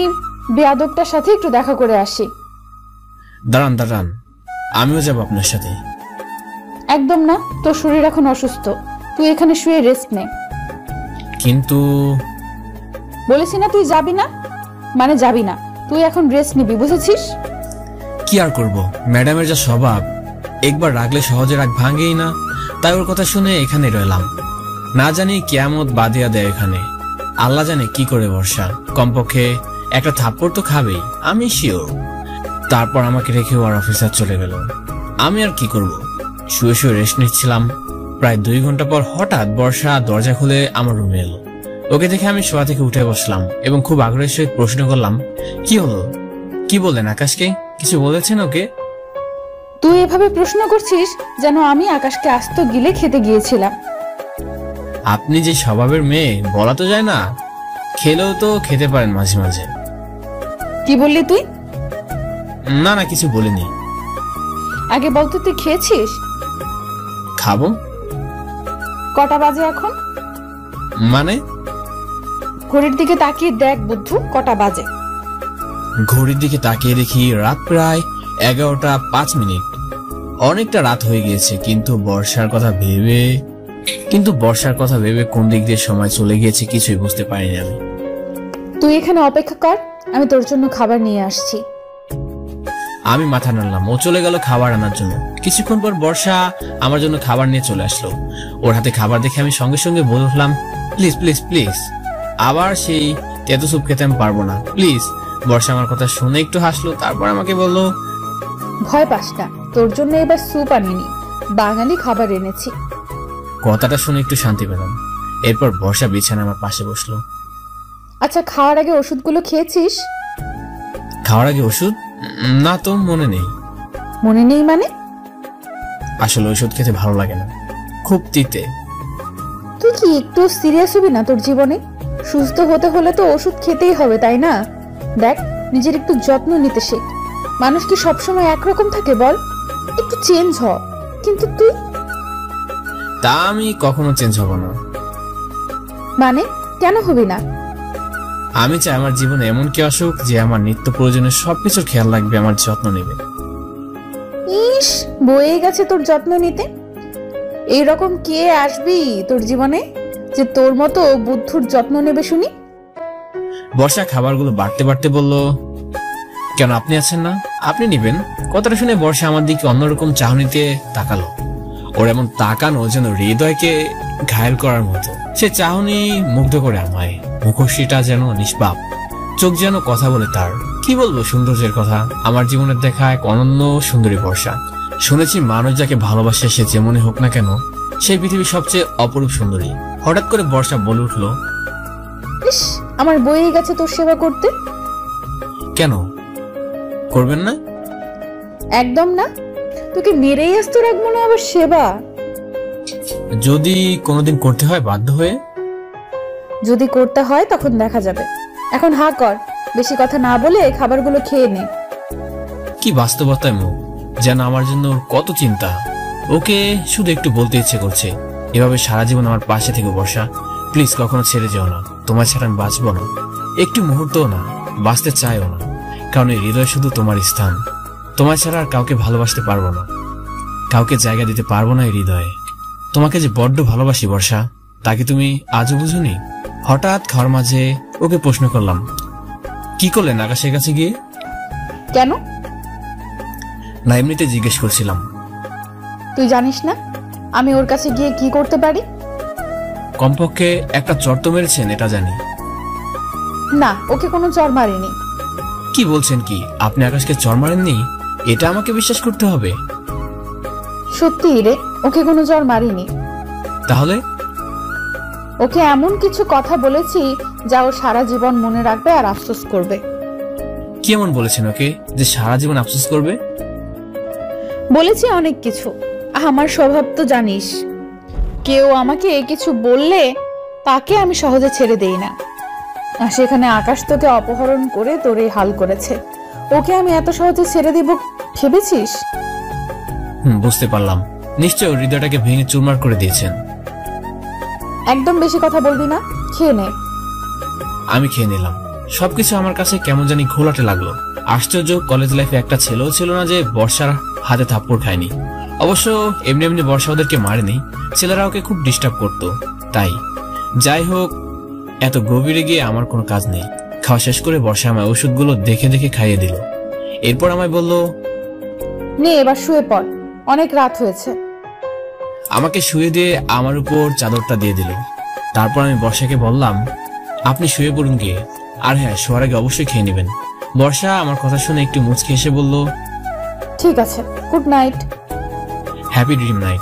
বেয়াদবটার সাথে একটু দেখা করে আসি। দাঁড়ান দাঁড়ান, আমিও যাব আপনার সাথে। একদম না, তোর শরীর এখন অসুস্থ, তুই এখানে শুয়ে রেস্ট নে। কিন্তু বলেছি না তুই যাবি না, মানে যাবি না, তুই এখন রেস্ট নিবি, বুঝেছিস? কি আর করব, ম্যাডামের যা স্বভাব, একবার রাগলে সহজে রাগ ভাঙেই না। তাই ওর কথা শুনে এখানে রইলাম। না জানি কিয়ামত বাদিয়া দেয় এখানে। আল্লাহ জানে কি করে বর্ষা, কমপক্ষে একটা থাপ্পড় তো খাবেই, আমি শিওর। তারপর আমাকে রেখে ওর অফিসার চলে গেল। আমি আর কি করব, শুয়ে শুয়ে রেস্ট নিচ্ছিলাম। প্রায় 2 ঘন্টা পর হঠাৎ বর্ষা দরজা খুলে আমার রুমে এলো। ওকে দেখে আমি শোয়া থেকে উঠে বসলাম এবং খুব আগ্রহের সহিত প্রশ্ন করলাম, কি হলো? কি বললেন আকাশকে? কিছু বলেছেন ওকে? তুই এভাবে প্রশ্ন করছিস যেন আমি আকাশকে আস্ত গিলে খেতে গিয়েছিলাম। আপনি যে স্বভাবের মেয়ে, বলা তো যায় না। খেলেও তো খেতে পারেন মাঝে মাঝে। কি বললি তুই? না না, কিছু বলিনি। আগে বলতো তুই খেয়েছিস? খাবো। কটা বাজে এখন? মানে? ঘড়ির দিকে তাকিয়ে দেখ বুদ্ধু, কটা বাজে। ঘড়ির দিকে তাকিয়ে দেখি রাত প্রায় 11টা 5 মিনিট। অনেকটা রাত হয়ে গিয়েছে, কিন্তু বর্ষার কথা ভেবে কোন দিক দিয়ে সময় চলে গিয়েছে কিছুই বুঝতে পারিনি আমি। তুই এখানে অপেক্ষা কর, আমি তোর জন্য খাবার নিয়ে আসছি। আমি মাথা নাড়লাম। ও চলে গেল খাবার আনার জন্য। কিছুক্ষণ পর বর্ষা আমার জন্য খাবার নিয়ে চলে আসলো। ওর হাতে খাবার দেখে আমি সঙ্গে সঙ্গে বলে উঠলাম, প্লিজ প্লিজ প্লিজ। আবার সেই তেতো স্যুপ খেতে আমি পারবো না, প্লিজ। বর্ষা আমার কথা শুনে একটু হাসলো, তারপর আমাকে বলল, ভয় পাস না, তোর জন্য এবার স্যুপ আনিনি, বাঙালি খাবার এনেছি। কথাটা শুনে একটু শান্তি পেলাম। এরপর বর্ষা বিছানা আমার পাশে বসলো। আচ্ছা, খাওয়ার আগে ওষুধগুলো খেয়েছিস? খাওয়ার আগে ওষুধ? না তো, মনে নেই। মনে নেই মানে? আসলে ওষুধ খেতে ভালো লাগে না, খুব তিতে। তুই কি একটু সিরিয়াস হবি না? তোর জীবনে সুস্থ হতে হলে তো ওষুধ খেতেই হবে, তাই না? দেখ, নিজের একটু যত্ন নিতে শেখ। মানুষ কি সবসময় একরকম থাকে বল? একটু চেঞ্জ হ। কিন্তু তুই? তা আমি কখনো চেঞ্জ হব না। মানে কেন হবি না? আমি চাই আমার জীবনে এমন কি আসুক যে আমার নিত্য প্রয়োজনের সবকিছুর খেয়াল রাখবে, আমার যত্ন নেবে। ইস, বয়ে গেছে তোর যত্ন নিতে। এইরকম কে আসবি তোর জীবনে যে তোর মতো বুদ্ধুর যত্ন নেবে শুনি? বর্ষা খাবারগুলো বাড়তে বাড়তে বলল, কেন আপনি আছেন না, আপনি নিবেন। কথাটা শুনে বর্ষা আমার দিকে অন্যরকম চাহনিতে তাকালো। ওর এমন তাকানো যেন হৃদয়কে ঘায়েল করার মতো। সে চাহনি মুগ্ধ করে আমায়। মুখশ্রীটা যেন নিষ্পাপ, চোখ যেন কথা বলে তার। কি বলবো সৌন্দর্যের কথা। আমার জীবনের দেখা এক অনন্য সুন্দরী বর্ষা। শুনেছি মানুষ যাকে ভালোবাসে সে যেমনই হোক না কেন, সেই পৃথিবীর সবচেয়ে অপরূপ সুন্দরী। হঠাৎ করে বর্ষা বলে উঠলো, ইস, আমার বয়ে গেছে তোর সেবা করতে। কেন করবেন না? একদম না, তোকে মেরেই আসতে রাখবো না আবার সেবা। যদি কোনোদিন করতে হয় বাধ্য হয়ে? যদি করতে হয় তখন দেখা যাবে। এখন হা কর, বেশি কথা না বলে খাবারগুলো খেয়ে নে। কি বাস্তবতায় মুখ, যেন আমার জন্য ওর কত চিন্তা। ওকে শুধু একটু বলতে ইচ্ছে করছে, এভাবে সারা জীবন আমার পাশে থেকে বর্ষা, প্লিজ কখনো ছেড়ে যেও না। তোমার ছাড়া আমি বাঁচবো না, একটু মুহূর্তও না, বাঁচতে চাইও না। কারণ এই হৃদয় শুধু তোমার স্থান। তোমার ছাড়া আর কাউকে ভালোবাসতে পারবো না, কাউকে জায়গা দিতে পারবো না এই হৃদয়ে। তোমাকে যে বড্ড ভালোবাসি বর্ষা, তাকে তুমি আজও বুঝুনি? হঠাৎ খাওয়ার মাঝে ওকে প্রশ্ন করলাম, কি করলেন আকাশের কাছে গিয়ে? কেন? না, এমনিতে জিজ্ঞেস করছিলাম। তুই জানিস না আমি ওর কাছে গিয়ে কি করতে পারি? কমপক্ষে একটা চর তো মেরেছেন, এটা জানি। না, ওকে কোনো চর মারিনি। কি বলছেন কি? আপনি আকাশকে চর মারেননি? এটা আমাকে বিশ্বাস করতে হবে। সত্যি রে, ওকে কোনো চর মারিনি। তাহলে? ওকে এমন কিছু কথা বলেছি যা ও সারা জীবন মনে রাখবে আর আফসোস করবে। কি এমন বলেছেন ওকে যে সারা জীবন আফসোস করবে? বলেছি অনেক কিছু। আমার স্বভাব তো জানিস, কেউ আমাকে কিছু বললে তাকে আমি সহজে ছেড়ে দেই না। আর সেখানে আকাশ তোকে অপহরণ করে তোর এই হাল করেছে, ওকে আমি এত সহজে ছেড়ে দেব ভেবেছিস? বুঝতে পারলাম, নিশ্চয় হৃদয়টাকে ভেঙে চুরমার করে দিয়েছেন। একদম বেশি কথা বলবি না, খেয়ে নে। আমি খেয়ে নিলাম। সবকিছু আমার কাছে কেমন জানি ঘোলাটে লাগলো। আশ্চর্য, কলেজ লাইফে একটা ছেলেও ছিল না যে বর্ষার হাতে থাপ্পড় খায়নি। অবশ্য এমনি এমনি বর্ষা ওদেরকে মারেনি, ছেলেরা ওকে খুব ডিস্টার্ব করতো। তাই যাই হোক, এত গভীরে গিয়ে আমার কোনো কাজ নেই। খাওয়া শেষ করে বর্ষা আমায় ওষুধগুলো দেখে দেখে খাইয়ে দিল। এরপর আমায় বলল, নে এবার শুয়ে পড়, অনেক রাত হয়েছে। আমাকে শুয়ে দিয়ে আমার উপর চাদরটা দিয়ে দিল। তারপর আমি বর্ষাকে বললাম, আপনি শুয়ে পড়ুন গিয়ে, আর হ্যাঁ, শোয়ার আগে অবশ্যই খেয়ে নেবেন। বর্ষা আমার কথা শুনে একটু মুচকি হেসে বলল, ঠিক আছে, good night. Happy dream night.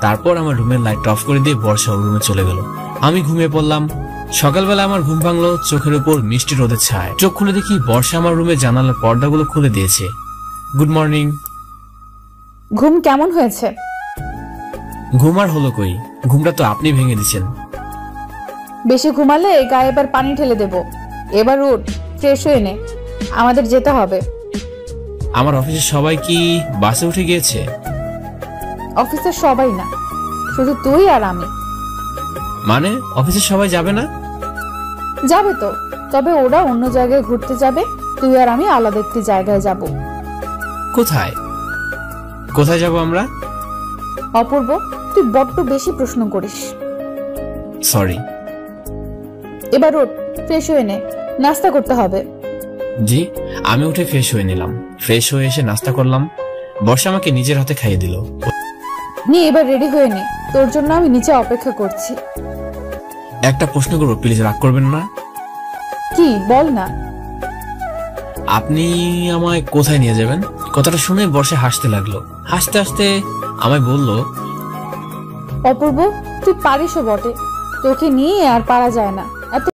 তারপর আমার রুমের লাইট অফ করে দিয়ে বর্ষা ওর রুমে চলে গেল। আমি ঘুমিয়ে পড়লাম। সকালবেলা আমার ঘুম ভাঙলো চোখের উপর মিষ্টি রোদের ছায়। চোখ খুলে দেখি বর্ষা আমার রুমে জানালার পর্দাগুলো খুলে দিয়েছে। Good morning. ঘুম কেমন হয়েছে? ঘুম আর হলো কই, ঘুমটা তো আপনি ভেঙে দিচ্ছেন। বেশি ঘুমালে গায়ে এবার পানি ঢেলে দেব। এবার উঠ, ফ্রেশ হয়ে নে, আমাদের যেতে হবে। আমার অফিসের সবাই কি বাসে উঠে গিয়েছে? অফিসের সবাই না, শুধু তুই আর আমি। মানে অফিসের সবাই যাবে না? যাবে তো, তবে ওরা অন্য জায়গায় ঘুরতে যাবে, তুই আর আমি আলাদা একটি জায়গায় যাব। কোথায়? কোথায় যাব আমরা? অপূর্ব, তুই বড্ড বেশি প্রশ্ন করিস। সরি। এবার ওঠ, ফ্রেশ হয়ে নে, নাস্তা করতে হবে। জি। আমি উঠে ফ্রেশ হয়ে নিলাম। ফ্রেশ হয়ে এসে নাস্তা করলাম। বর্ষা আমাকে নিজের হাতে খাইয়ে দিল। নিয়ে এবার রেডি হয়ে নে, তোর জন্য আমি নিচে অপেক্ষা করছি। একটা প্রশ্ন করবো, প্লিজ রাগ করবেন না? কি বল না। আপনি আমায় কোথায় নিয়ে যাবেন? কথাটা শুনে বর্ষা হাসতে লাগলো। হাসতে হাসতে আমায় বলল, অপূর্ব, তুই পারিসও বটে, তোকে নিয়ে আর পারা যায় না।